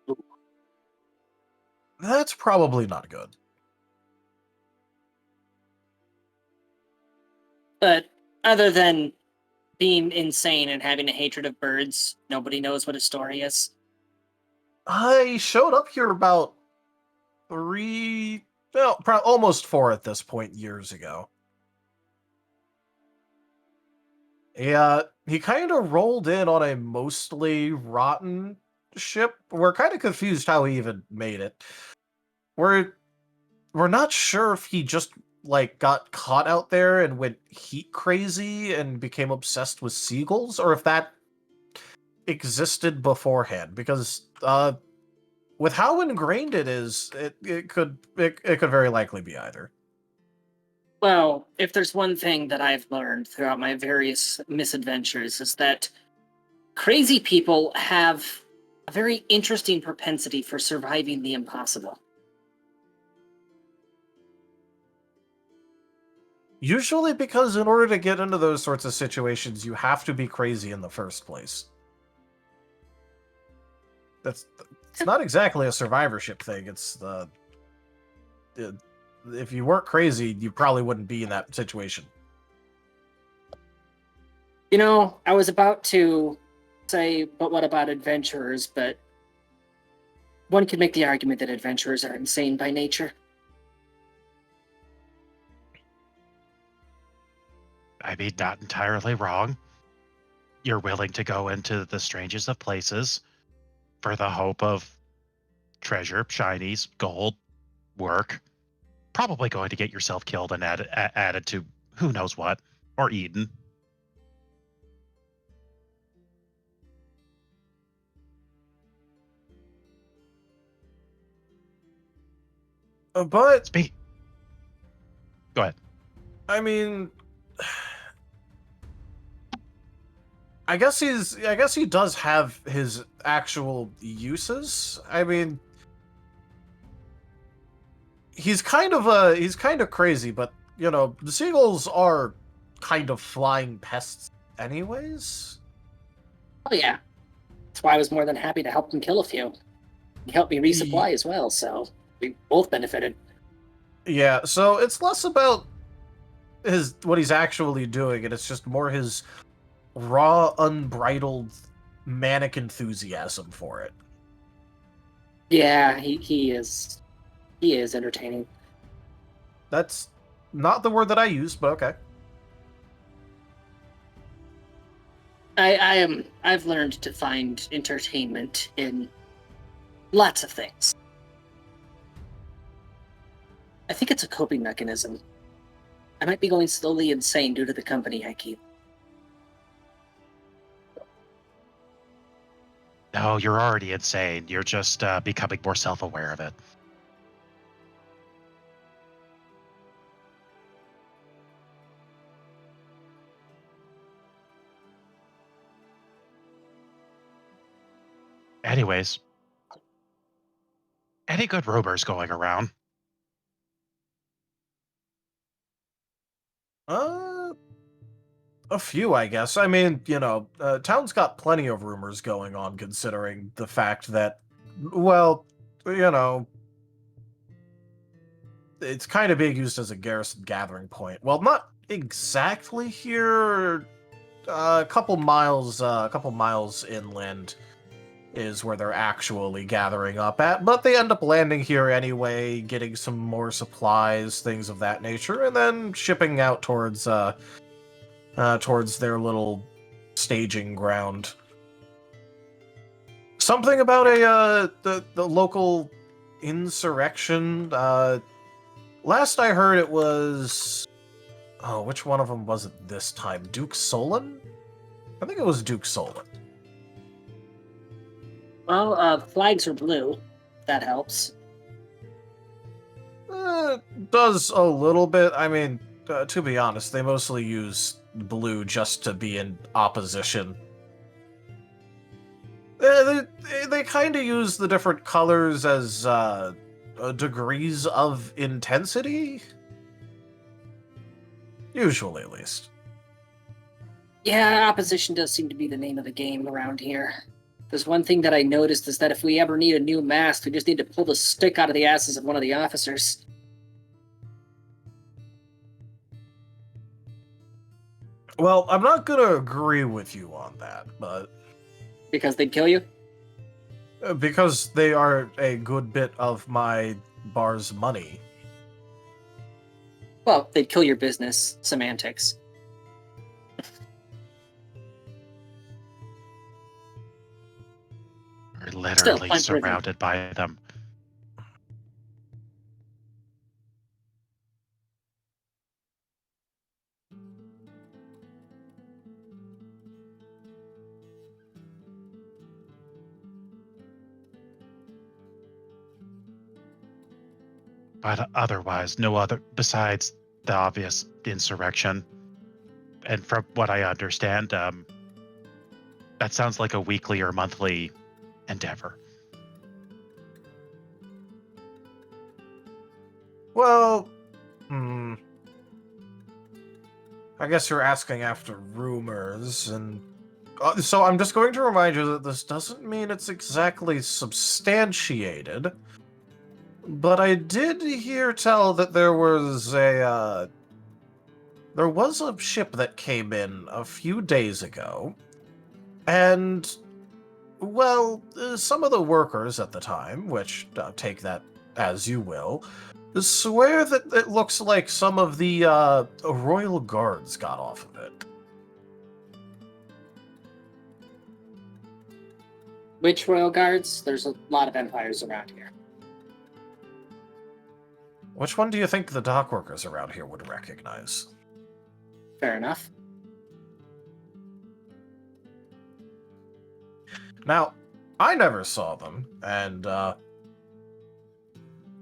Ooh. That's probably not good. But other than being insane and having a hatred of birds, nobody knows what his story is. I showed up here about almost 4 at this point years ago. Yeah, he kind of rolled in on a mostly rotten ship. We're kind of confused how he even made it. We're not sure if he just got caught out there and went heat crazy and became obsessed with seagulls, or if that existed beforehand. Because with how ingrained it is, it could very likely be either. Well, if there's one thing that I've learned throughout my various misadventures is that crazy people have a very interesting propensity for surviving the impossible. Usually because in order to get into those sorts of situations, you have to be crazy in the first place. It's not exactly a survivorship thing. It's if you weren't crazy, you probably wouldn't be in that situation. You know, I was about to say, but what about adventurers? But one could make the argument that adventurers are insane by nature. I mean, not entirely wrong. You're willing to go into the strangest of places for the hope of treasure, shinies, gold, work. Probably going to get yourself killed and added to who knows what, or eaten. But go ahead. I mean, I guess he does have his actual uses. I mean, he's kind of crazy, but you know, the seagulls are kind of flying pests anyways. Oh yeah. That's why I was more than happy to help him kill a few. He helped me resupply as well, so we both benefited. Yeah, so it's less about what he's actually doing, and it's just more his raw, unbridled, manic enthusiasm for it. Yeah, he is entertaining. That's not the word that I use, but okay. I've learned to find entertainment in lots of things. I think it's a coping mechanism. I might be going slowly insane due to the company I keep. No, you're already insane. You're just becoming more self-aware of it. Anyways, any good rumors going around? A few, I guess. I mean, town's got plenty of rumors going on, considering the fact that, well, it's kind of being used as a garrison gathering point. Well, not exactly here. A couple miles inland is where they're actually gathering up at, but they end up landing here anyway, getting some more supplies, things of that nature, and then shipping out towards their little staging ground. Something about the local insurrection. Last I heard, it was, which one of them was it this time? Duke Solon? I think it was Duke Solon. Well, flags are blue. That helps. Does a little bit. I mean, to be honest, they mostly use blue just to be in opposition. They kind of use the different colors as degrees of intensity. Usually, at least. Yeah, opposition does seem to be the name of the game around here. There's one thing that I noticed is that if we ever need a new mast, we just need to pull the stick out of the asses of one of the officers. Well, I'm not going to agree with you on that, but... Because they'd kill you? Because they are a good bit of my bar's money. Well, they'd kill your business. Semantics. We're literally surrounded by them. But otherwise, no other, besides the obvious insurrection. And from what I understand, that sounds like a weekly or monthly endeavor. Well, I guess you're asking after rumors, and so I'm just going to remind you that this doesn't mean it's exactly substantiated. But I did hear tell that there was a ship that came in a few days ago, and, well, some of the workers at the time, which, take that as you will, swear that it looks like some of the royal guards got off of it. Which royal guards? There's a lot of empires around here. Which one do you think the dock workers around here would recognize? Fair enough. Now, I never saw them, and,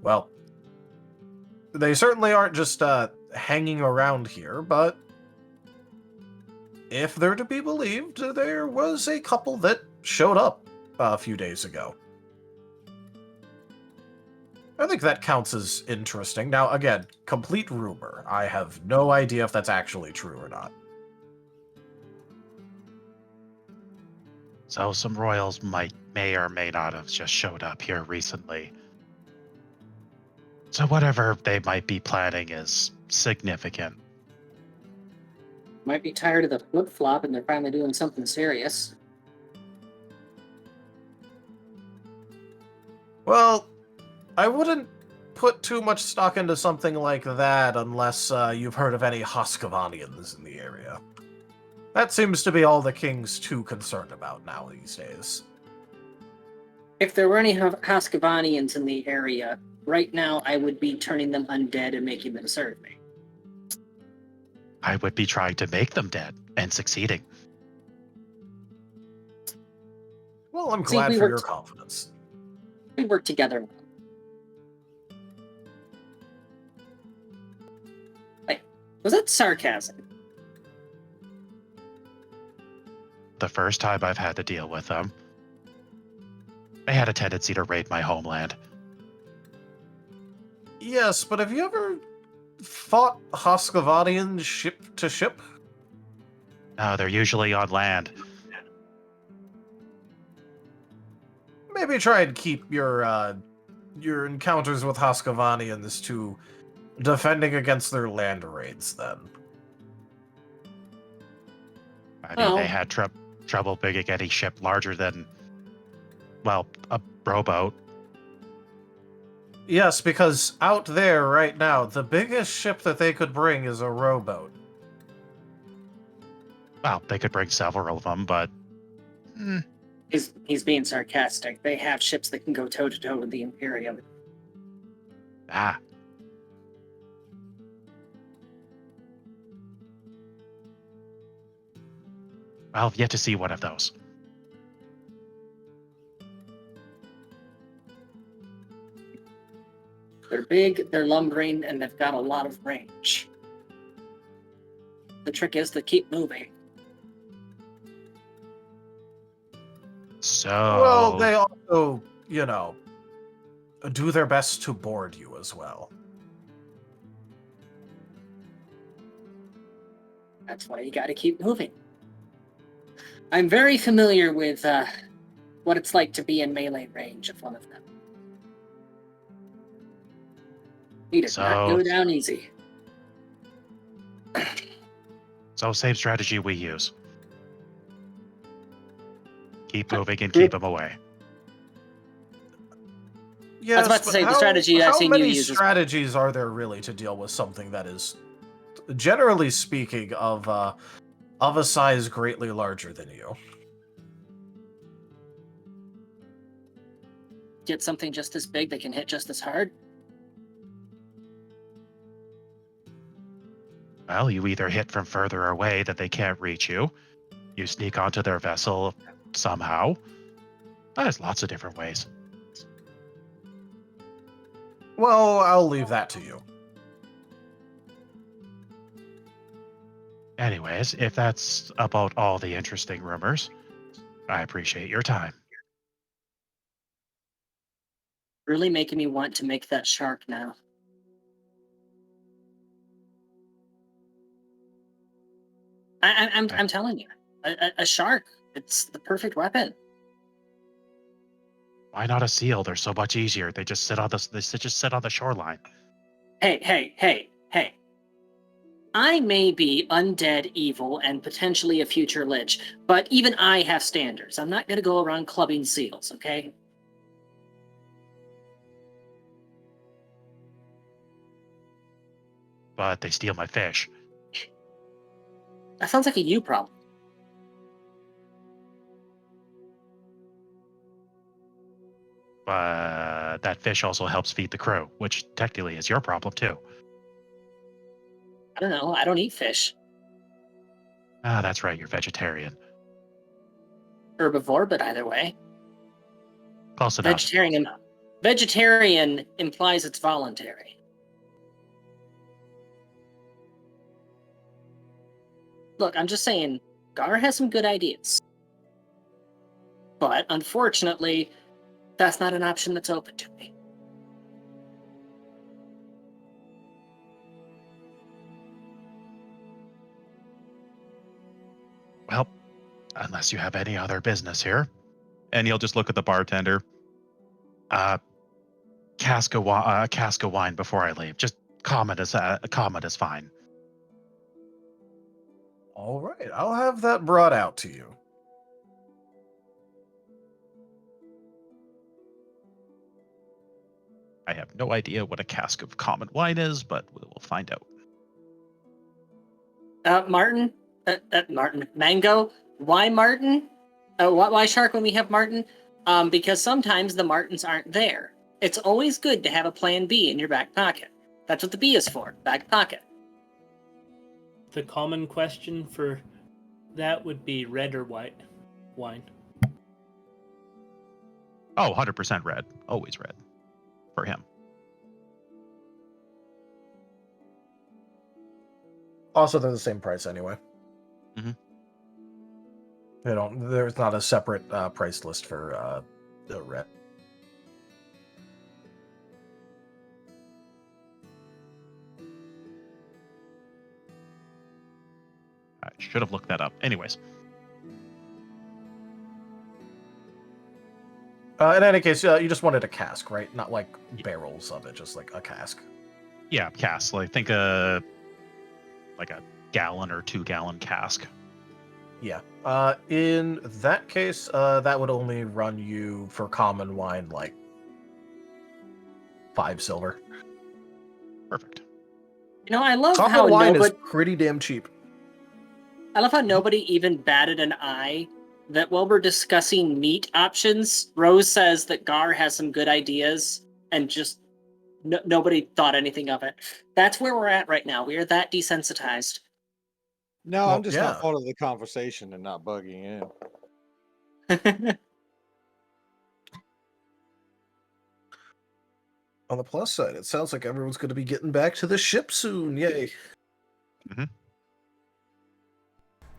well, they certainly aren't just, hanging around here, but if they're to be believed, there was a couple that showed up a few days ago. I think that counts as interesting. Now, again, complete rumor. I have no idea if that's actually true or not. So some royals may or may not have just showed up here recently. So whatever they might be planning is significant. Might be tired of the flip-flop and they're finally doing something serious. Well, I wouldn't put too much stock into something like that unless you've heard of any Hoscovanians in the area. That seems to be all the king's too concerned about now these days. If there were any Hoscovanians in the area, right now I would be turning them undead and making them serve me. I would be trying to make them dead and succeeding. Well, I'm See, glad we for worked- your confidence. We work together. Wait, was that sarcasm? The first time I've had to deal with them, they had a tendency to raid my homeland. Yes, but have you ever fought Hoskavadians ship to ship? No, they're usually on land. Maybe try and keep your encounters with Hoskavanians to defending against their land raids, then. I mean, they had trouble picking any ship larger than, well, a rowboat. Yes, because out there right now, the biggest ship that they could bring is a rowboat. Well, they could bring several of them, but He's being sarcastic. They have ships that can go toe-to-toe with the Imperium. ah, I've yet to see one of those. They're big, they're lumbering, and they've got a lot of range. The trick is to keep moving. So, Well, they also, do their best to board you as well. That's why you gotta keep moving. I'm very familiar with what it's like to be in melee range of one of them. He does not go down easy. So same strategy we use. Keep moving and keep them away. Yes, I was about to but say, the strategy I've seen you many use is... strategies are there really to deal with something that is, generally speaking, of a size greatly larger than you? Get something just as big that can hit just as hard? Well, you either hit from further away that they can't reach you, you sneak onto their vessel somehow. There's lots of different ways. Well, I'll leave that to you. Anyways, if that's about all the interesting rumors, I appreciate your time. Really making me want to make that shark now. I'm telling you, a shark. It's the perfect weapon. Why not a seal? They're so much easier. They just sit on the shoreline. Hey. I may be undead, evil, and potentially a future lich, but even I have standards. I'm not going to go around clubbing seals, okay? But they steal my fish. That sounds like a you problem. But that fish also helps feed the crew, which technically is your problem too. I don't know. I don't eat fish. Ah, that's right. You're vegetarian. Herbivore, but either way. Close enough. Vegetarian implies it's voluntary. Look, I'm just saying, Gar has some good ideas. But, unfortunately, that's not an option that's open to me. Well, unless you have any other business here. And he'll just look at the bartender. Cask of wine before I leave. Just common is fine. All right, I'll have that brought out to you. I have no idea what a cask of common wine is, but we will find out. Marten? Marten. Mango? Why Marten? Why shark when we have Marten? Because sometimes the Martens aren't there. It's always good to have a plan B in your back pocket. That's what the B is for, back pocket. The common question for that would be red or white wine. Oh, 100% red. Always red. For him. Also, they're the same price anyway. Mhm. There's not a separate price list for the red. I should have looked that up. Anyways. In any case, you just wanted a cask, right? Not like barrels of it, just like a cask. Yeah, cask. Like, think like a gallon or 2-gallon cask. Yeah. In that case, that would only run you for common wine like 5 silver. Perfect. You know, I love Common how wine is pretty damn cheap. I love how nobody even batted an eye that while we're discussing meat options, Rose says that Gar has some good ideas and just nobody thought anything of it. That's where we're at right now. We are that desensitized. No, Well, I'm just yeah. not part of the conversation and not bugging in. On the plus side, it sounds like everyone's going to be getting back to the ship soon. Yay. Mm-hmm.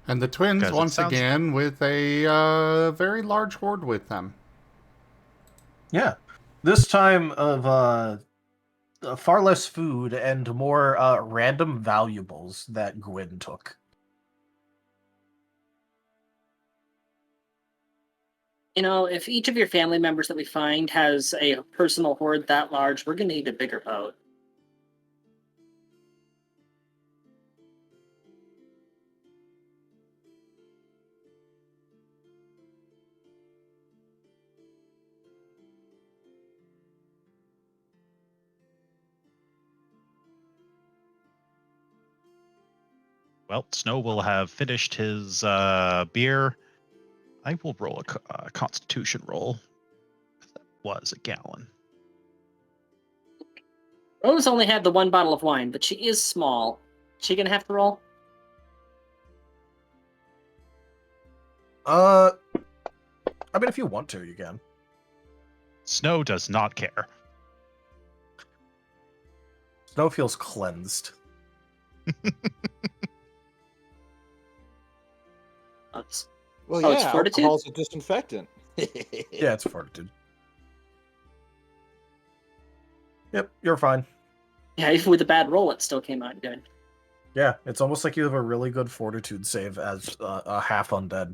And the twins, Because it once sounds- again, with a very large horde with them. Yeah. This time of far less food and more random valuables that Gwyn took. You know, if each of your family members that we find has a personal hoard that large, we're going to need a bigger boat. Well, Snow will have finished his beer. I will roll a constitution roll. That was a gallon. Rose only had the 1 bottle of wine, but she is small. She going to have to roll? I mean, if you want to, you can. Snow does not care. Snow feels cleansed. Well, Oh, yeah, it's fortitude? alcohol's a disinfectant. Yeah, it's fortitude. Yep, you're fine. Yeah, even with a bad roll, it still came out good. Yeah, it's almost like you have a really good fortitude save as a half undead.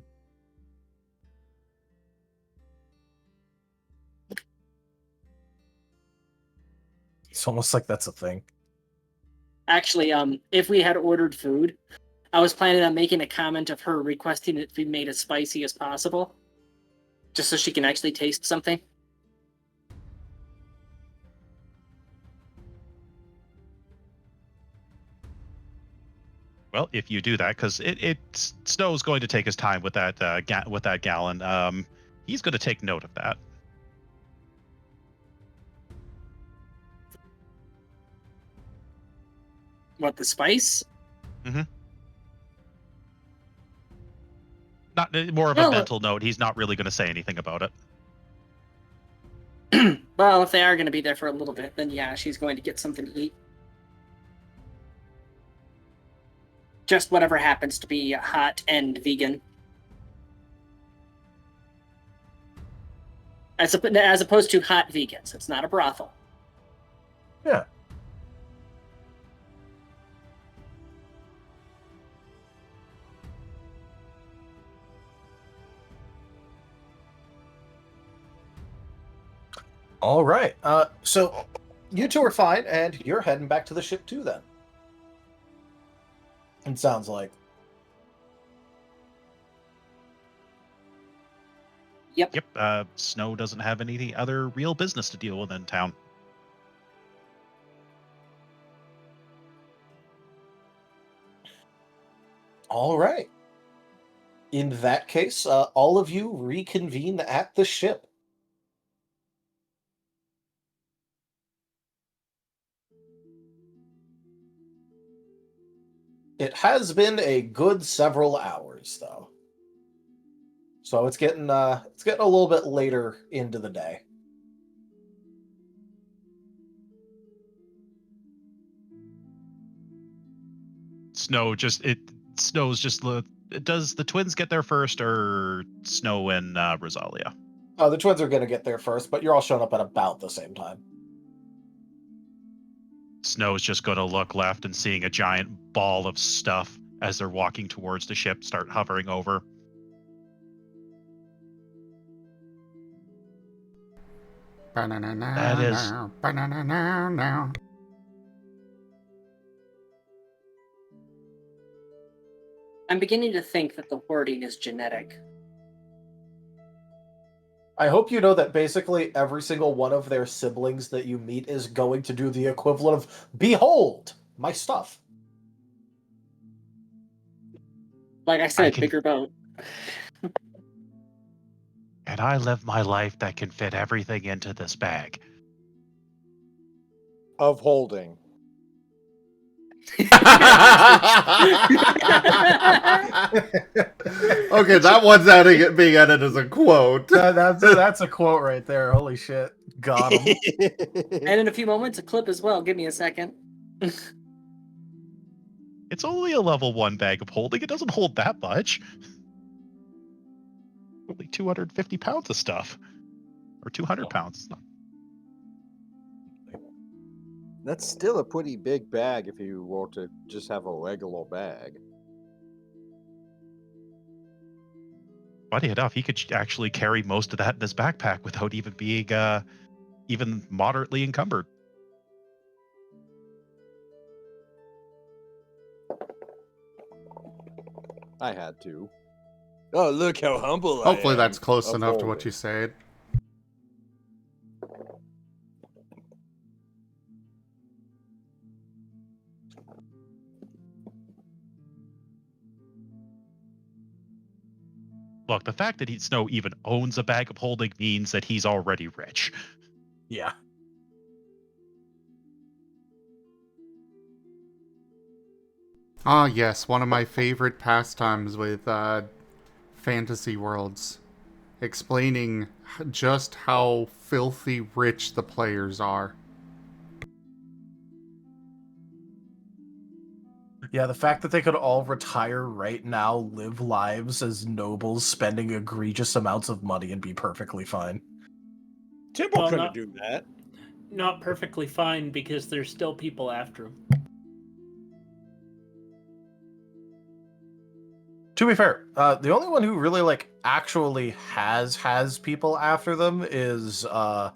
It's almost like that's a thing. Actually, if we had ordered food, I was planning on making a comment of her requesting it be made as spicy as possible, just so she can actually taste something. Well, if you do that, because Snow's going to take his time with that gallon. He's going to take note of that. What, the spice? Mm-hmm. Not more of a mental note. He's not really going to say anything about it. Well, if they are going to be there for a little bit, then yeah, she's going to get something to eat. Just whatever happens to be hot and vegan. As opposed to hot vegans. It's not a brothel. Yeah. All right. So you two are fine, and you're heading back to the ship too, then. It sounds like. Yep. Yep. Snow doesn't have any other real business to deal with in town. All right. In that case, all of you reconvene at the ship. It has been a good several hours, though. So it's getting a little bit later into the day. Snow's just does the twins get there first, or Snow and Rosalia? The twins are going to get there first, but you're all showing up at about the same time. Snow's just going to look left and seeing a giant ball of stuff as they're walking towards the ship start hovering over. That is. I'm beginning to think that the hoarding is genetic. I hope you know that basically every single one of their siblings that you meet is going to do the equivalent of, behold, my stuff. Like I said, bigger boat. And I live my life that can fit everything into this bag. Of holding. Okay, that one's being edited as a quote. That's a quote right there. Holy shit. Got him. And in a few moments, a clip as well. Give me a second. It's only a level 1 bag of holding. It doesn't hold that much. Only 250 pounds of stuff. Or 200 pounds. That's still a pretty big bag if you were to just have a regular bag. Funny enough, he could actually carry most of that in his backpack without even being even moderately encumbered. I had to. Oh, look how humble Hopefully I am. that's close enough to what you said. Look, the fact that Snow even owns a bag of holding means that he's already rich. Yeah. Ah, yes, one of my favorite pastimes with fantasy worlds. Explaining just how filthy rich the players are. Yeah, the fact that they could all retire right now, live lives as nobles, spending egregious amounts of money and be perfectly fine. Timble couldn't do that. Not perfectly fine, because there's still people after him. To be fair, the only one who really actually has people after them is I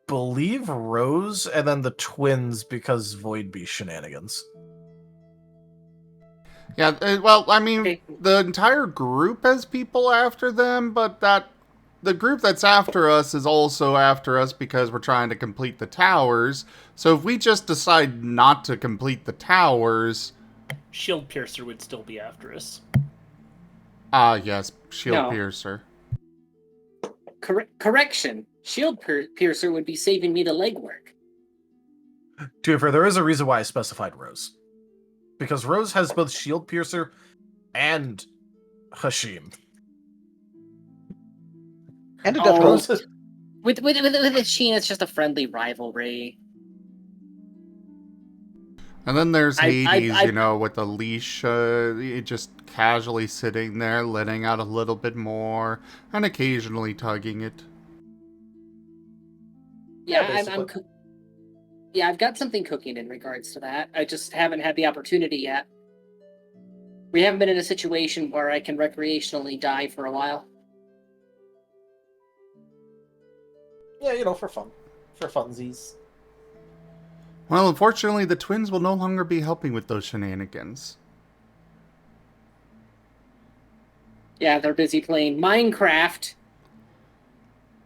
believe Rose, and then the twins because Void Beast shenanigans. Yeah, well, I mean, the entire group has people after them, but the group that's after us is also after us because we're trying to complete the towers. So if we just decide not to complete the towers... Shield Piercer would still be after us. Ah, yes, Shield Piercer. Correction. Shield Piercer would be saving me the legwork. To be fair, there is a reason why I specified Rose. Because Rose has both Shield Piercer and Hashim. And a Death Roll. With Hashim, it's just a friendly rivalry. And then there's Hades, with the leash, just casually sitting there, letting out a little bit more, and occasionally tugging it. Yeah, I've got something cooking in regards to that. I just haven't had the opportunity yet. We haven't been in a situation where I can recreationally die for a while. Yeah, for fun. For funsies. Well, unfortunately, the twins will no longer be helping with those shenanigans. Yeah, they're busy playing Minecraft.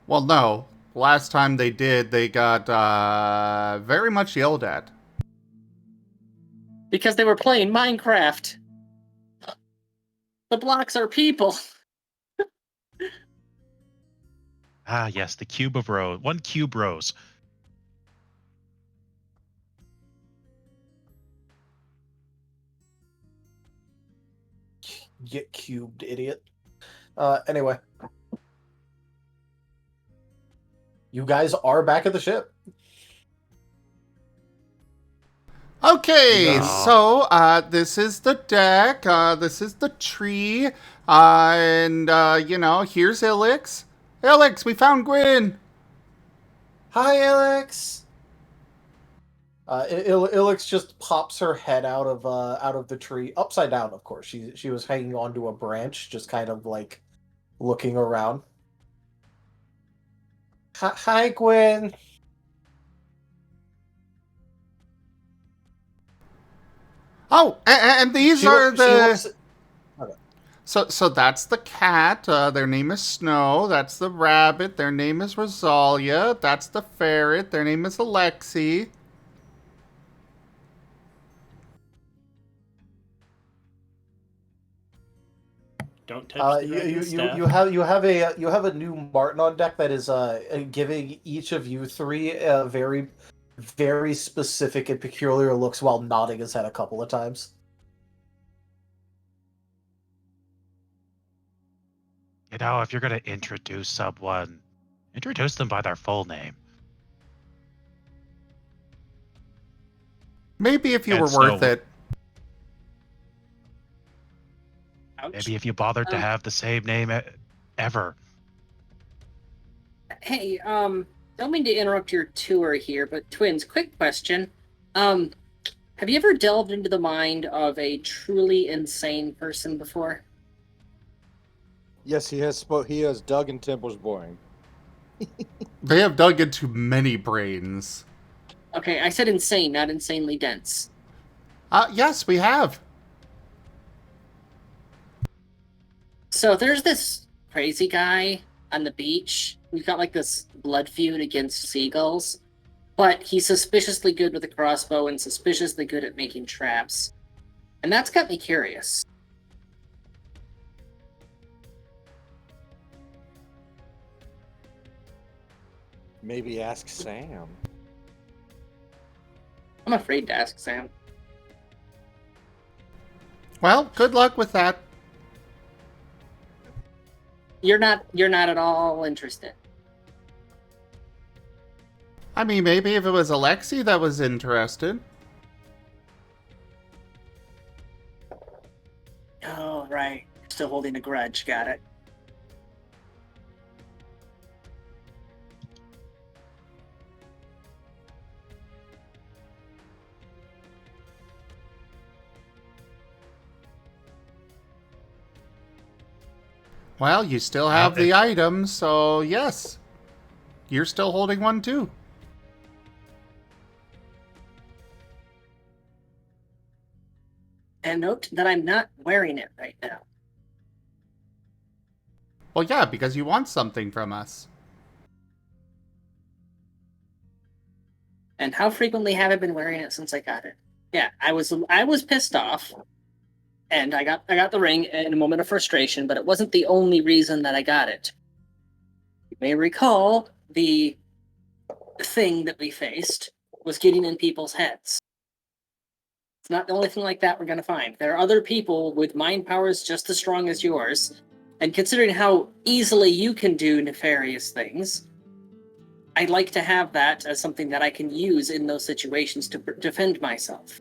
Well, no. Last time they did, they got very much yelled at. Because they were playing Minecraft. The blocks are people. Ah, yes, the cube of rose. 1 cube rose. Get cubed, idiot. Anyway. You guys are back at the ship. Okay, No. so this is the deck, this is the tree, and here's Ilix. Ilix, we found Gwyn! Hi, Ilix! Ilix just pops her head out of the tree, upside down, of course. She was hanging onto a branch, just kind of like looking around. Hi, Gwyn. Oh, and these are the... Okay. So that's the cat, their name is Snow. That's the rabbit, their name is Rosalia. That's the ferret, their name is Alexi. Don't touch the dragon staff. You have a new Marten on deck that is giving each of you three very, very specific and peculiar looks while nodding his head a couple of times. If you're going to introduce someone, introduce them by their full name. Maybe if you were worth it. Ouch. Maybe if you bothered to have the same name ever. Hey, don't mean to interrupt your tour here, but twins, quick question. Have you ever delved into the mind of a truly insane person before? Yes, he has dug in Temple's brain. They have dug into many brains. Okay, I said insane, not insanely dense. Yes, we have. So there's this crazy guy on the beach. We've got like this blood feud against seagulls, but he's suspiciously good with a crossbow and suspiciously good at making traps. And that's got me curious. Maybe ask Sam. I'm afraid to ask Sam. Well, good luck with that. You're not at all interested. I mean, maybe if it was Alexi that was interested. Oh, right. Still holding a grudge. Got it. Well, you still have the items, so yes. You're still holding one too. And note that I'm not wearing it right now. Well, yeah, because you want something from us. And how frequently have I been wearing it since I got it? Yeah, I was pissed off. And I got the ring in a moment of frustration, but it wasn't the only reason that I got it. You may recall the thing that we faced was getting in people's heads. It's not the only thing like that we're going to find. There are other people with mind powers just as strong as yours, and considering how easily you can do nefarious things, I'd like to have that as something that I can use in those situations to defend myself.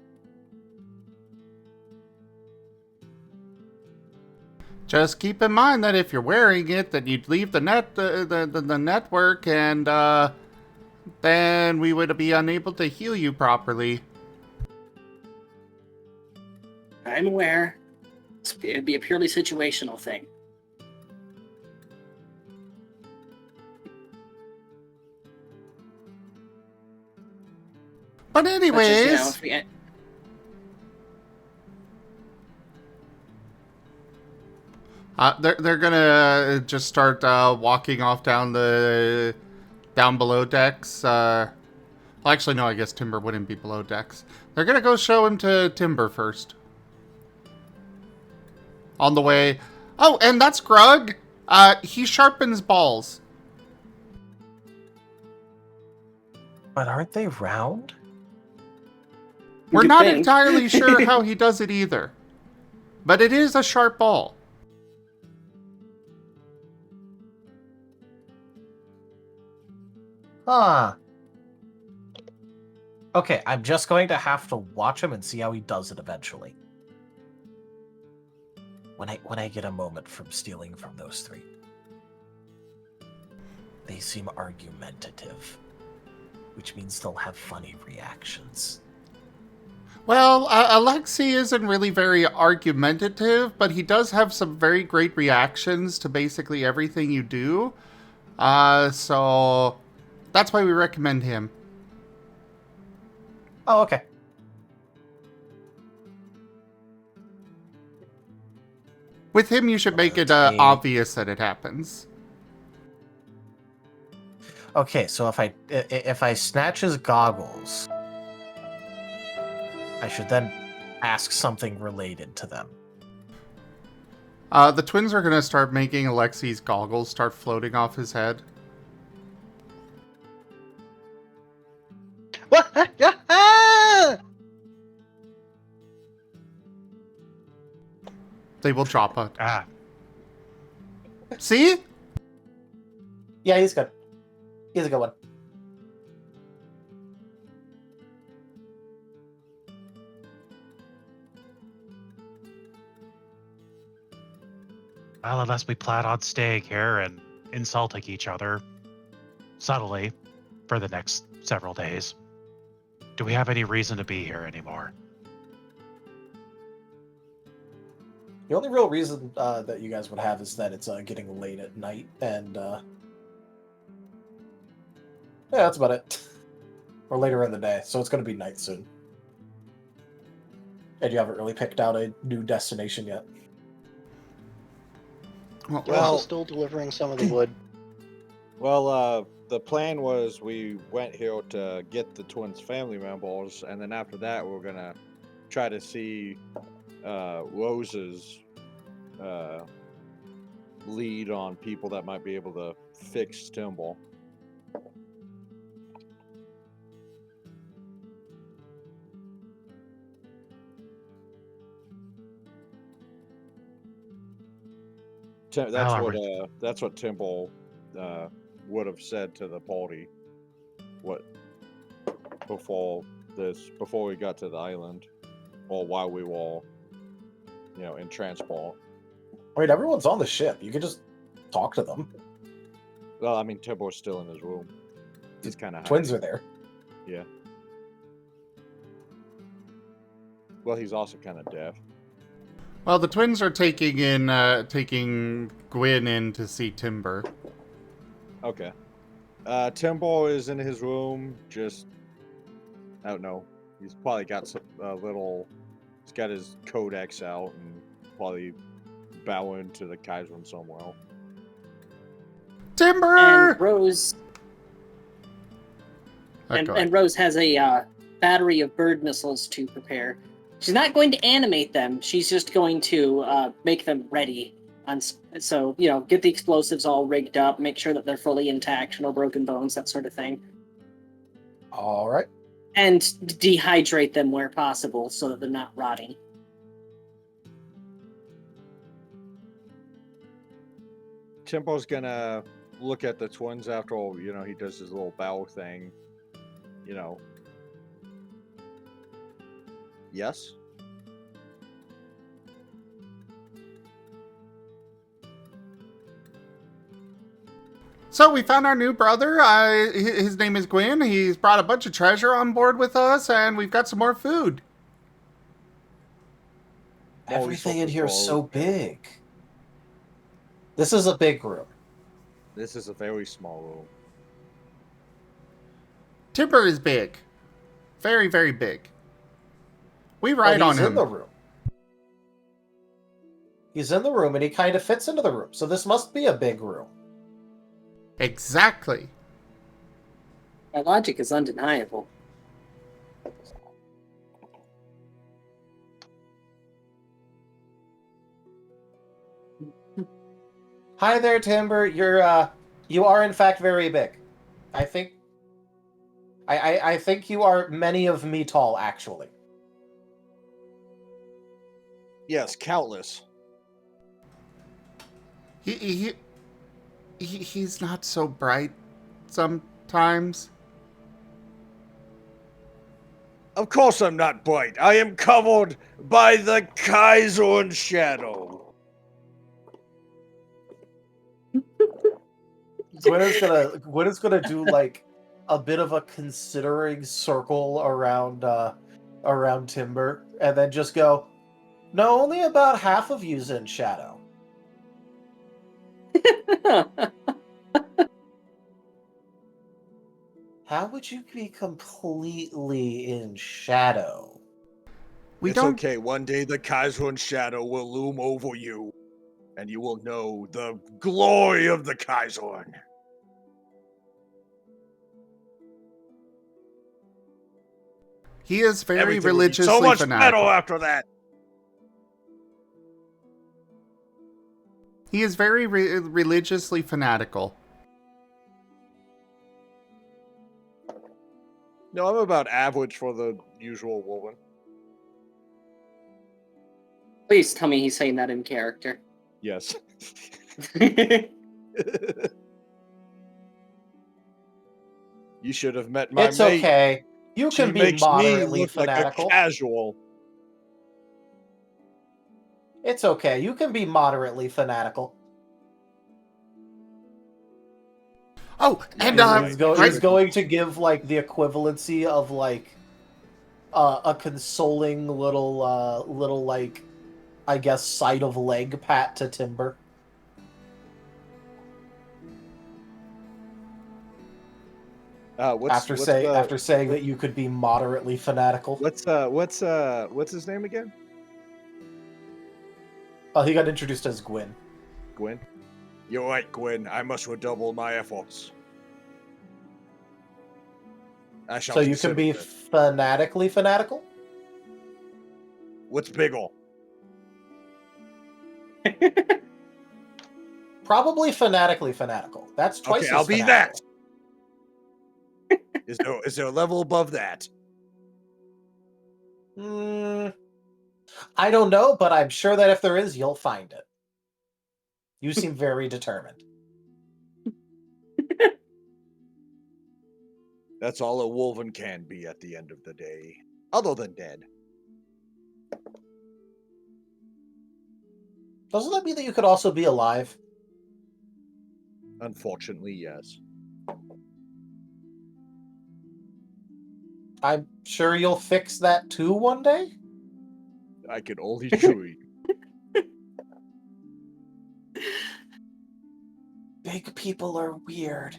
Just keep in mind that if you're wearing it, that you'd leave the network, and then we would be unable to heal you properly. I'm aware. It'd be a purely situational thing. But anyways... Such as, they're gonna just start walking off down below decks. Well, actually, no, I guess Timber wouldn't be below decks. They're gonna go show him to Timber first. On the way. Oh, and that's Grug. He sharpens balls. But aren't they round? We're not entirely sure how he does it either. But it is a sharp ball. Huh. Okay, I'm just going to have to watch him and see how he does it eventually. When I get a moment from stealing from those three. They seem argumentative, which means they'll have funny reactions. Well, Alexei isn't really very argumentative, but he does have some very great reactions to basically everything you do. So that's why we recommend him. Oh, okay. With him, you should make it obvious that it happens. Okay, so if I snatch his goggles, I should then ask something related to them. The twins are going to start making Alexei's goggles start floating off his head. What? Ah! They will drop it. Ah, See? Yeah, he's good. He's a good one. well, unless we plan on staying here and insulting each other subtly for the next several days, do we have any reason to be here anymore? The only real reason that you guys would have is that it's getting late at night, and yeah, that's about it. Or later in the day, so it's going to be night soon. And you haven't really picked out a new destination yet. We're also still delivering some of the wood. Well, the plan was we went here to get the twins' family members, and then after that, we're gonna try to see Rose's lead on people that might be able to fix Timble. That's what Timble would have said to the party. Before we got to the island, or while we were, in transport. I mean, everyone's on the ship. You could just talk to them. Well, I mean, Timble's still in his room. He's kind of Twins are there. Yeah. Well, he's also kind of deaf. Well, the twins are taking Gwyn in to see Timber. Okay. Timbo is in his room, just, I don't know. He's probably got he's got his codex out and probably bowing to the Kaiser somewhere. Timber! And Rose and Rose has a battery of bird missiles to prepare. She's not going to animate them. She's just going to make them ready. So, get the explosives all rigged up, make sure that they're fully intact, no broken bones, that sort of thing. All right. And dehydrate them where possible so that they're not rotting. Timbo's gonna look at the twins after all, he does his little bow thing. Yes? So we found our new brother. His name is Gwyn. He's brought a bunch of treasure on board with us, and we've got some more food. Everything in here is so big. This is a big room. This is a very small room. Timber is big. Very, very big. We ride on him. He's in the room. He's in the room, and he kind of fits into the room. So this must be a big room. Exactly. My logic is undeniable. Hi there, Timber. You are in fact very big. I think you are many of me tall, actually. Yes, countless. He's not so bright times? Of course I'm not bright. I am covered by the Kaiser's shadow. Gwen is gonna do like a bit of a considering circle around Timber, and then just go, no, only about half of you's in shadow. How would you be completely in shadow? It's okay. One day the Kaiser's shadow will loom over you, and you will know the glory of the Kaiser. He is very Everything will be religiously so much fanatical. better after that. He is very religiously fanatical. No, I'm about average for the usual woman. Please tell me he's saying that in character. Yes. You should have met my It's mate. okay. You She can be makes me moderately look like a fanatical. casual. It's okay. You can be moderately fanatical. Oh, and He's going to give like the equivalency of like a consoling little like, I guess, side of leg pat to Timber. After saying that you could be moderately fanatical. What's his name again? Oh, he got introduced as Gwyn. Gwyn? You're right, Gwyn. I must redouble my efforts. So you can be fanatically fanatical? What's bigger? Probably fanatically fanatical. That's twice Okay, as I'll be fanatical. that. Is there a level above that? I don't know, but I'm sure that if there is, you'll find it. You seem very determined. That's all a wolven can be at the end of the day. Other than dead. Doesn't that mean that you could also be alive? Unfortunately, yes. I'm sure you'll fix that too one day? I can only dream. Big people are weird.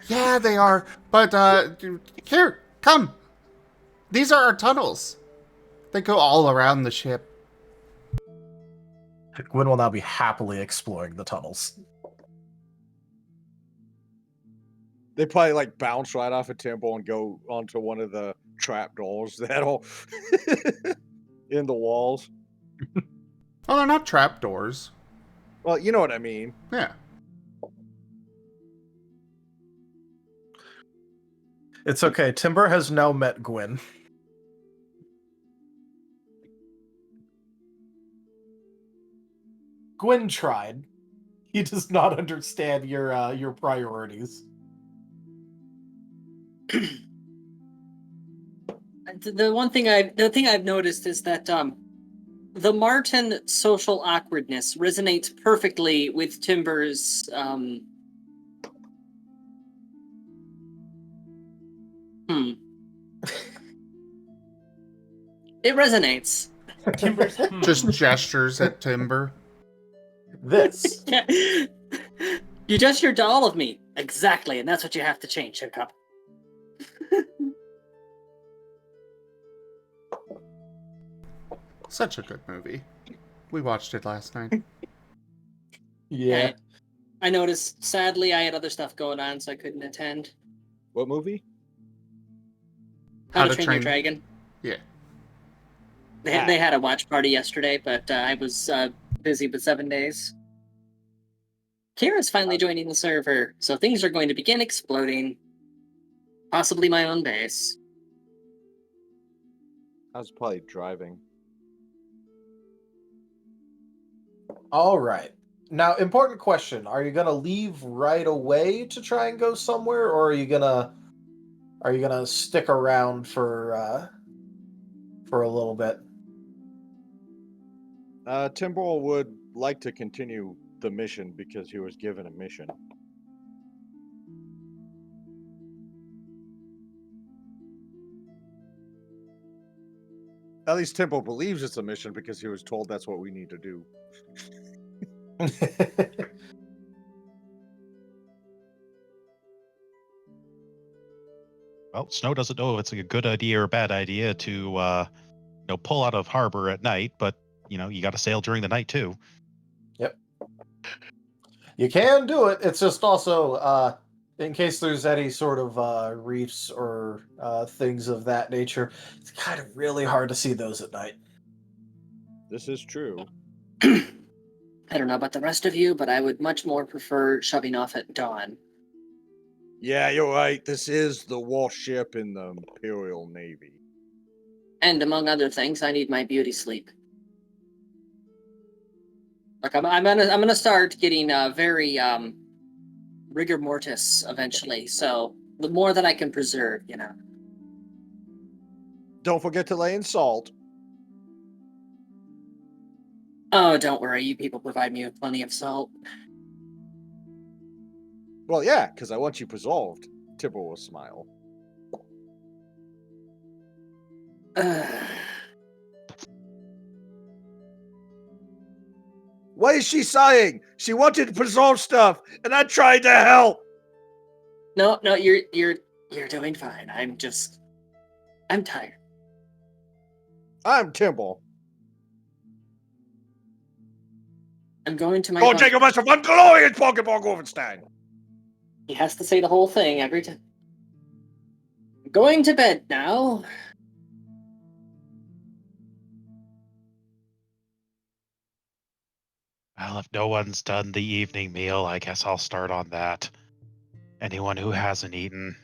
Yeah, they are. But, here, come. These are our tunnels. They go all around the ship. Gwyn will now be happily exploring the tunnels. They probably like bounce right off a temple and go onto one of the trap doors that'll in the walls. Oh, they're not trap doors. Well, you know what I mean. Yeah. It's okay. Timber has now met Gwyn. Gwyn tried. He does not understand your priorities. The thing I've noticed is that the Marten social awkwardness resonates perfectly with Timber's It resonates. Timber's Just gestures at Timber. This. You gestured to all of me. Exactly, and that's what you have to change, Hiccup. Such a good movie. We watched it last night. Yeah. I noticed, sadly, I had other stuff going on, so I couldn't attend. What movie? How to Train Your Dragon. Yeah. They had a watch party yesterday, but I was busy with 7 days. Kira's finally joining the server, so things are going to begin exploding. Possibly my own base. I was probably driving. All right. Now, important question: are you gonna leave right away to try and go somewhere, or are you gonna stick around for a little bit? Timber would like to continue the mission because he was given a mission. At least Timbo believes it's a mission because he was told that's what we need to do. Well, Snow doesn't know if it's a good idea or a bad idea to pull out of harbor at night, but you got to sail during the night too. Yep. You can do it. It's just also in case there's any sort of reefs or things of that nature, it's kind of really hard to see those at night. This is true. I don't know about the rest of you, but I would much more prefer shoving off at dawn. Yeah, you're right. This is the warship in the Imperial Navy. And among other things, I need my beauty sleep. Like I'm gonna start getting very rigor mortis eventually. So the more that I can preserve, Don't forget to lay in salt. Oh, don't worry, you people provide me with plenty of salt. Well, yeah, because I want you presolved. Timber will smile. What is she saying? She wanted to presolve stuff, and I tried to help. No, you're doing fine. I'm tired. I'm Timber. I'm going to my. Go take a bunch of glorious Pokeball Wolfenstein. He has to say the whole thing every time. I'm going to bed now. Well, if no one's done the evening meal, I guess I'll start on that. Anyone who hasn't eaten.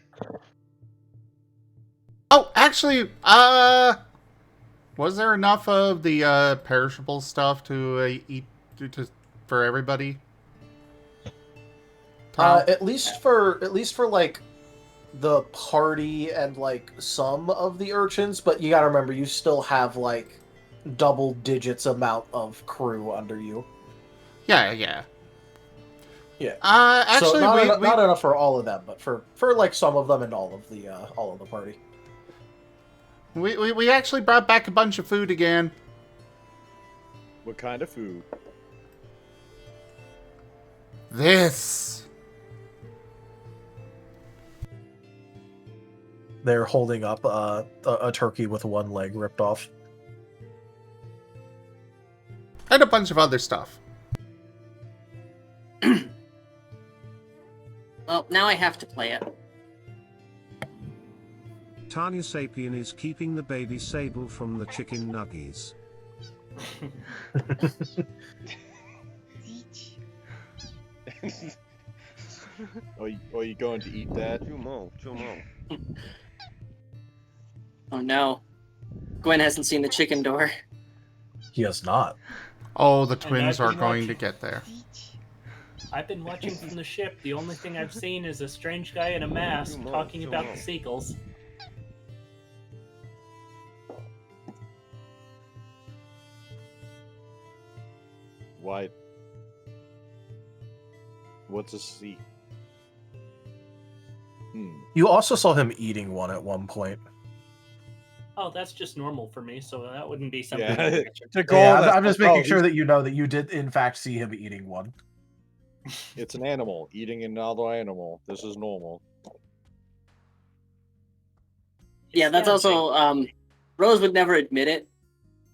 Oh, actually, was there enough of the perishable stuff to eat for everybody? Tom? At least for like the party and like some of the urchins, but you gotta remember you still have like double digits amount of crew under you. Yeah. So Actually, not we not enough for all of them, but for like some of them and all of the party. we actually brought back a bunch of food again. What kind of food? This. They're holding up a turkey with one leg ripped off. And a bunch of other stuff. Well, now I have to play it. Tanya Sapien is keeping the baby Sable from the chicken nuggies. Are you going to eat that? Oh no. Gwen hasn't seen the chicken door. He has not. Oh, the twins are going to get there. I've been watching from the ship. The only thing I've seen is a strange guy in a mask talking about the seagulls. Why? What's a sea? You also saw him eating one at one point. Oh, that's just normal for me, so that wouldn't be something. Yeah. I'm just making sure that you know that you did in fact see him eating one. It's an animal eating another animal. This is normal. Yeah, that's also Rose would never admit it,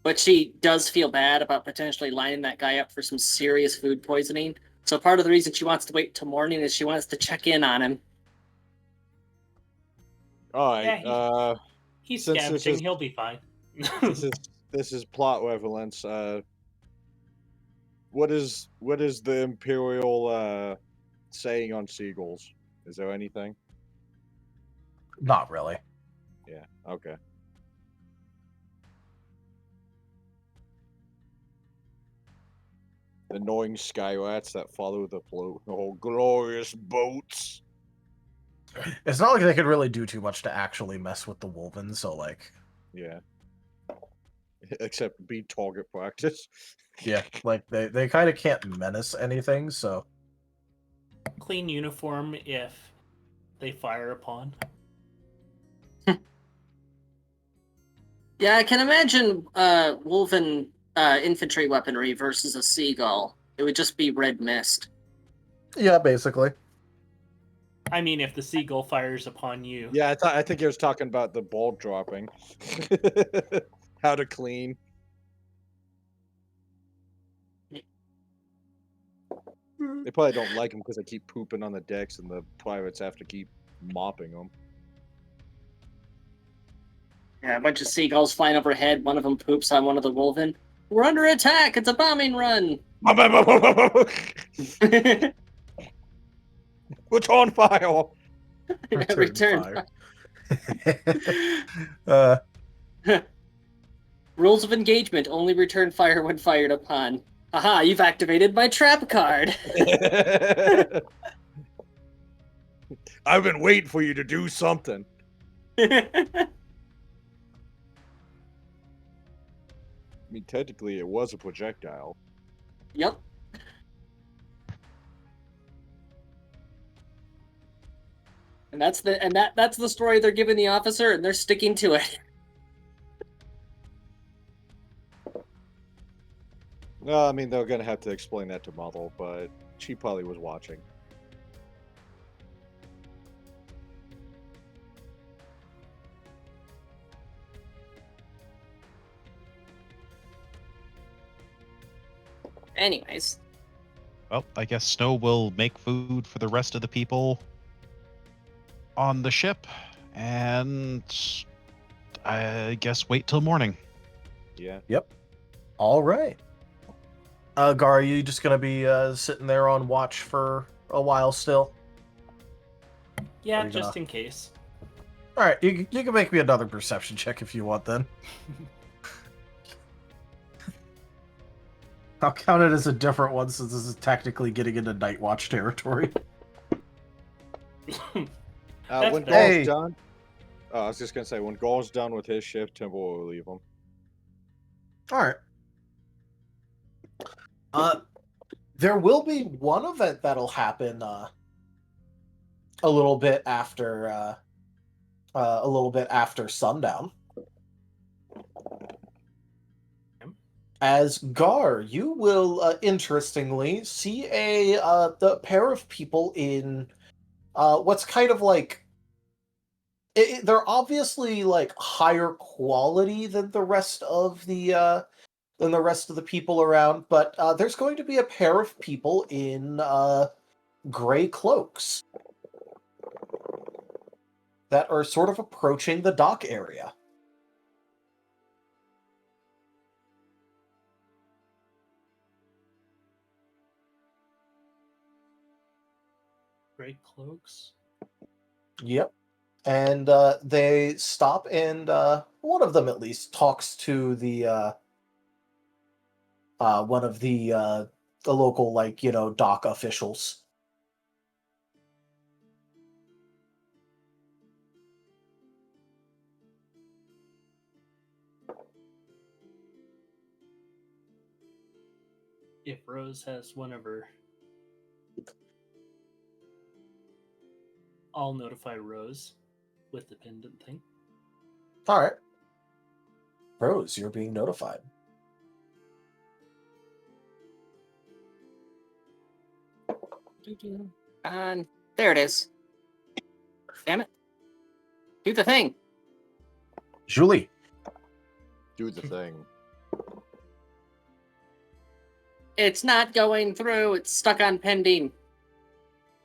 but she does feel bad about potentially lining that guy up for some serious food poisoning. So part of the reason she wants to wait till morning is she wants to check in on him. All right. Yeah, he's scavenging. He'll be fine. this is plot relevance. What is the Imperial saying on seagulls? Is there anything? Not really. Yeah. Okay. annoying sky rats that follow the float. Oh, glorious boats! It's not like they could really do too much to actually mess with the Wolven, so like... Yeah. Except be target practice. Yeah, like, they kind of can't menace anything, so... Clean uniform if they fire upon. Yeah, I can imagine Wolven infantry weaponry versus a seagull. It would just be red mist. Yeah, basically. I mean, if the seagull fires upon you. Yeah, I think he was talking about the ball dropping. How to clean. They probably don't like him because they keep pooping on the decks and the pirates have to keep mopping them. Yeah, a bunch of seagulls flying overhead. One of them poops on one of the Wolven. We're under attack! It's a bombing run! Return fire! Return. Fire. Rules of engagement: only return fire when fired upon. Aha, you've activated my trap card! I've been waiting for you to do something. I mean, technically, it was a projectile. Yep. And that's the story they're giving the officer, and they're sticking to it. No, I mean, they're gonna have to explain that to Model, but she probably was watching. Anyways. Well, I guess Snow will make food for the rest of the people on the ship, and I guess wait till morning. Yeah. Yep. All right. Gar, are you just gonna be sitting there on watch for a while still? Yeah, just in case. All right, you can make me another perception check if you want. Then I'll count it as a different one since this is technically getting into Night Watch territory. When Gaul's done, I was just gonna say, when Gaul's done with his shift, Timber will leave him. All right. There will be one event that'll happen a little bit after sundown. As Gar, you will interestingly see the pair of people in what's kind of like they're obviously like higher quality than the rest of the people around, but there's going to be a pair of people in gray cloaks that are sort of approaching the dock area. Gray cloaks? Yep. And they stop, and one of them at least talks to the one of the local, like, dock officials. If Rose has one of her... I'll notify Rose with the pendant thing. All right. Rose, you're being notified. There it is. Damn it. Do the thing. Julie. Do the thing. It's not going through. It's stuck on pending.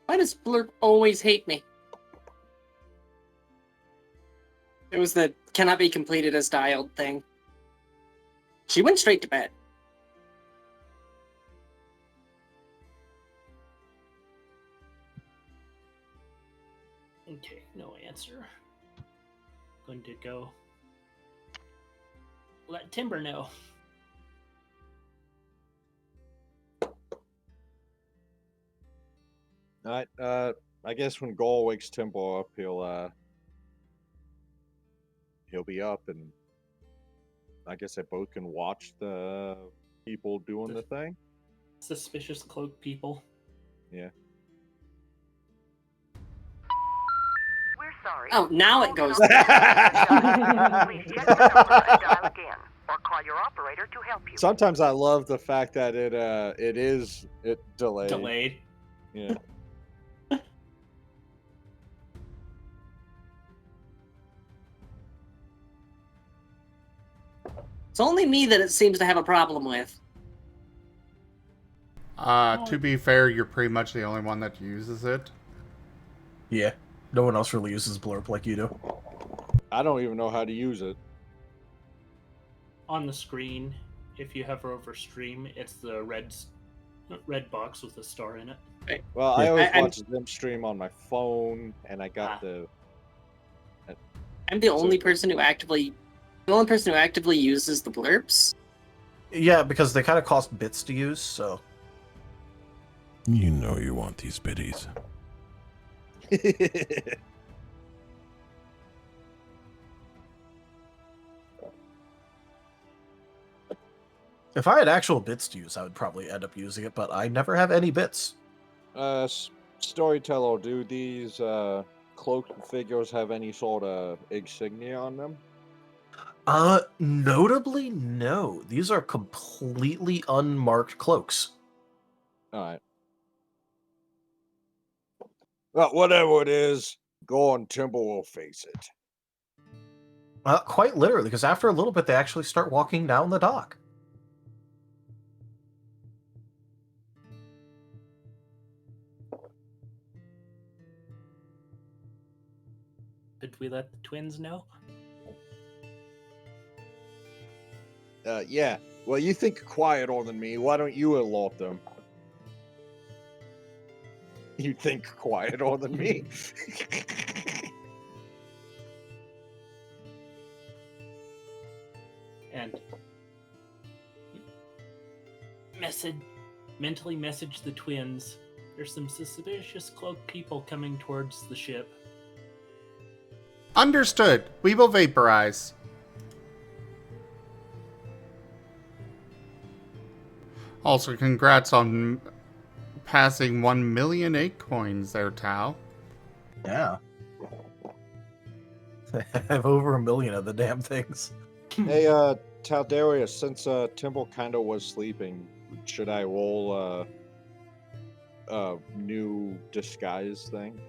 Why does Blurp always hate me? It was the cannot be completed as dialed thing. She went straight to bed. Okay, no answer. Going to go let Timber know. All right. I guess when Gaul wakes Timbo up, he'll be up, and I guess they both can watch the people doing the thing. Suspicious cloak people. Yeah. We're sorry. Oh, now it goes. Please check the number and dial again, or call your operator to help you. Sometimes I love the fact that it delayed. Delayed. Yeah. It's only me that it seems to have a problem with. To be fair, you're pretty much the only one that uses it. Yeah. No one else really uses blurb like you do. I don't even know how to use it. On the screen, if you hover over stream, it's the red box with a star in it. Right. Well, I always watch them stream on my phone, and I got I'm the only person who actively uses the blurbs. Yeah, because they kind of cost bits to use, so. You know you want these biddies. If I had actual bits to use, I would probably end up using it, but I never have any bits. Storyteller, do these cloaked figures have any sort of insignia on them? Notably, no. These are completely unmarked cloaks. Alright. Well, whatever it is, go on, Timber will face it. Quite literally, because after a little bit, they actually start walking down the dock. Did we let the twins know? Yeah. Well, you think quieter than me. Why don't you alert them? You think quieter than me? And mentally message the twins. There's some suspicious cloaked people coming towards the ship. Understood. We will vaporize. Also, congrats on passing 1 million acorns there, Tao. Yeah. I have over 1 million of the damn things. Hey, Taldarius, since Timble kinda was sleeping, should I roll a new disguise thing?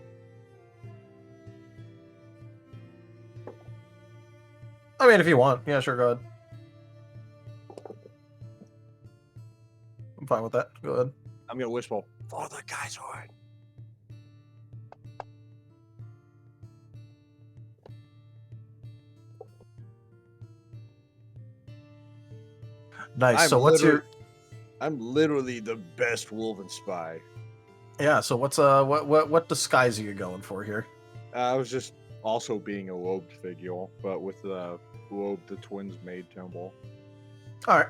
I mean, if you want. Yeah, sure, go ahead. I'm fine with that. Go ahead. I'm gonna whisper, for the Kaiser. Nice. I'm literally the best Wolven spy. Yeah, so what disguise are you going for here? I was just also being a robed figure, but with the robe the twins made Timble. Alright.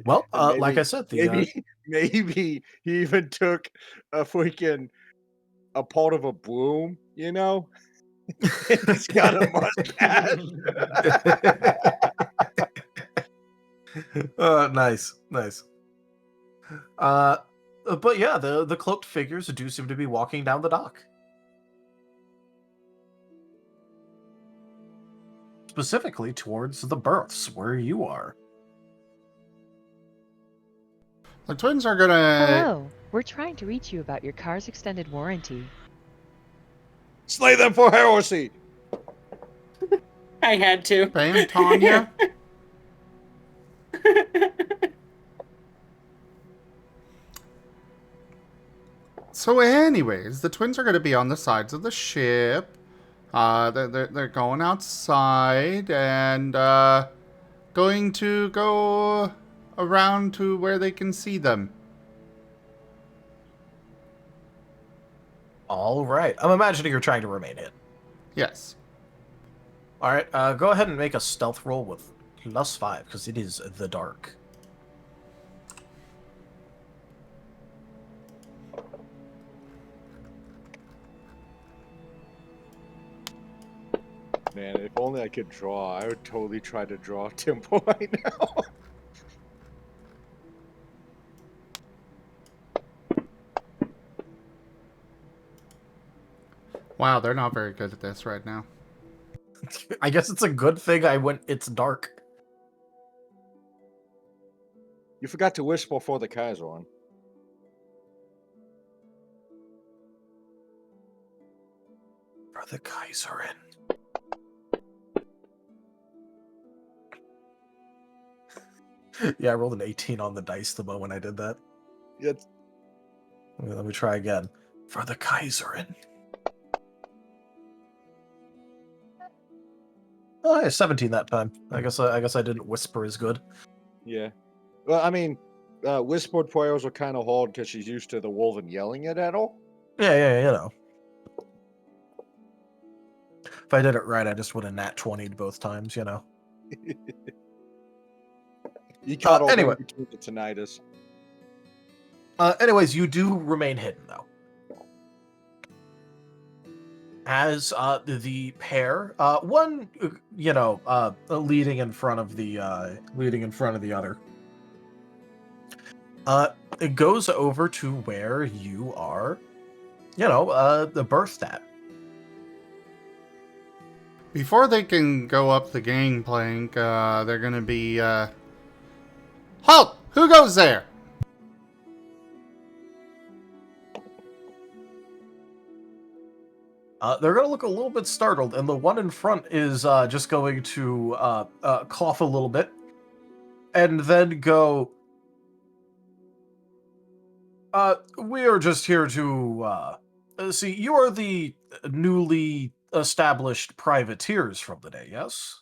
Well, Maybe- like I said, maybe he even took a part of a broom, you know? He's got a mustache. Nice. But yeah, the cloaked figures do seem to be walking down the dock. Specifically towards the berths, where you are. The twins are gonna... Hello. We're trying to reach you about your car's extended warranty. Slay them for heresy! I had to. Bam, Tanya? So anyways, the twins are going to be on the sides of the ship. They're going outside and going to go around to where they can see them. All right. I'm imagining you're trying to remain hidden. Yes. All right. Go ahead and make a stealth roll with +5 because it is the dark. man. If only I could draw. I would totally try to draw Temple right now. Wow, they're not very good at this right now. I guess it's a good thing it's dark. You forgot to whisper for the Kaiser one. For the Kaiserin. Yeah, I rolled an 18 on the dice the moment I did that. Yes. Let me try again. For the Kaiserin. Oh, yeah, 17 that time. I guess I didn't whisper as good. Yeah. Well, I mean, whispered prayers are kind of hard because she's used to the Wolven yelling it at her. Yeah, you know. If I did it right, I just would have nat 20'd both times, you know. You caught all anyway. between the tinnitus. Anyways, you do remain hidden, though. As the pair, one, leading in front of the other, it goes over to where you are, the birthed at. Before they can go up the gangplank, they're gonna be, Halt! Who goes there? They're going to look a little bit startled, and the one in front is just going to cough a little bit, and then go, we are just here to see, you are the newly established privateers from the day, yes?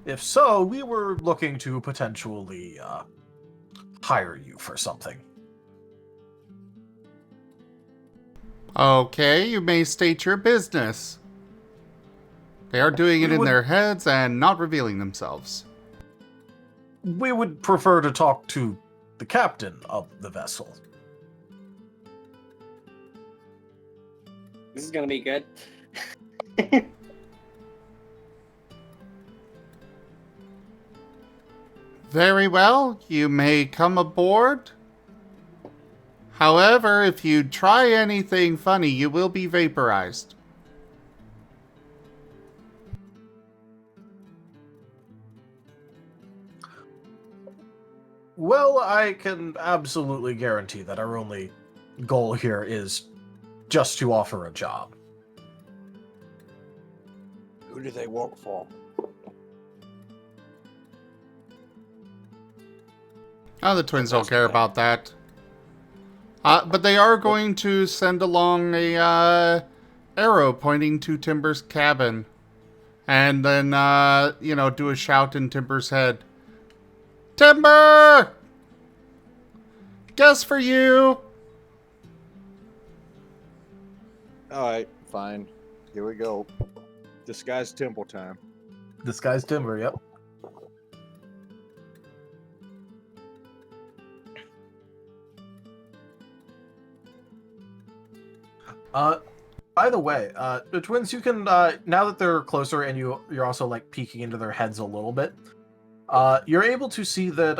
If so, we were looking to potentially hire you for something. Okay, you may state your business. They are doing it in their heads and not revealing themselves. We would prefer to talk to the captain of the vessel. This is gonna be good. Very well, you may come aboard. However, if you try anything funny, you will be vaporized. Well, I can absolutely guarantee that our only goal here is just to offer a job. Who do they work for? Oh, the twins don't care about that. But they are going to send along a arrow pointing to Timber's cabin. And then, do a shout in Timber's head. Timber! Guess for you! Alright, fine. Here we go. Disguise Temple time. Disguise Timber, yep. By the way, the twins, you can, now that they're closer and you're also, like, peeking into their heads a little bit, you're able to see that,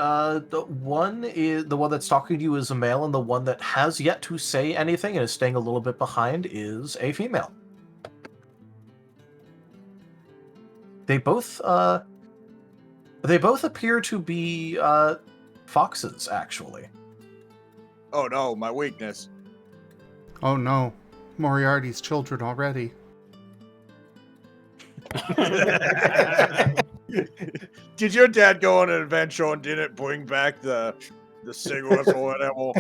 the one that's talking to you is a male, and the one that has yet to say anything and is staying a little bit behind is a female. They both appear to be, foxes, actually. Oh no, my weakness. Oh no. Moriarty's children already. Did your dad go on an adventure and didn't bring back the cigarettes or whatever?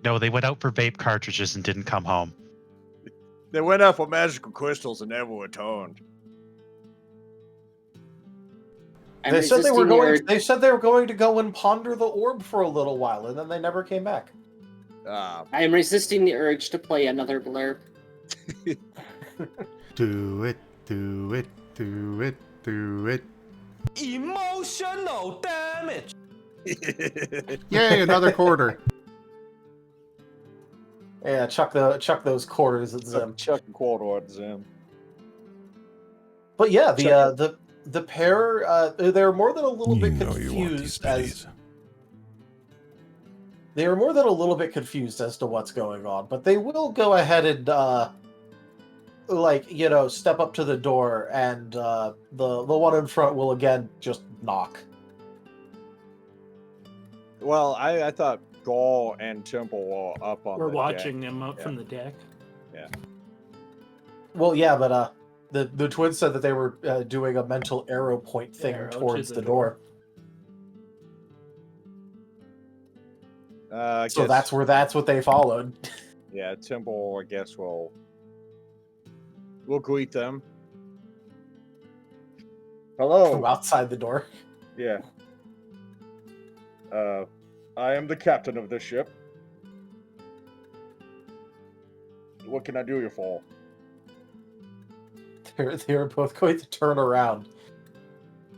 No, they went out for vape cartridges and didn't come home. They went out for magical crystals and never returned. They said they were going to go and ponder the orb for a little while, and then they never came back. I am resisting the urge to play another blurb. Do it, do it, do it, do it. Emotional damage! Yay, another quarter. Yeah, chuck those quarters at Zim. Chuck a quarter at Zim. But yeah, the pair they're more than a little bit confused they are more than a little bit confused as to what's going on, but they will go ahead and step up to the door, and the one in front will again just knock. Well, I thought Gaul and Temple were up on We're the watching deck. them up from the deck. Yeah. Well, yeah, but the twins said that they were doing a mental arrow point thing Arrow to towards the the door. So guess, that's what they followed. Yeah, Temple, I guess, we'll greet them. Hello. From outside the door. Yeah. I am the captain of this ship. What can I do you for? They're both going to turn around.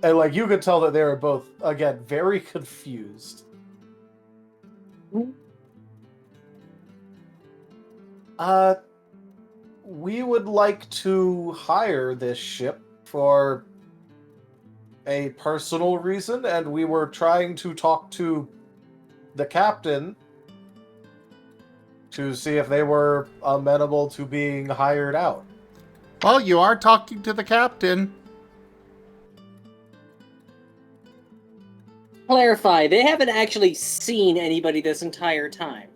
And you could tell that they were both, again, very confused. We would like to hire this ship for a personal reason, and we were trying to talk to the captain to see if they were amenable to being hired out. Well, you are talking to the captain. Clarify, they haven't actually seen anybody this entire time.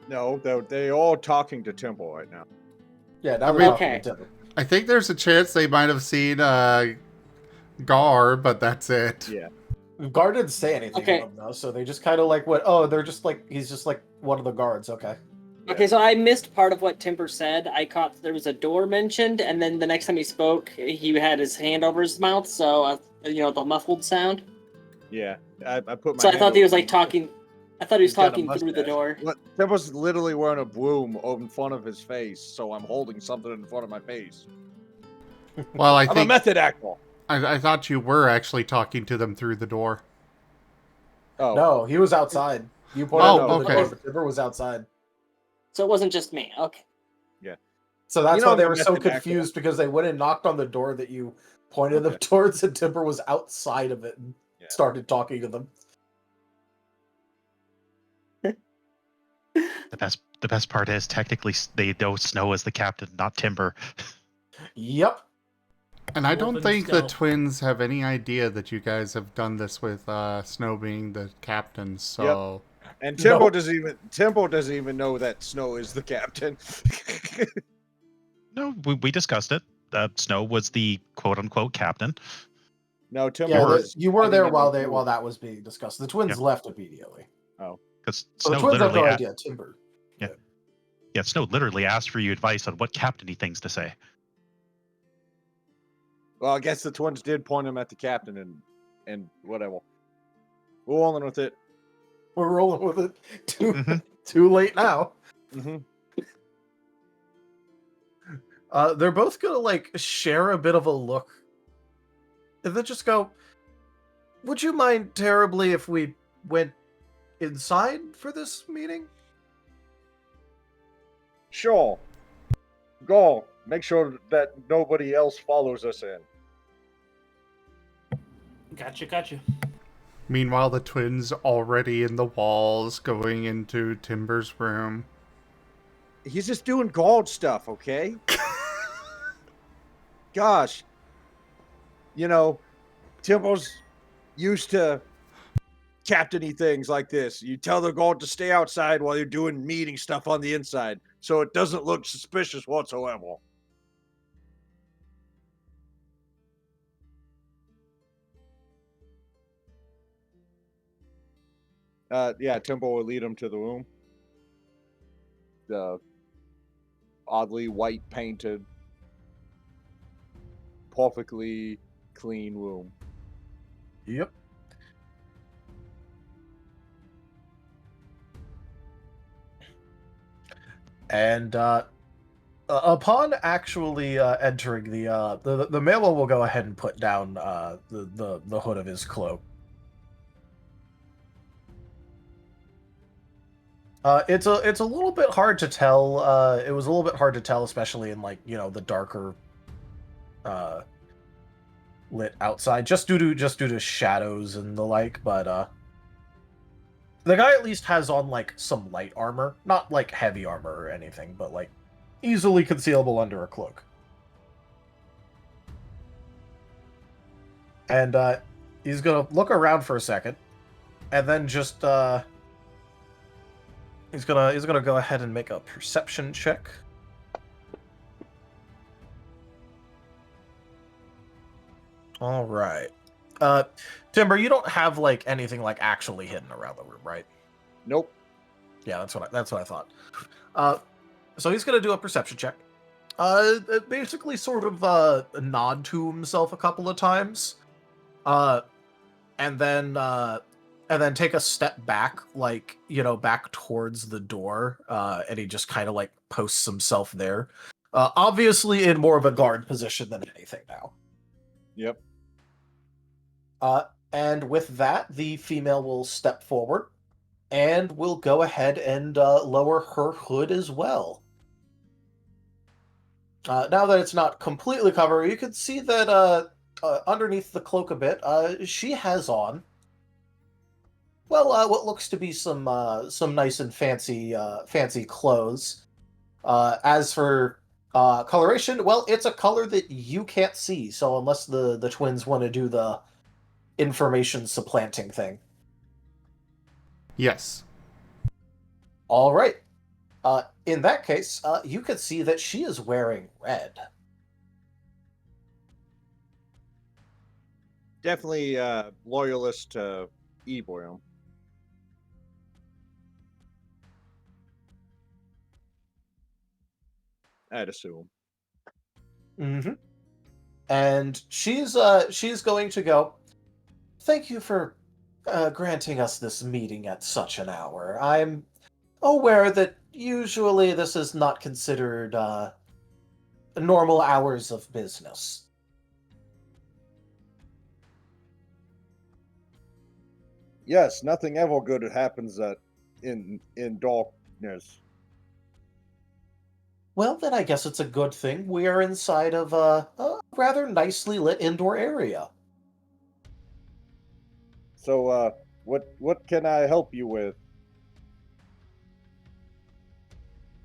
No, they're all talking to Temple right now. Yeah, now we're okay. talking to Temple. I think there's a chance they might have seen Gar, but that's it. Yeah. Gar didn't say anything to them, though, so they just kind of went, oh, they're just he's just one of the guards, okay. Okay, so I missed part of what Timber said. I caught there was a door mentioned, and then the next time he spoke, he had his hand over his mouth, so, the muffled sound. Yeah, I put my So I hand thought he was, over- talking... I thought he was He's got a talking through the mustache. door. What? Temple's literally wearing a broom in front of his face, so I'm holding something in front of my face. Well, I'm a method actor. I thought you were actually talking to them through the door. Oh. No, he was outside. You pointed out the door, but Timber was outside. So it wasn't just me. Okay. Yeah. So that's why they were so confused, because they went and knocked on the door that you pointed them towards, and Timber was outside of it and started talking to them. The best part is technically they know Snow is the captain, not Timber. Yep. And I don't think the twins have any idea that you guys have done this with Snow being the captain. So. Yep. And Temple doesn't even know that Snow is the captain. No, we discussed it. Snow was the quote unquote captain. No, Temple. You were there while that was being discussed. The twins left immediately. Oh. Because the twins have no idea, Timber. Yeah, Snow literally asked for you advice on what captain he thinks to say. Well, I guess the twins did point him at the captain and whatever. We're rolling with it. We're rolling with it. Too late now. Mm-hmm. They're both gonna share a bit of a look, and then just go, "Would you mind terribly if we went inside for this meeting?" Sure. Go. Make sure that nobody else follows us in. Gotcha. Meanwhile, the twins already in the walls going into Timber's room. He's just doing gold stuff, okay? Gosh. Timber's used to captain-y things like this. You tell the guard to stay outside while you're doing meeting stuff on the inside, so it doesn't look suspicious whatsoever. Timber will lead him to the room. The oddly white painted, perfectly clean room. Yep. And upon actually entering, the male will go ahead and put down the hood of his cloak. It's a little bit hard to tell. It was a little bit hard to tell, especially in like the darker, lit outside, just due to shadows and the like. But the guy at least has on like some light armor, not like heavy armor or anything, but like easily concealable under a cloak. And he's gonna look around for a second, and then just he's gonna go ahead and make a perception check. All right. Timber, you don't have like anything like actually hidden around the room, right? Nope. Yeah, that's what I thought. So he's gonna do a perception check. Basically sort of nod to himself a couple of times. And then take a step back, like, back towards the door, and he just kind of like posts himself there. Obviously in more of a guard position than anything now. Yep. And with that, the female will step forward and will go ahead and lower her hood as well. Now that it's not completely covered, you can see that underneath the cloak a bit, she has on, well, what looks to be some nice and fancy clothes. As for coloration, well, it's a color that you can't see. So unless the twins want to do the information supplanting thing. Yes. All right. In that case, you could see that she is wearing red. Definitely loyalist to Ebrium. I'd assume. Mm-hmm. And she's going to go, "Thank you for granting us this meeting at such an hour. I'm aware that usually this is not considered normal hours of business." Yes, nothing ever good happens in darkness. Well, then I guess it's a good thing we are inside of a rather nicely lit indoor area. So, what can I help you with?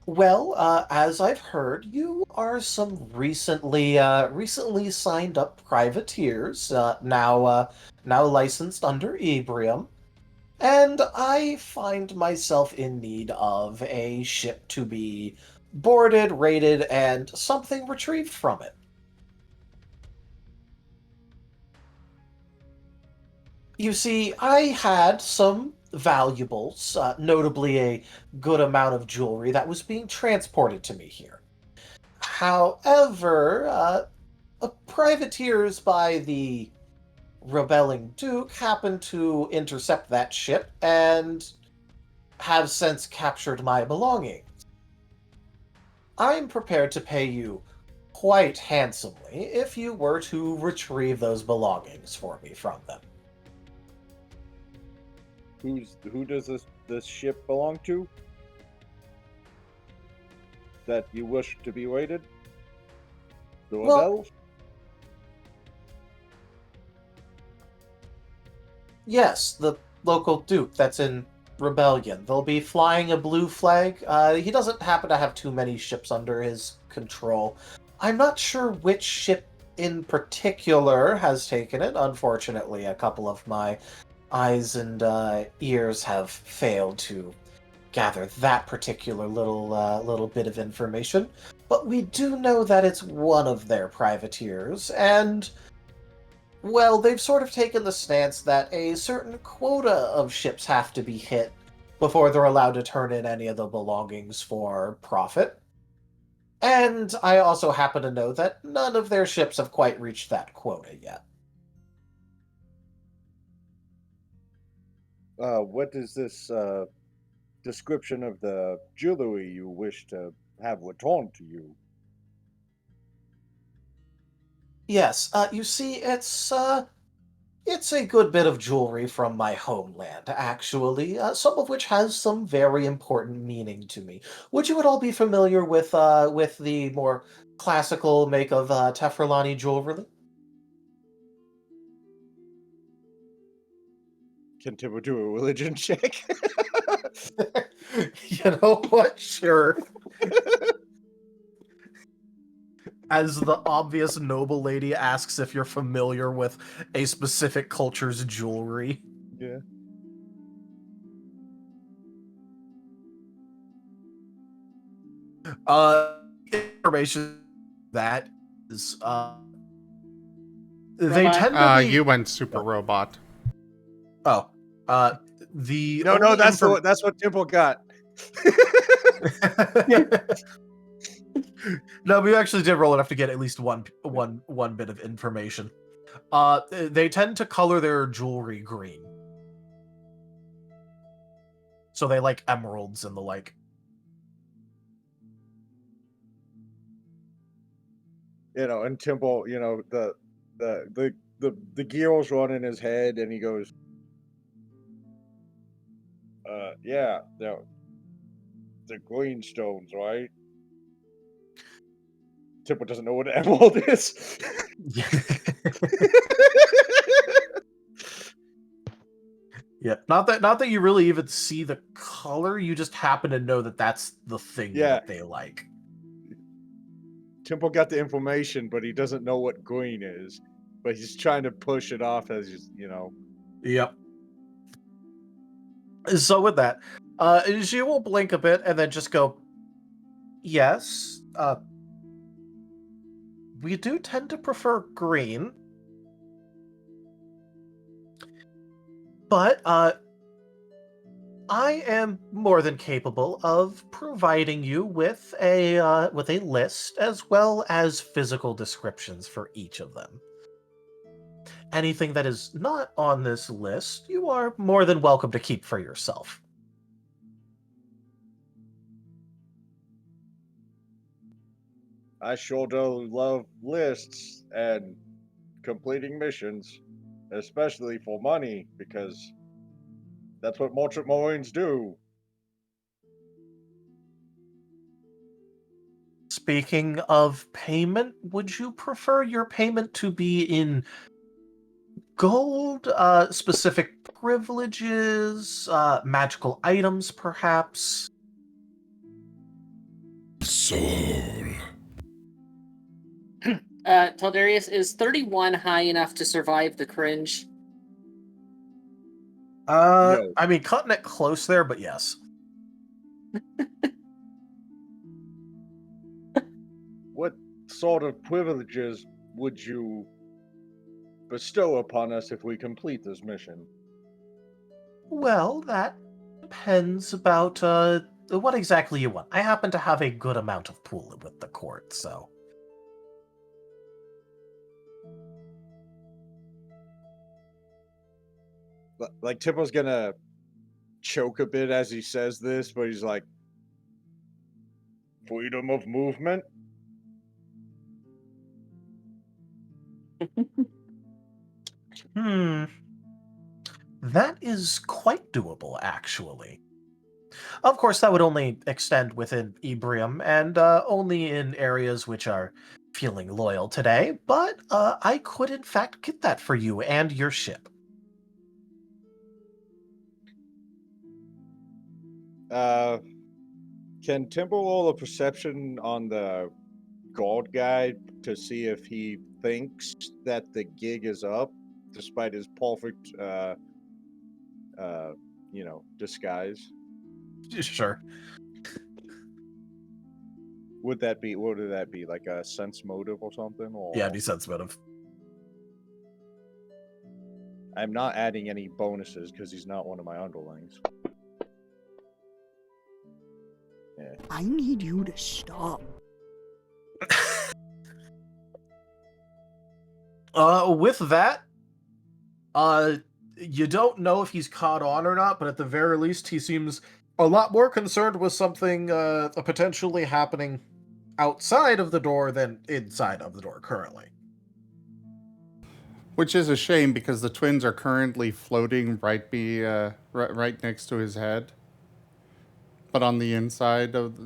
Well, as I've heard, you are some recently signed up privateers, now licensed under Ebrium, and I find myself in need of a ship to be boarded, rated, and something retrieved from it. You see, I had some valuables, notably a good amount of jewelry that was being transported to me here. However, privateers by the rebelling Duke happened to intercept that ship and have since captured my belongings. I'm prepared to pay you quite handsomely if you were to retrieve those belongings for me from them. Who does this ship belong to? That you wish to be raided? The rebels? Yes, the local Duke that's in rebellion. They'll be flying a blue flag. He doesn't happen to have too many ships under his control. I'm not sure which ship in particular has taken it. Unfortunately, a couple of my eyes and ears have failed to gather that particular little bit of information. But we do know that it's one of their privateers, and well, they've sort of taken the stance that a certain quota of ships have to be hit before they're allowed to turn in any of the belongings for profit. And I also happen to know that none of their ships have quite reached that quota yet. What is this description of the jewelry you wish to have returned to you? Yes, you see, it's It's a good bit of jewelry from my homeland, actually, some of which has some very important meaning to me. Would you at all be familiar with the more classical make of Tefrelani jewelry? Can Tibber do a religion check? You know what? Sure. As the obvious noble lady asks if you're familiar with a specific culture's jewelry. Yeah. Information that is they Robot? tend to be. You went super robot. Oh, the No, only that's what Temple got. No, we actually did roll enough to get at least one bit of information. They tend to color their jewelry green, so they like emeralds and the like. You know, and Temple, you know, the gears run in his head, and he goes, yeah, the green stones, right? Temple doesn't know what an emerald is. Yeah, not that you really even see the color. You just happen to know that that's the thing that they like. Temple got the information, but he doesn't know what green is. But he's trying to push it off as you know. Yep. So with that, she will blink a bit and then just go, yes, we do tend to prefer green. But I am more than capable of providing you with a list as well as physical descriptions for each of them. Anything that is not on this list, you are more than welcome to keep for yourself. I sure do love lists and completing missions, especially for money, because that's what merchant marines do. Speaking of payment, would you prefer your payment to be in gold, specific privileges, magical items, perhaps? Soul. Taldarius, is 31 high enough to survive the cringe? No. I mean, cutting it close there, but yes. What sort of privileges would you bestow upon us if we complete this mission? Well, that depends about what exactly you want. I happen to have a good amount of pool with the court, so. Like, Tipple's gonna choke a bit as he says this, but he's like, freedom of movement? That is quite doable, actually. Of course, that would only extend within Ebrium, and only in areas which are feeling loyal today, but I could in fact get that for you and your ship. Can Temple roll a perception on the guard guy to see if he thinks that the gig is up, despite his perfect, disguise? Sure. What would that be? Like a sense motive or something? Or... Yeah, it'd be sense motive. I'm not adding any bonuses because he's not one of my underlings. Yeah. I need you to stop. With that, you don't know if he's caught on or not, but at the very least, he seems a lot more concerned with something potentially happening outside of the door than inside of the door currently. Which is a shame because the twins are currently floating right next to his head. But on the inside of,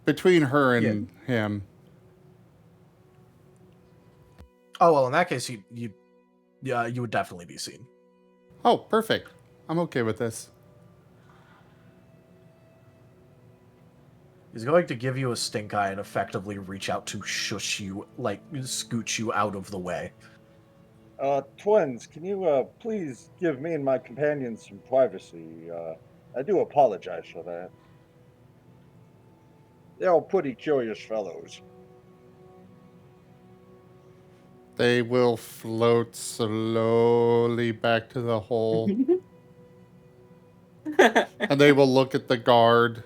between her and him. Oh, well, in that case, you would definitely be seen. Oh, perfect. I'm okay with this. He's going to give you a stink eye and effectively reach out to shush you, like, scooch you out of the way. Twins, can you, please give me and my companions some privacy? I do apologize for that. They're all pretty curious fellows. They will float slowly back to the hole. And they will look at the guard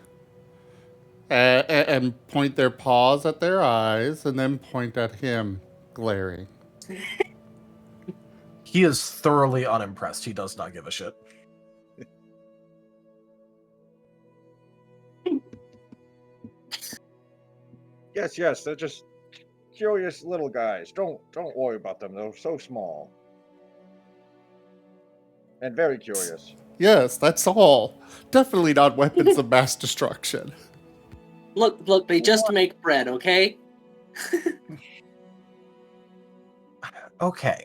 and point their paws at their eyes and then point at him, glaring. He is thoroughly unimpressed. He does not give a shit. Yes, they're just curious little guys. Don't worry about them. They're so small. And very curious. Yes, that's all. Definitely not weapons of mass destruction. Look, they just make bread, okay? Okay.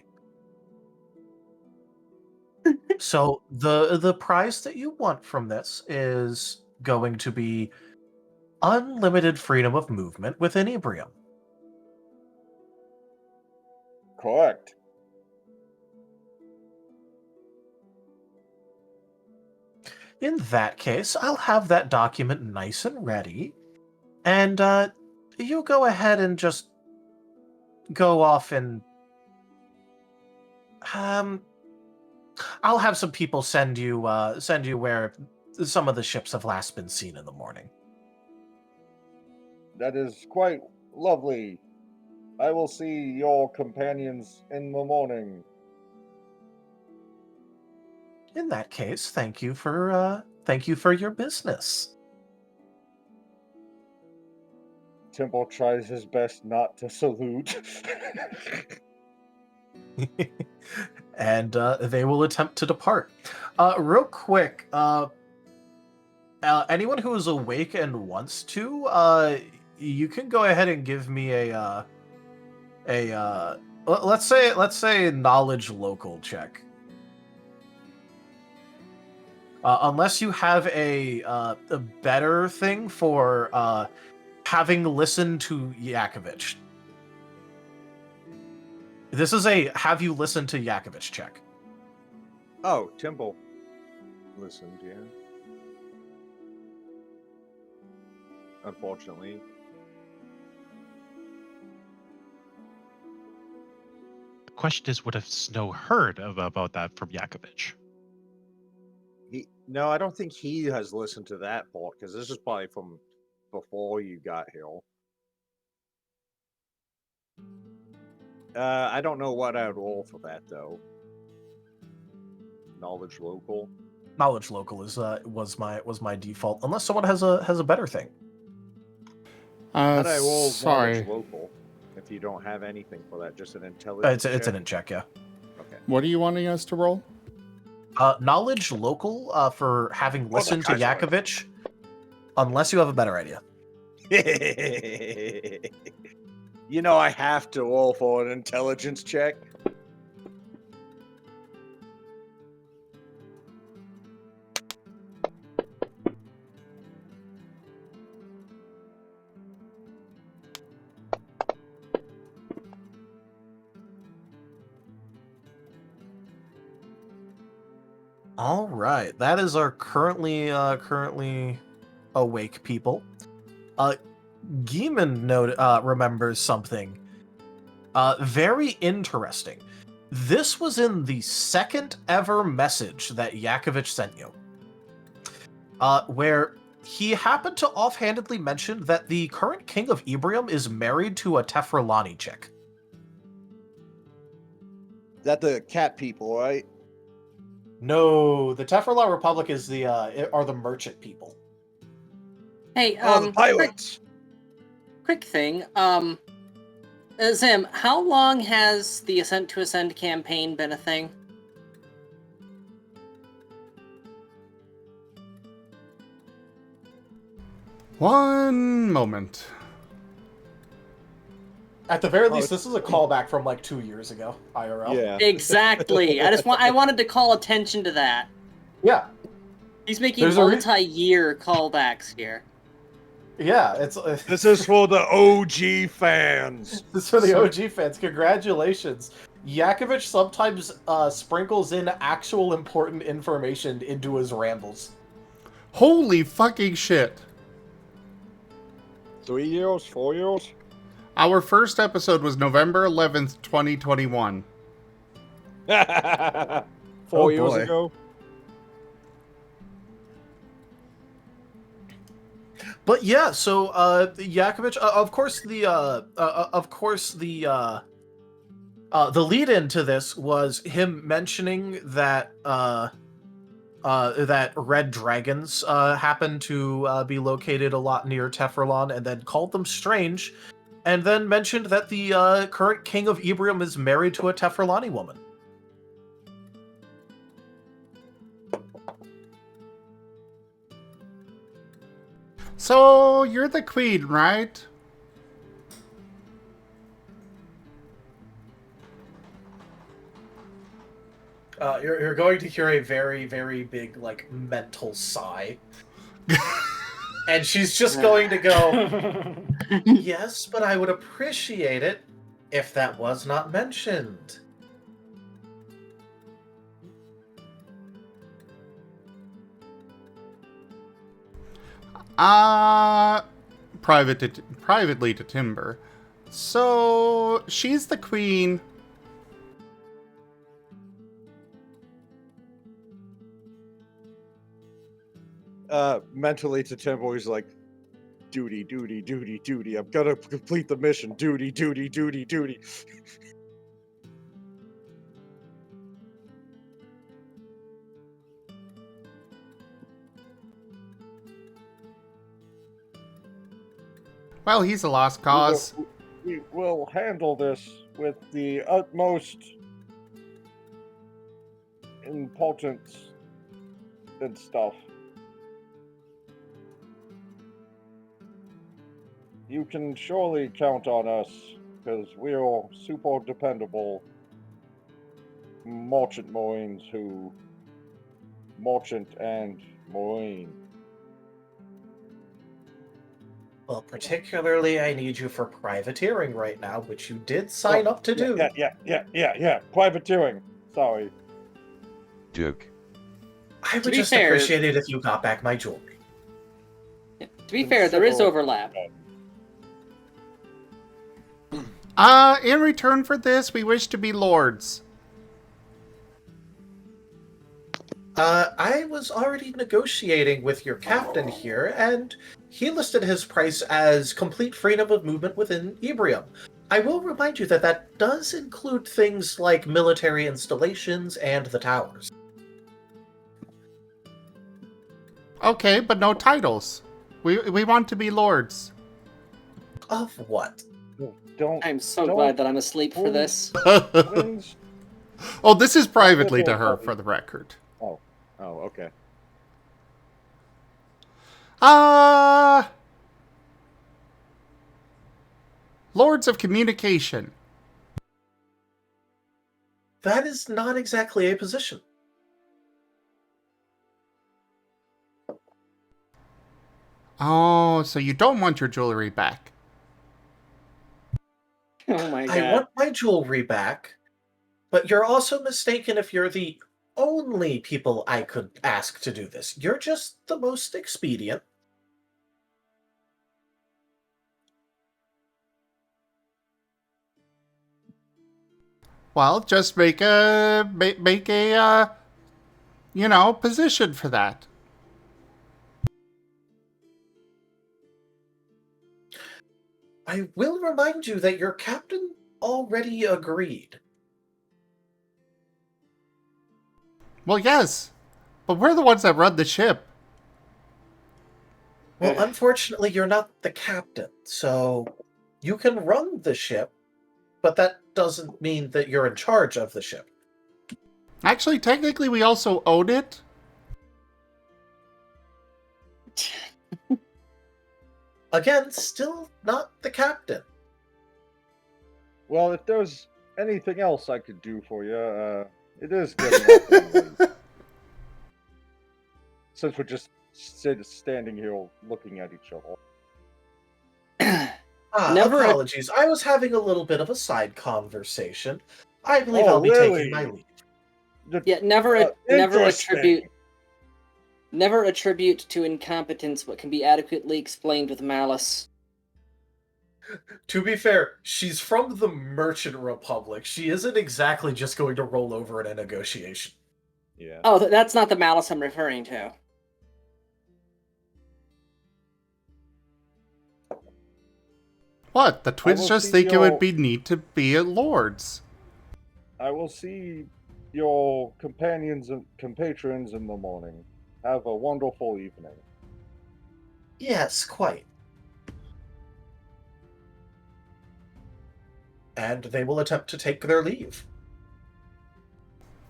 So the prize that you want from this is going to be unlimited freedom of movement within Ebrium. Correct. In that case, I'll have that document nice and ready, and you go ahead and just go off and I'll have some people send you where some of the ships have last been seen in the morning. That is quite lovely. I will see your companions in the morning. In that case, thank you for your business. Temple tries his best not to salute. And they will attempt to depart. Real quick, anyone who is awake and wants to, you can go ahead and give me let's say knowledge local check. Unless you have a better thing for having listened to Yakovich. This is a have you listened to Yakovich check. Oh, Temple listened, yeah. Unfortunately. The question is, would have Snow heard about that from Yakovich? No, I don't think he has listened to that part, because this is probably from before you got here. I don't know what I would roll for that, though. Knowledge local. Knowledge local is was my default, unless someone has a better thing. How do I roll sorry. knowledge local if you don't have anything for that? Just an intelligence It's check? an int check, yeah. Okay. What are you wanting us to roll? Knowledge local for having listened to Yakovich, unless you have a better idea. You know I have to roll for an intelligence check. All right, that is our currently awake people. Geeman remembers something very interesting. This was in the second ever message that Yakovich sent you, where he happened to offhandedly mention that the current king of Ebrium is married to a Tefrelani chick. That the cat people, right? No, the Tefrelon Republic is are the merchant people. Hey, the pirates. Quick thing. Zim, how long has the Ascent to Ascend campaign been a thing? One moment. At the very least, this is a callback from like 2 years ago, IRL. Yeah. Exactly. I wanted to call attention to that. Yeah. He's making There's multi-year callbacks here. Yeah, This is for the OG fans. This is for the OG fans. Congratulations. Yakovich sometimes sprinkles in actual important information into his rambles. Holy fucking shit. 3 years? 4 years? Our first episode was November 11th, 2021. 4 years ago? But yeah, so Yakovich, of course the lead into this was him mentioning that that red dragons happen to be located a lot near Tefrelon, and then called them strange, and then mentioned that the current king of Ebrium is married to a Tefrelani woman. So, you're the queen, right? You're going to hear a very, very big, like, mental sigh. And she's just going to go, yes, but I would appreciate it if that was not mentioned. Privately to Timber. So, she's the queen. Mentally to Timber, he's like, duty, duty, duty, duty. I'm gonna complete the mission. Duty, duty, duty, duty. Well, he's a lost cause. We will handle this with the utmost importance and stuff. You can surely count on us, because we are super dependable merchant marines who merchant and marine. Well, particularly I need you for privateering right now, which you did sign up to do. Yeah. Privateering. Sorry. Duke. I would just appreciate it if you got back my jewelry. To be fair, there is overlap. In return for this, we wish to be lords. I was already negotiating with your captain here, and he listed his price as complete freedom of movement within Ebrium. I will remind you that that does include things like military installations and the towers. Okay, but no titles. We want to be lords. Of what? I'm so glad that I'm asleep for this. Oh, this is privately to her, for the record. Oh, okay. Lords of Communication. That is not exactly a position. Oh, so you don't want your jewelry back. Oh my god. I want my jewelry back, but you're also mistaken if you're the only people I could ask to do this. You're just the most expedient. Well, just make a position for that. I will remind you that your captain already agreed. Well, yes, but we're the ones that run the ship. Well, unfortunately, you're not the captain, so you can run the ship, but that doesn't mean that you're in charge of the ship. Actually, technically, we also own it. Again, still not the captain. Well, if there's anything else I could do for you, it is getting late. Since we're just standing here looking at each other. Apologies. I was having a little bit of a side conversation. I believe I'll be taking my leave. Yeah, never attribute to incompetence what can be adequately explained with malice. To be fair, she's from the Merchant Republic. She isn't exactly just going to roll over in a negotiation. Yeah. Oh, that's not the malice I'm referring to. What? The twins just think it would be neat to be at Lord's. I will see your companions and compatrons in the morning. Have a wonderful evening. Yes, quite. And they will attempt to take their leave.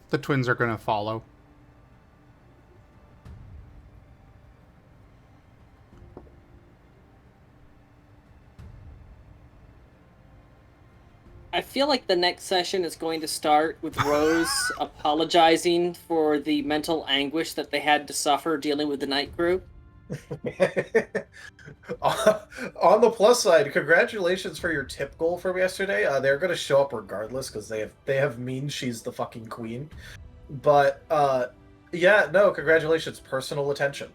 The twins are going to follow. I feel like the next session is going to start with Rose apologizing for the mental anguish that they had to suffer dealing with the night crew. On the plus side, congratulations for your tip goal from yesterday. They're going to show up regardless because they have mean she's the fucking queen. But yeah, no, congratulations, personal attention.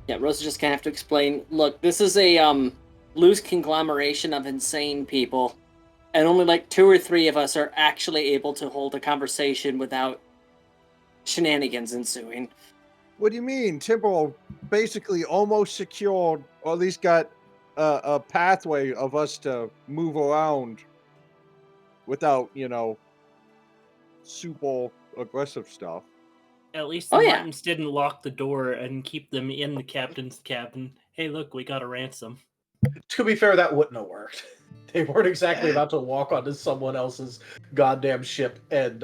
Yeah, Rose is just gonna have to explain. Look, this is a loose conglomeration of insane people, and only like 2 or 3 of us are actually able to hold a conversation without shenanigans ensuing. What do you mean? Timber basically almost secured, or at least got a pathway of us to move around without, super aggressive stuff. At least the Martens didn't lock the door and keep them in the captain's cabin. Hey, look, we got a ransom. To be fair, that wouldn't have worked. They weren't exactly about to walk onto someone else's goddamn ship and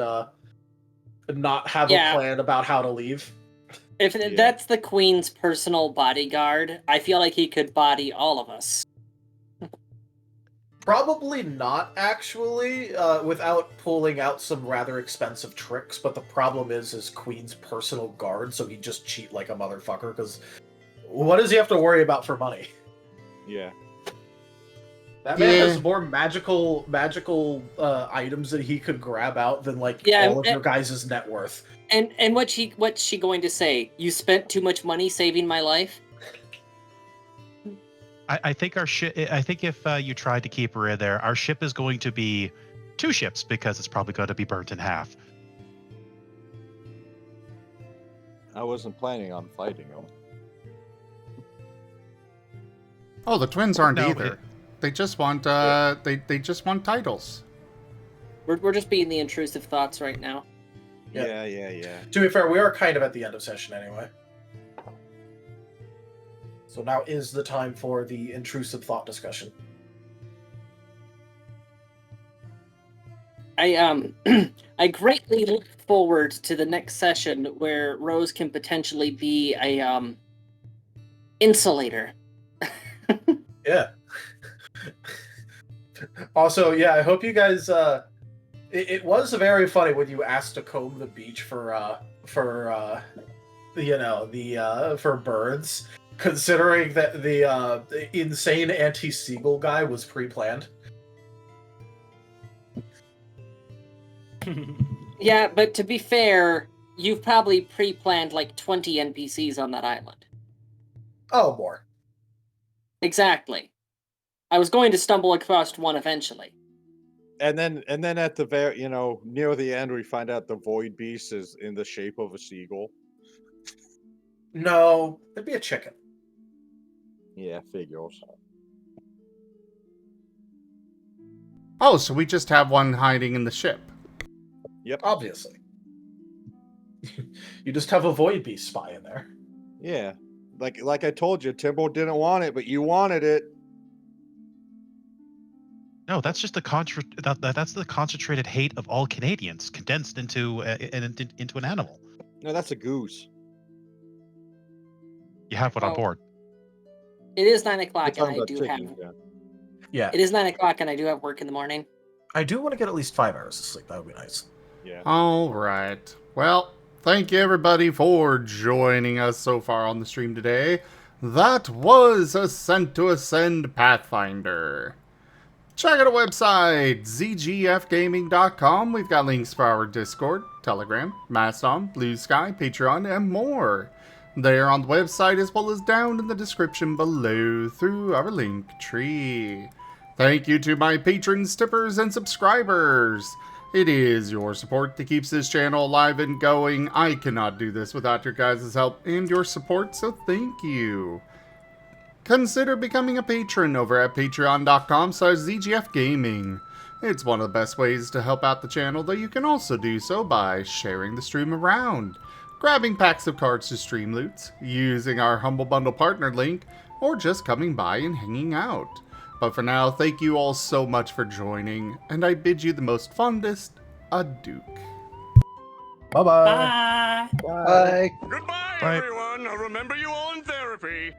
not have a plan about how to leave. If that's the Queen's personal bodyguard, I feel like he could body all of us. Probably not, actually, without pulling out some rather expensive tricks, but the problem is Queen's personal guard, so he'd just cheat like a motherfucker, because what does he have to worry about for money? Yeah. That man has more magical items that he could grab out than, like, all of your guys' net worth. And what's she going to say? You spent too much money saving my life? I think our ship. I think if you tried to keep her in there, our ship is going to be 2 ships because it's probably going to be burnt in half. I wasn't planning on fighting him. Oh, the twins aren't either. They just want they just want titles. We're just being the intrusive thoughts right now. Yeah. To be fair, we are kind of at the end of session anyway. So now is the time for the intrusive thought discussion. I greatly look forward to the next session where Rose can potentially be a insulator. Yeah. Also, yeah, I hope you guys. It was very funny when you asked to comb the beach for birds. Considering that the insane anti-seagull guy was pre-planned. Yeah, but to be fair, you've probably pre-planned like 20 NPCs on that island. Oh, more. Exactly. I was going to stumble across one eventually. And then at the very, near the end, we find out the void beast is in the shape of a seagull. No, it'd be a chicken. Yeah, figures. Oh, so we just have one hiding in the ship. Yep. Obviously. You just have a void beast spy in there. Yeah. Like I told you, Timbo didn't want it, but you wanted it. No, that's just that's the concentrated hate of all Canadians condensed into an animal. No, that's a goose. You have one on board. It is 9 o'clock, We're and talking I about do chicken, have. yeah. Yeah. It is 9 o'clock, and I do have work in the morning. I do want to get at least 5 hours of sleep. That would be nice. Yeah. All right. Well, thank you everybody for joining us so far on the stream today. That was Ascent to Ascend Pathfinder. Check out our website, zgfgaming.com. We've got links for our Discord, Telegram, Mastodon, Blue Sky, Patreon, and more. They are on the website as well as down in the description below through our link tree. Thank you to my patrons, tippers, and subscribers. It is your support that keeps this channel alive and going. I cannot do this without your guys' help and your support, so thank you. Consider becoming a patron over at patreon.com/zgfgaming. It's one of the best ways to help out the channel, though you can also do so by sharing the stream around, grabbing packs of cards to stream loots, using our Humble Bundle partner link, or just coming by and hanging out. But for now, thank you all so much for joining, and I bid you the most fondest adieu. Bye-bye. Bye. Bye. Goodbye, Bye. everyone. I'll remember you all in therapy.